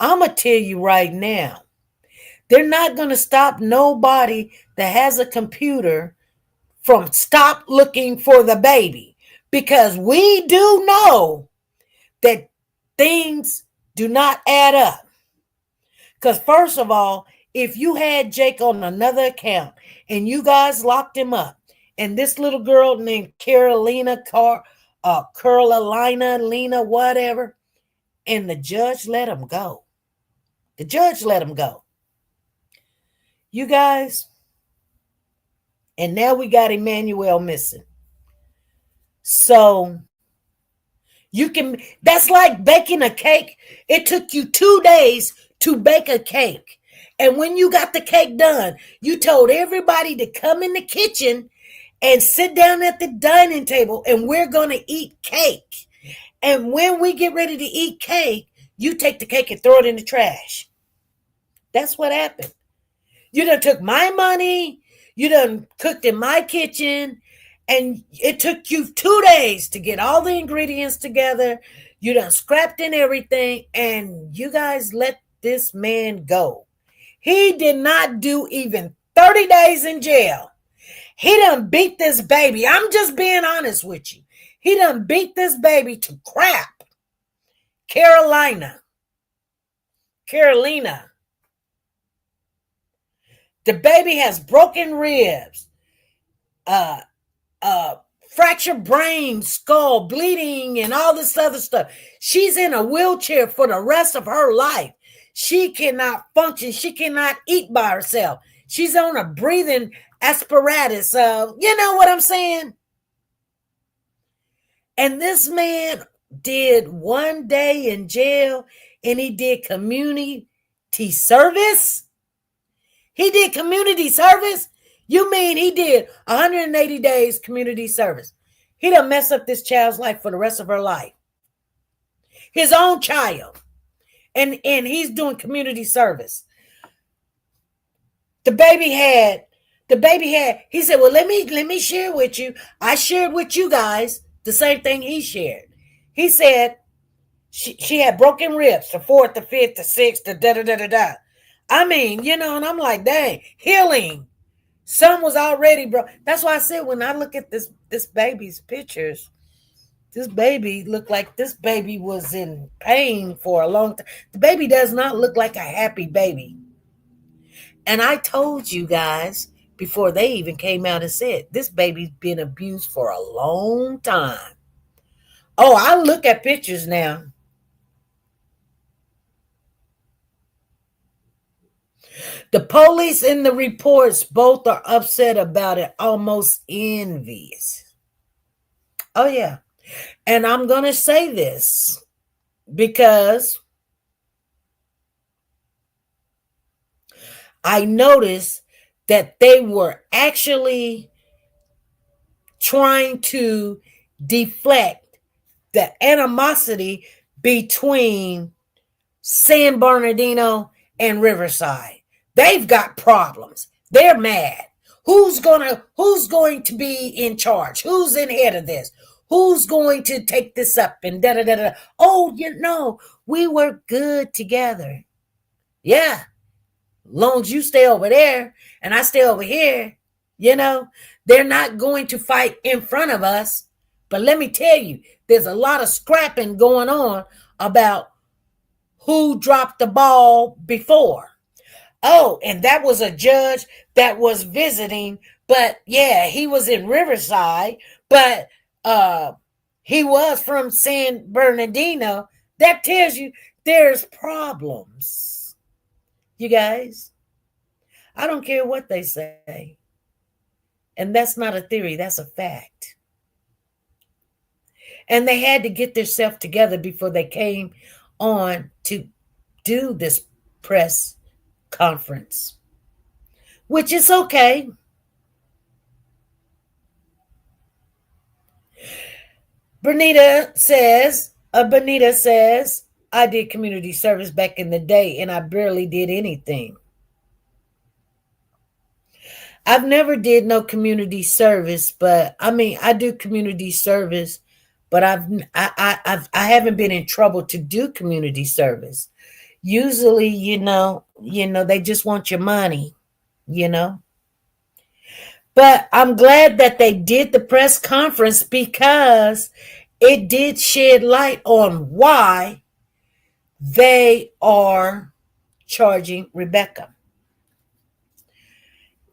I'm going to tell you right now, they're not going to stop nobody that has a computer from stop looking for the baby, because we do know that things do not add up. Because first of all, if you had Jake on another account and you guys locked him up, and this little girl named Carolina, Lena, whatever, and the judge let him go. The judge let him go. You guys, and now we got Emmanuel missing. So that's like baking a cake. It took you 2 days to bake a cake. And when you got the cake done, you told everybody to come in the kitchen and sit down at the dining table, and we're going to eat cake. And when we get ready to eat cake, you take the cake and throw it in the trash. That's what happened. You done took my money, you done cooked in my kitchen, and it took you 2 days to get all the ingredients together. You done scrapped in everything, and you guys let this man go. He did not do even 30 days in jail. He done beat this baby. I'm just being honest with you. He done beat this baby to crap. Carolina. The baby has broken ribs, fractured brain, skull, bleeding, and all this other stuff. She's in a wheelchair for the rest of her life. She cannot function. She cannot eat by herself. She's on a breathing apparatus. You know what I'm saying? And this man did 1 day in jail, and he did community service. He did community service? You mean he did 180 days community service? He done messed up this child's life for the rest of her life. His own child. And he's doing community service. The baby had, he said, well, let me share with you. I shared with you guys the same thing he shared. He said she had broken ribs, the 4th, the 5th, the 6th, the da-da-da-da-da. I mean, you know, and I'm like, dang, healing. Some was already, bro. That's why I said when I look at this baby's pictures, this baby looked like this baby was in pain for a long time. The baby does not look like a happy baby. And I told you guys before they even came out and said, this baby's been abused for a long time. Oh, I look at pictures now. The police and the reports both are upset about it, almost envious. Oh, yeah. And I'm going to say this because I noticed that they were actually trying to deflect the animosity between San Bernardino and Riverside. They've got problems. They're mad. Who's going to be in charge? Who's in head of this? Who's going to take this up and da-da-da-da? Oh, you know, we work good together. Yeah. Long as you stay over there and I stay over here, they're not going to fight in front of us. But let me tell you, there's a lot of scrapping going on about who dropped the ball before. Oh, and that was a judge that was visiting, but yeah, he was in Riverside, but he was from San Bernardino. That tells you there's problems. You guys, I don't care what they say. And that's not a theory, that's a fact. And they had to get themselves together before they came on to do this press conference, which is okay. Benita says, I did community service back in the day and I barely did anything. I've never did no community service, but I mean, I do community service, but I haven't been in trouble to do community service. Usually, they just want your money, But I'm glad that they did the press conference because it did shed light on why they are charging Rebecca.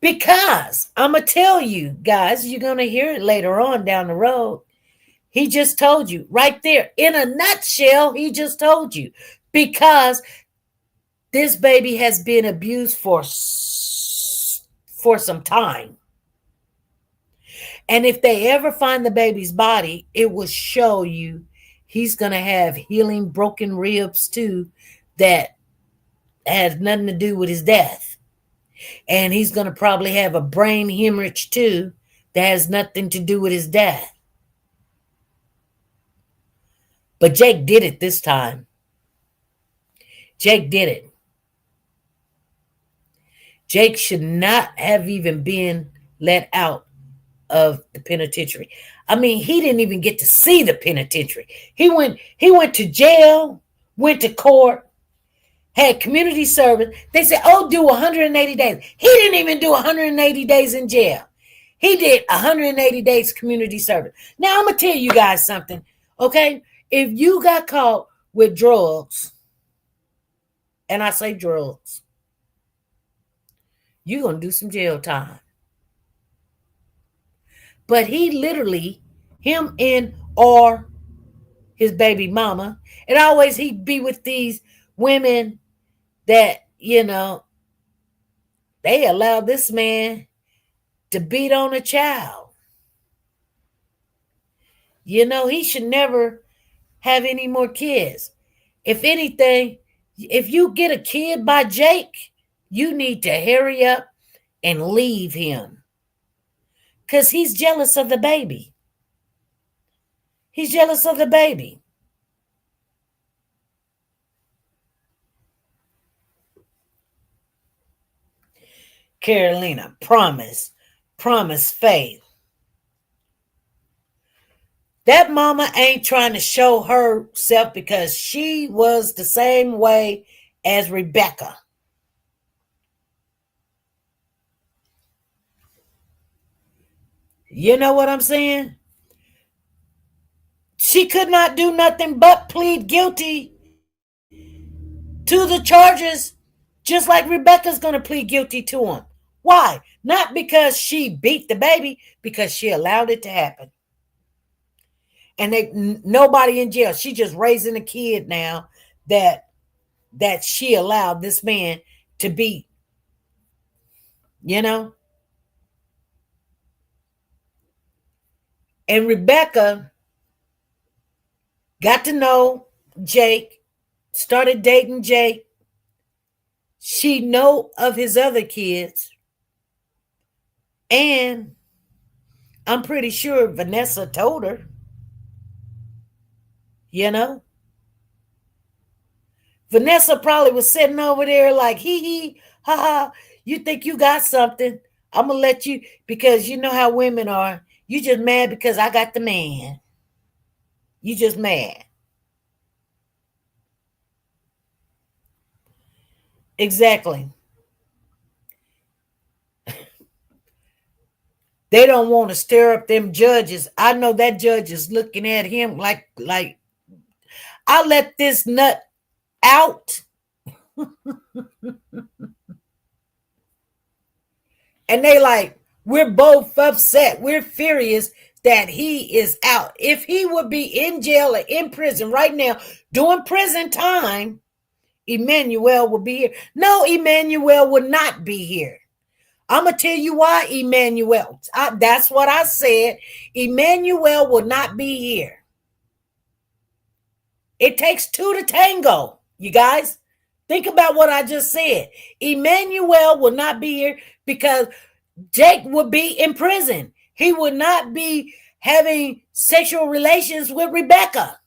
Because I'm going to tell you guys, you're going to hear it later on down the road. He just told you right there in a nutshell. He just told you because this baby has been abused for some time. And if they ever find the baby's body, it will show you he's going to have healing broken ribs too that has nothing to do with his death. And he's going to probably have a brain hemorrhage too that has nothing to do with his death. But Jake did it this time. Jake did it. Jake should not have even been let out of the penitentiary. I mean, he didn't even get to see the penitentiary. He went to jail, went to court, had community service. They said, oh, do 180 days. He didn't even do 180 days in jail. He did 180 days community service. Now, I'm going to tell you guys something, okay? If you got caught with drugs, and I say drugs, you're going to do some jail time. But he literally, him and or his baby mama, and always he'd be with these women that, they allowed this man to beat on a child. He should never have any more kids. If anything, if you get a kid by Jake, you need to hurry up and leave him. Because he's jealous of the baby. He's jealous of the baby. Carolina, promise faith. That mama ain't trying to show herself because she was the same way as Rebecca. You know what I'm saying? She could not do nothing but plead guilty to the charges, just like Rebecca's going to plead guilty to them. Why? Not because she beat the baby, because she allowed it to happen. And nobody in jail. She just raising a kid now that she allowed this man to beat. And Rebecca got to know Jake, started dating Jake. She know of his other kids. And I'm pretty sure Vanessa told her. Vanessa probably was sitting over there like, hee, ha, ha. You think you got something. I'm going to let you, because you know how women are. You just mad because I got the man. You just mad. Exactly. They don't want to stir up them judges. I know that judge is looking at him like I let this nut out. And they like, we're both upset. We're furious that he is out. If he would be in jail or in prison right now, doing prison time, Emmanuel would be here. No, Emmanuel would not be here. I'm going to tell you why, Emmanuel. That's what I said. Emmanuel will not be here. It takes two to tango, you guys. Think about what I just said. Emmanuel will not be here because Jake would be in prison. He would not be having sexual relations with Rebecca.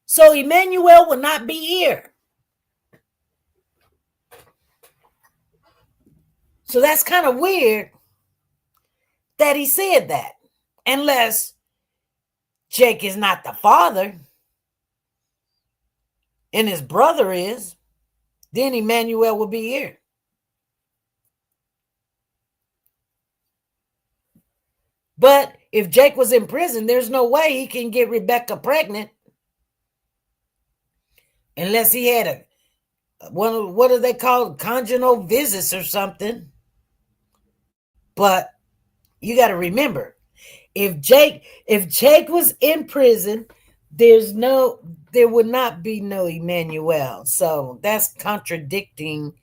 So Emmanuel will not be here. So that's kind of weird that he said that. Unless Jake is not the father and his brother is, then Emmanuel will be here. But if Jake was in prison, there's no way he can get Rebecca pregnant unless he had what do they call it? Conjugal visits or something. But you got to remember, if Jake was in prison, there would not be no Emmanuel. So that's contradicting,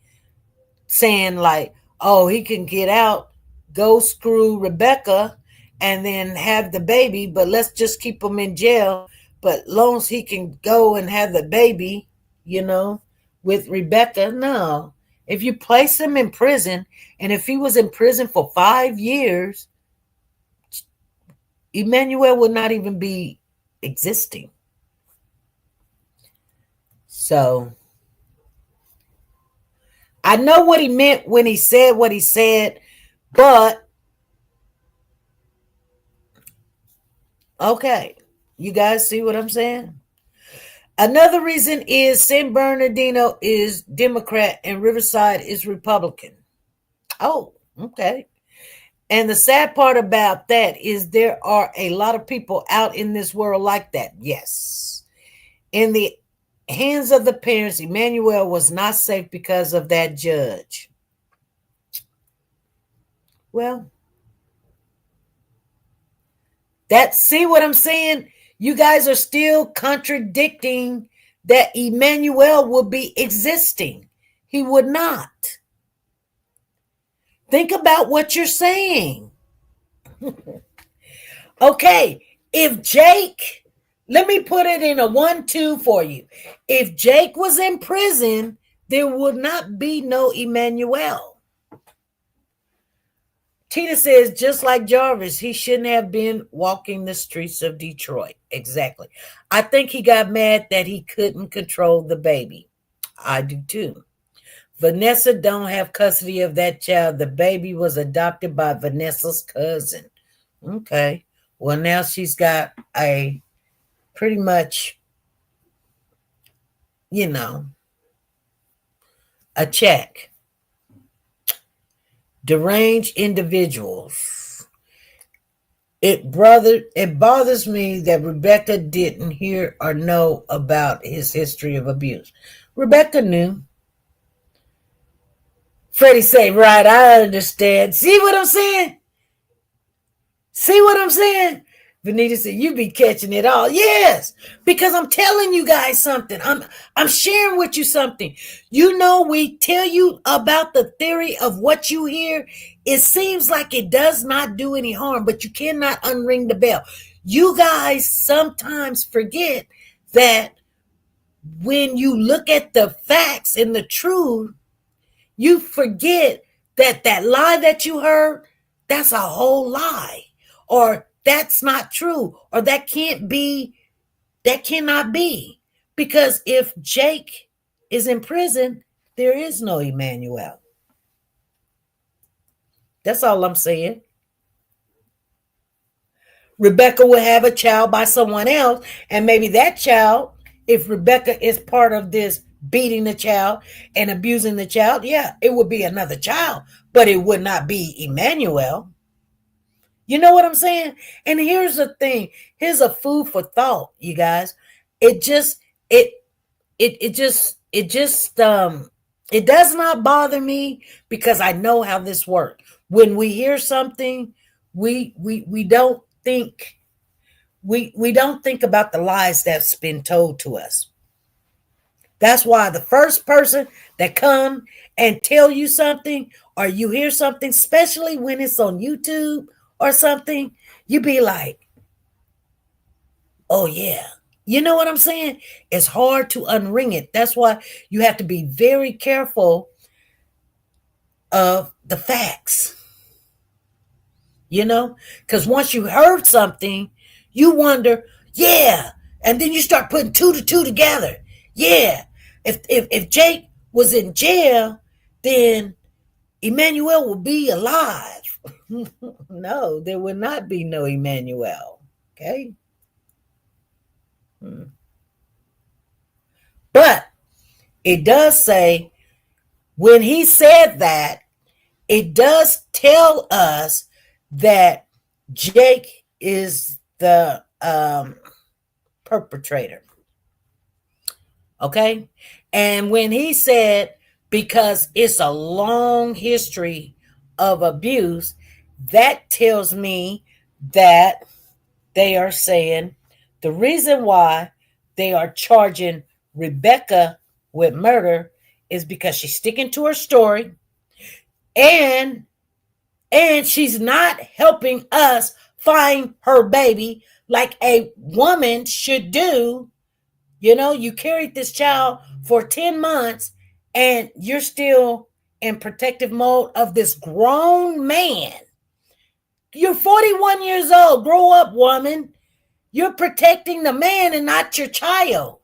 saying like, oh, he can get out, go screw Rebecca, and then have the baby, but let's just keep him in jail. But long as he can go and have the baby, with Rebecca, no. If you place him in prison, and if he was in prison for 5 years, Emmanuel would not even be existing. So I know what he meant when he said what he said, but okay, you guys see what I'm saying? Another reason is San Bernardino is Democrat and Riverside is Republican. Oh, okay. And the sad part about that is there are a lot of people out in this world like that. Yes. In the hands of the parents, Emmanuel was not safe because of that judge. Well, see what I'm saying? You guys are still contradicting that Emmanuel will be existing. He would not. Think about what you're saying. Okay, if Jake, let me put it in a 1-2 for you. If Jake was in prison, there would not be no Emmanuel. Tina says, just like Jarvis, he shouldn't have been walking the streets of Detroit. Exactly. I think he got mad that he couldn't control the baby. I do too. Vanessa don't have custody of that child. The baby was adopted by Vanessa's cousin. Okay. Well, now she's got a pretty much, a check. Deranged individuals. It bothers me that Rebecca didn't hear or know about his history of abuse. Rebecca knew. Freddie say, right, I understand. See what I'm saying? See what I'm saying? Vanita said, you be catching it all. Yes, because I'm telling you guys something. I'm sharing with you something. We tell you about the theory of what you hear. It seems like it does not do any harm, but you cannot unring the bell. You guys sometimes forget that when you look at the facts and the truth, you forget that lie that you heard, that's a whole lie. Or that's not true, or that cannot be. Because if Jake is in prison, there is no Emmanuel. That's all I'm saying. Rebecca will have a child by someone else, and maybe that child, if Rebecca is part of this beating the child and abusing the child, yeah, it would be another child, but it would not be Emmanuel. You know what I'm saying? And here's the thing. Here's a food for thought, you guys. It just it it does not bother me because I know how this works. When we hear something, we don't think we don't think about the lies that's been told to us. That's why the first person that come and tell you something or you hear something, especially when it's on YouTube or something, you be like, oh yeah. You know what I'm saying? It's hard to unring it. That's why you have to be very careful of the facts. You know? Because once you heard something, you wonder, yeah. And then you start putting two to two together. Yeah. If Jake was in jail, then Emmanuel will be alive. No, there will not be no Emmanuel. Okay? But it does say, when he said that, it does tell us that Jake is the perpetrator. Okay? And when he said, because it's a long history of abuse, that tells me that they are saying the reason why they are charging Rebecca with murder is because she's sticking to her story and she's not helping us find her baby like a woman should do. You know, you carried this child for 10 months and you're still in protective mode of this grown man. You're 41 years old. Grow up, woman. You're protecting the man and not your child.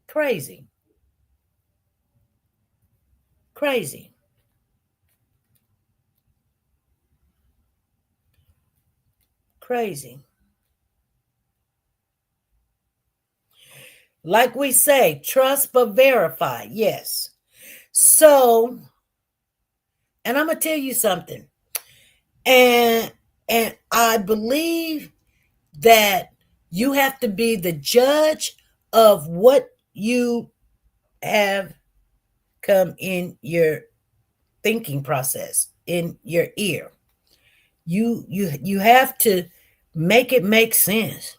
Crazy. Crazy. Crazy. Like we say, trust but verify. Yes. So, and I'm going to tell you something. And I believe that you have to be the judge of what you have come in your thinking process, in your ear. You have to make it make sense.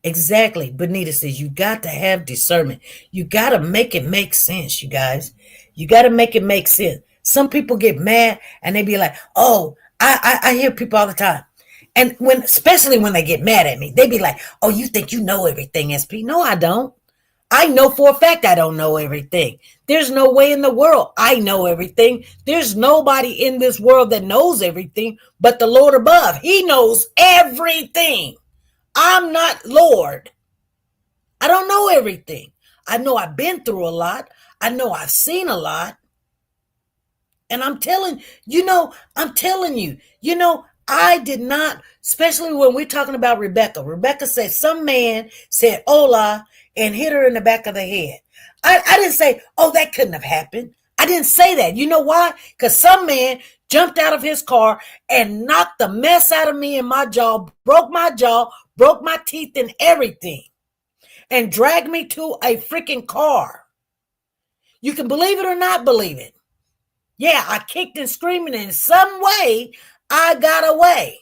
Exactly. Benita says you got to have discernment. You got to make it make sense, you guys. You got to make it make sense. Some people get mad and they be like, oh, I hear people all the time. And especially when they get mad at me, they be like, oh, you think you know everything, SP? No, I don't. I know for a fact I don't know everything. There's no way in the world I know everything. There's nobody in this world that knows everything but the Lord above. He knows everything. I'm not Lord. I don't know everything. I know I've been through a lot. I know I've seen a lot. And I'm telling you, I did not, especially when we're talking about Rebecca. Rebecca said some man said hola and hit her in the back of the head. I didn't say, oh, that couldn't have happened. I didn't say that. You know why? Because some man jumped out of his car and knocked the mess out of me in my jaw, broke my teeth and everything, and dragged me to a freaking car. You can believe it or not believe it. Yeah, I kicked and screamed, and in some way, I got away.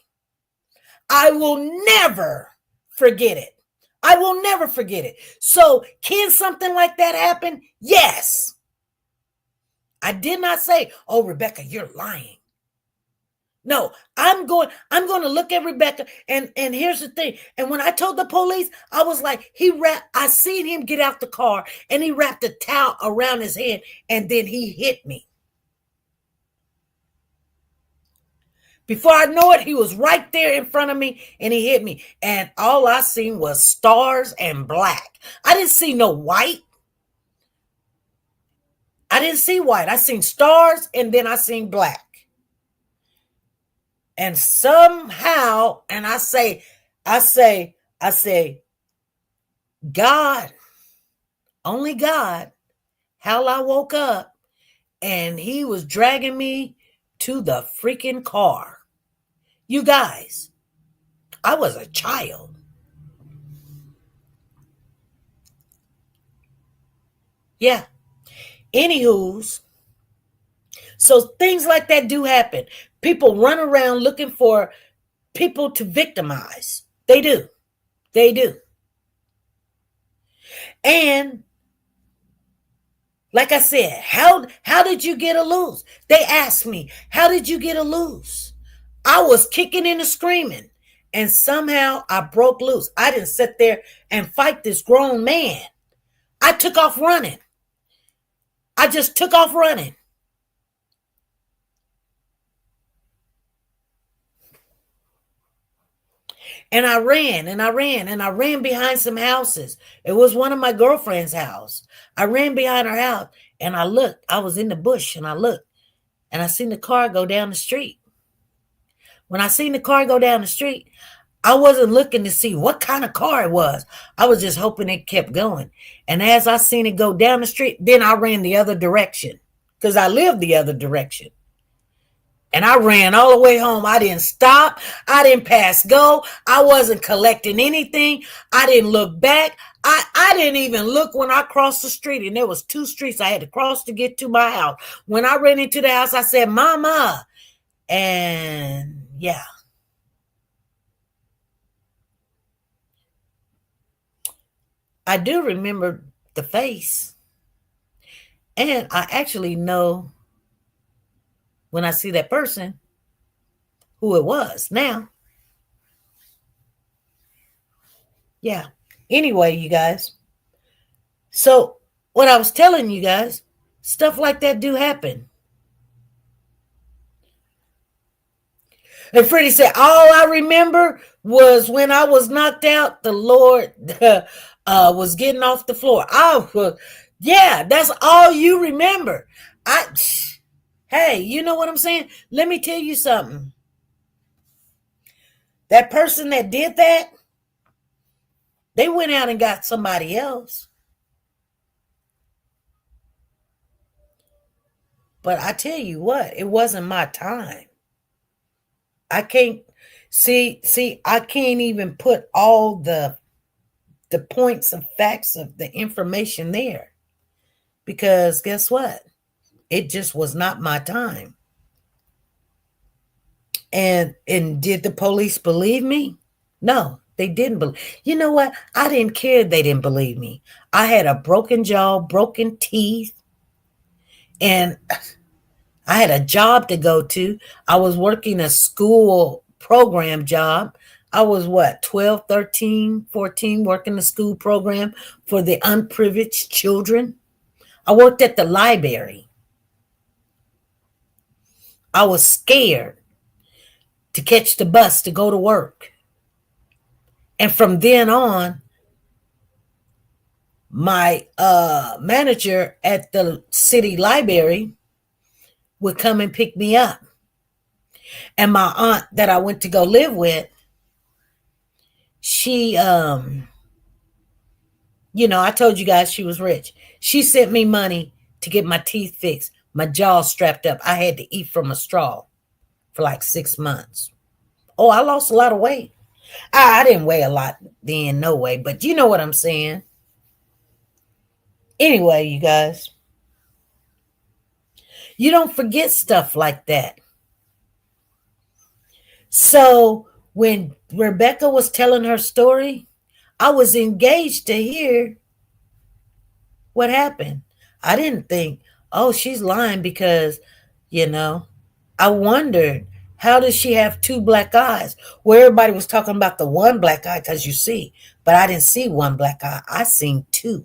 I will never forget it. I will never forget it. So, can something like that happen? Yes. I did not say, oh, Rebecca, you're lying. No, I'm going to look at Rebecca, and here's the thing. And when I told the police, I was like, I seen him get out the car, and he wrapped a towel around his head, and then he hit me. Before I know it, he was right there in front of me and he hit me. And all I seen was stars and black. I didn't see no white. I didn't see white. I seen stars and then I seen black. And somehow, and I say, I say, God, only God, how I woke up and he was dragging me to the freaking car. You guys, I was a child. Yeah. Anywho's, so things like that do happen. People run around looking for people to victimize. They do. They do. And like I said, how did you get a loose? They asked me, how did you get a loose? I was kicking and screaming, and somehow I broke loose. I didn't sit there and fight this grown man. I took off running. I just took off running. And I ran and I ran and I ran behind some houses. It was one of my girlfriend's house. I ran behind her house and I looked. I was in the bush and I looked and I seen the car go down the street. When I seen the car go down the street, I wasn't looking to see what kind of car it was. I was just hoping it kept going. And as I seen it go down the street, then I ran the other direction because I lived the other direction. And I ran all the way home. I didn't stop. I didn't pass go. I wasn't collecting anything. I didn't look back. I didn't even look when I crossed the street. And there was 2 streets I had to cross to get to my house. When I ran into the house, I said, Mama. And yeah. I do remember the face. And I actually know when I see that person, who it was now. Yeah. Anyway, you guys. So what I was telling you guys, stuff like that do happen. And Freddie said, all I remember was when I was knocked out, the Lord was getting off the floor. Yeah, that's all you remember. Hey, you know what I'm saying? Let me tell you something. That person that did that, they went out and got somebody else. But I tell you what, it wasn't my time. I can't I can't even put all the points of facts of the information there. Because guess what? It just was not my time. And did the police believe me? No, they didn't believe. You know what? I didn't care they didn't believe me. I had a broken jaw, broken teeth, and I had a job to go to. I was working a school program job. I was 12, 13, 14, working the school program for the unprivileged children. I worked at the library. I was scared to catch the bus to go to work. And from then on, my manager at the city library would come and pick me up. And my aunt that I went to go live with, she, I told you guys she was rich. She sent me money to get my teeth fixed. My jaw strapped up. I had to eat from a straw for like 6 months. Oh, I lost a lot of weight. I didn't weigh a lot then, no way. But you know what I'm saying. Anyway, you guys. You don't forget stuff like that. So when Rebecca was telling her story, I was engaged to hear what happened. I didn't think, oh, she's lying because, I wondered, how does she have 2 black eyes? Well, everybody was talking about the one black eye because you see, but I didn't see 1 black eye. I seen 2.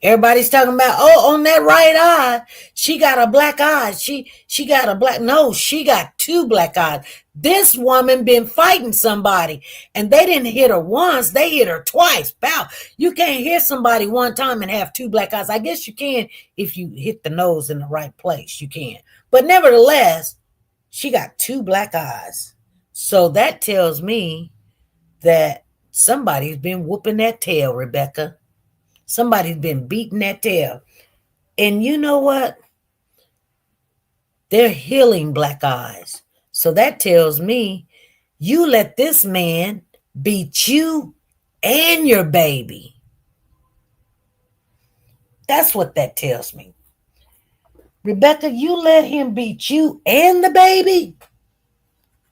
Everybody's talking about, oh, on that right eye, she got a black eye. She got a black, no, she got 2 black eyes. This woman been fighting somebody, and they didn't hit her once, they hit her twice. Pow. You can't hit somebody one time and have 2 black eyes. I guess you can if you hit the nose in the right place, you can. But nevertheless, she got 2 black eyes. So that tells me that somebody's been whooping that tail, Rebecca. Somebody's been beating that tail. And you know what? They're healing black eyes. So that tells me you let this man beat you and your baby. That's what that tells me. Rebecca, you let him beat you and the baby?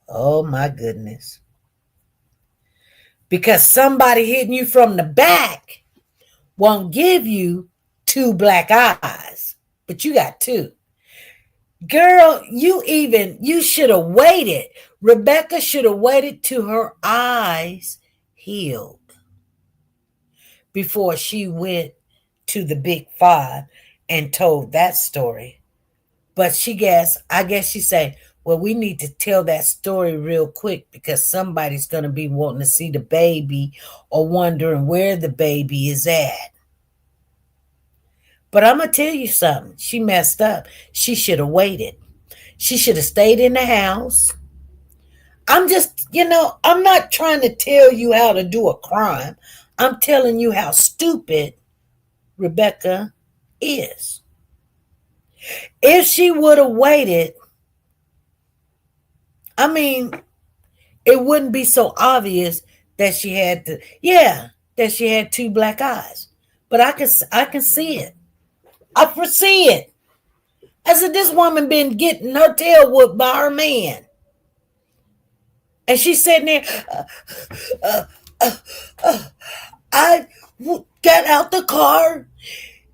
Oh my goodness. Because somebody hitting you from the back won't give you 2 black eyes, but you got 2. Girl, you should have waited. Rebecca should have waited till her eyes healed before she went to the Big 5 and told that story. But I guess she said, well, we need to tell that story real quick because somebody's going to be wanting to see the baby or wondering where the baby is at. But I'm going to tell you something. She messed up. She should have waited. She should have stayed in the house. I'm just, I'm not trying to tell you how to do a crime. I'm telling you how stupid Rebecca is. If she would have waited, I mean, it wouldn't be so obvious that she had that she had 2 black eyes. But I can see it. I foresee it. I said, this woman been getting her tail whooped by her man. And she's sitting there, I got out the car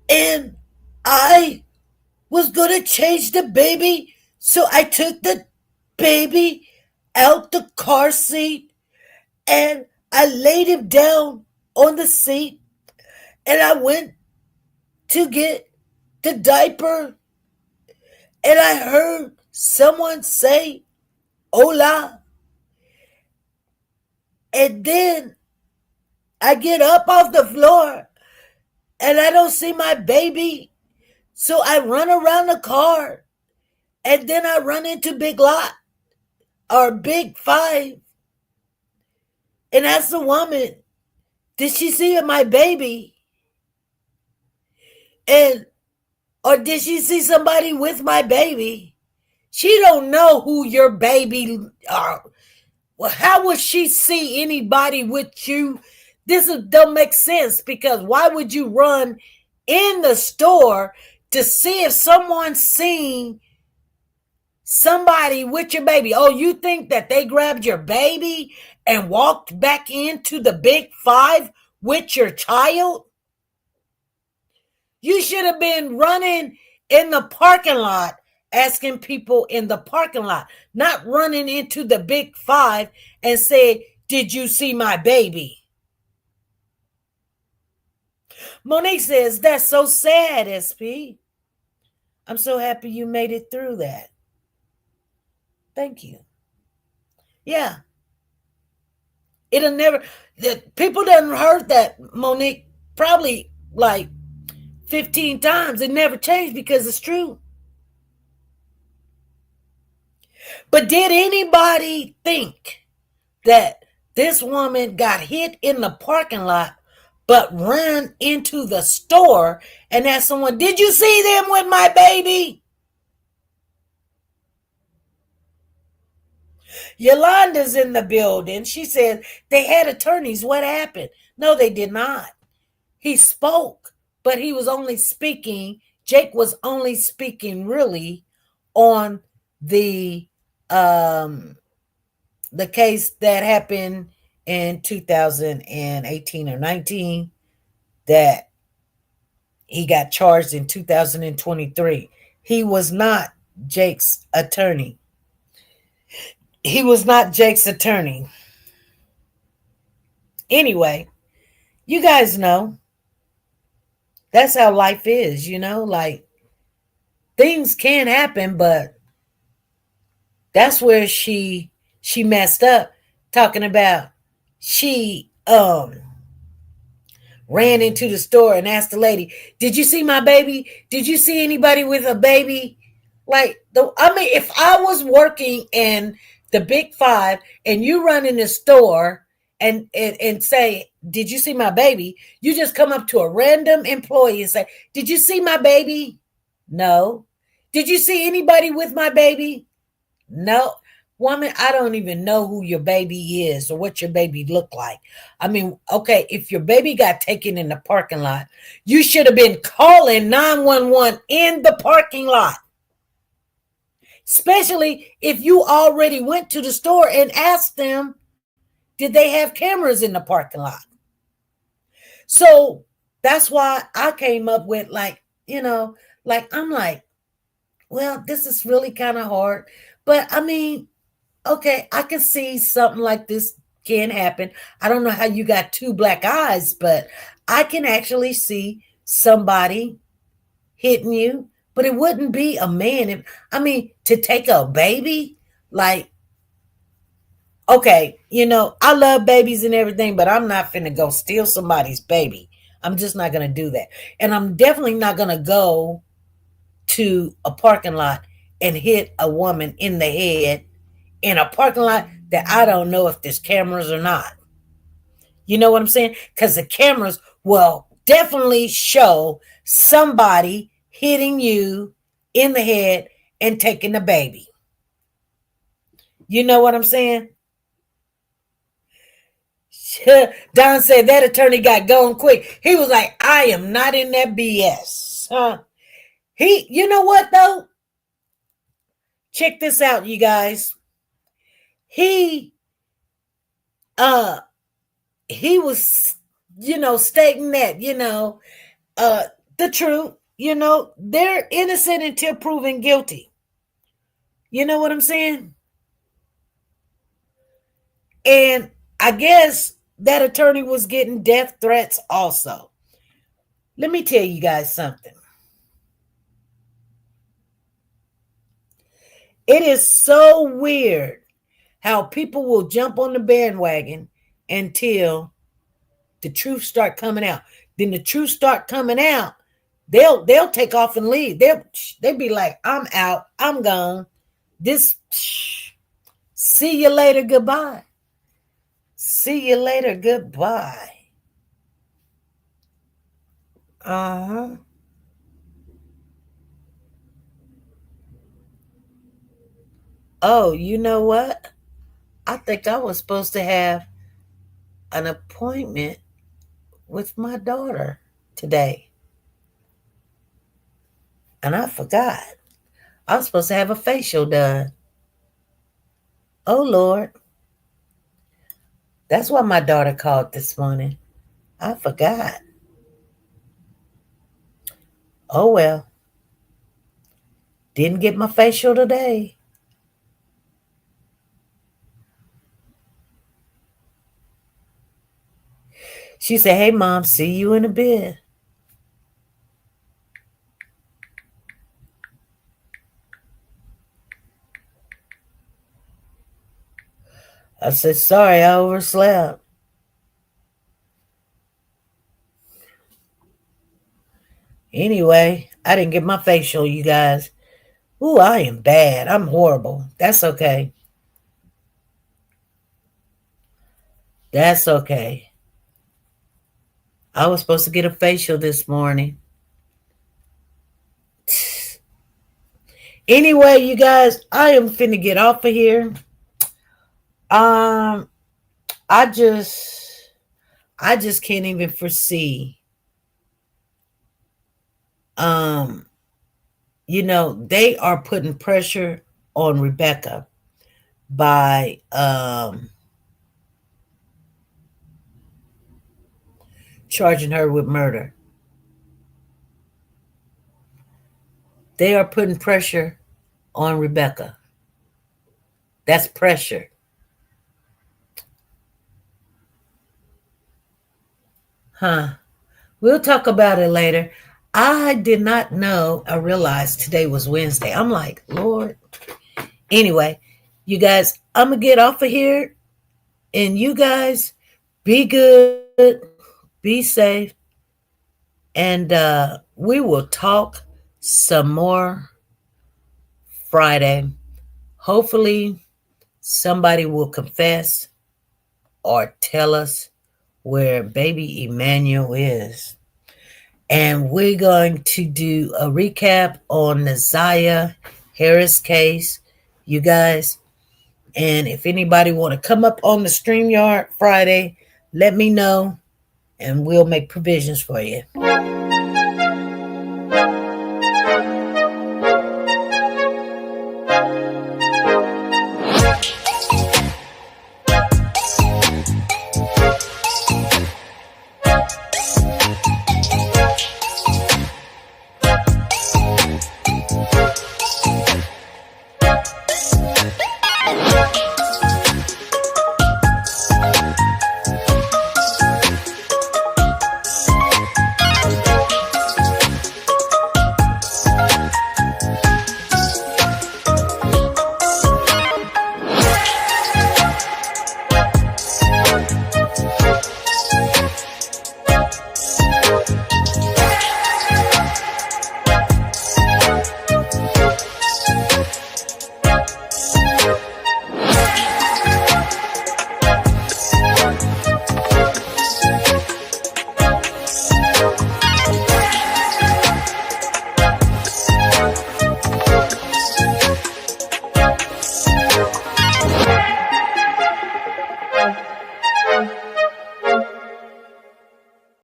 and I was going to change the baby. So I took the baby out the car seat and I laid him down on the seat and I went to get the diaper and I heard someone say, hola. And then I get up off the floor and I don't see my baby. So I run around the car and then I run into Big 5 and ask the woman, did she see my baby? Or did she see somebody with my baby? She don't know who your baby are. Well, how would she see anybody with you? This don't make sense because why would you run in the store to see if someone's seen somebody with your baby? Oh, you think that they grabbed your baby and walked back into the Big 5 with your child? You should have been running in the parking lot, asking people in the parking lot, not running into the Big 5 and say, did you see my baby? Monique says, that's so sad, SP. I'm so happy you made it through that. Thank you. Yeah. People done heard that, Monique, probably like 15 times. It never changed because it's true. But did anybody think that this woman got hit in the parking lot but ran into the store and asked someone, did you see them with my baby? Yolanda's in the building. She said they had attorneys. What happened? No, they did not. He spoke, but he was only speaking. Jake was only speaking really on the case that happened in 2018 or 19 that he got charged in 2023. He was not Jake's attorney. He was not Jake's attorney. Anyway, you guys know that's how life is, like things can happen, but that's where she messed up, talking about she ran into the store and asked the lady, did you see my baby? Did you see anybody with a baby? If I was working and the big five, and you run in the store and say, did you see my baby? You just come up to a random employee and say, did you see my baby? No. Did you see anybody with my baby? No. Woman, I don't even know who your baby is or what your baby looked like. I mean, okay, if your baby got taken in the parking lot, you should have been calling 911 in the parking lot. Especially if you already went to the store and asked them, did they have cameras in the parking lot? So that's why I came up with I'm like, well, this is really kind of hard. But I mean, okay, I can see something like this can happen. I don't know how you got two black eyes, but I can actually see somebody hitting you, but it wouldn't be a man. To take a baby, like, okay, I love babies and everything, but I'm not finna go steal somebody's baby. I'm just not going to do that. And I'm definitely not going to go to a parking lot and hit a woman in the head in a parking lot that I don't know if there's cameras or not. You know what I'm saying? Because the cameras will definitely show somebody hitting you in the head and taking the baby. You know what I'm saying? Don said that attorney got going quick. He was like, I am not in that BS. You know what though? Check this out, you guys. He was, stating that, the truth, they're innocent until proven guilty. You know what I'm saying? And I guess that attorney was getting death threats also. Let me tell you guys something. It is so weird how people will jump on the bandwagon until the truth start coming out. Then the truth start coming out, they'll take off and leave. They'll be like, I'm out, I'm gone. See you later, goodbye. See you later, goodbye. Uh-huh. Oh, you know what? I think I was supposed to have an appointment with my daughter today. And I forgot. I was supposed to have a facial done. Oh, Lord. That's why my daughter called this morning. I forgot. Oh, well. Didn't get my facial today. She said, hey, Mom, see you in a bit. I said, sorry, I overslept. Anyway, I didn't get my facial, you guys. Ooh, I am bad. I'm horrible. That's okay. That's okay. I was supposed to get a facial this morning. Anyway, you guys, I am finna get off of here. I just can't even foresee. They are putting pressure on Rebecca by charging her with murder. They are putting pressure on Rebecca. That's pressure. We'll talk about it later. I did not know, I realized today was Wednesday. I'm like, Lord. Anyway, you guys, I'm going to get off of here. And you guys, be good, be safe. And we will talk some more Friday. Hopefully, somebody will confess or tell us where baby Emmanuel is. And we're going to do a recap on the Zaya Harris case, you guys. And if anybody want to come up on the StreamYard Friday, let me know and we'll make provisions for you.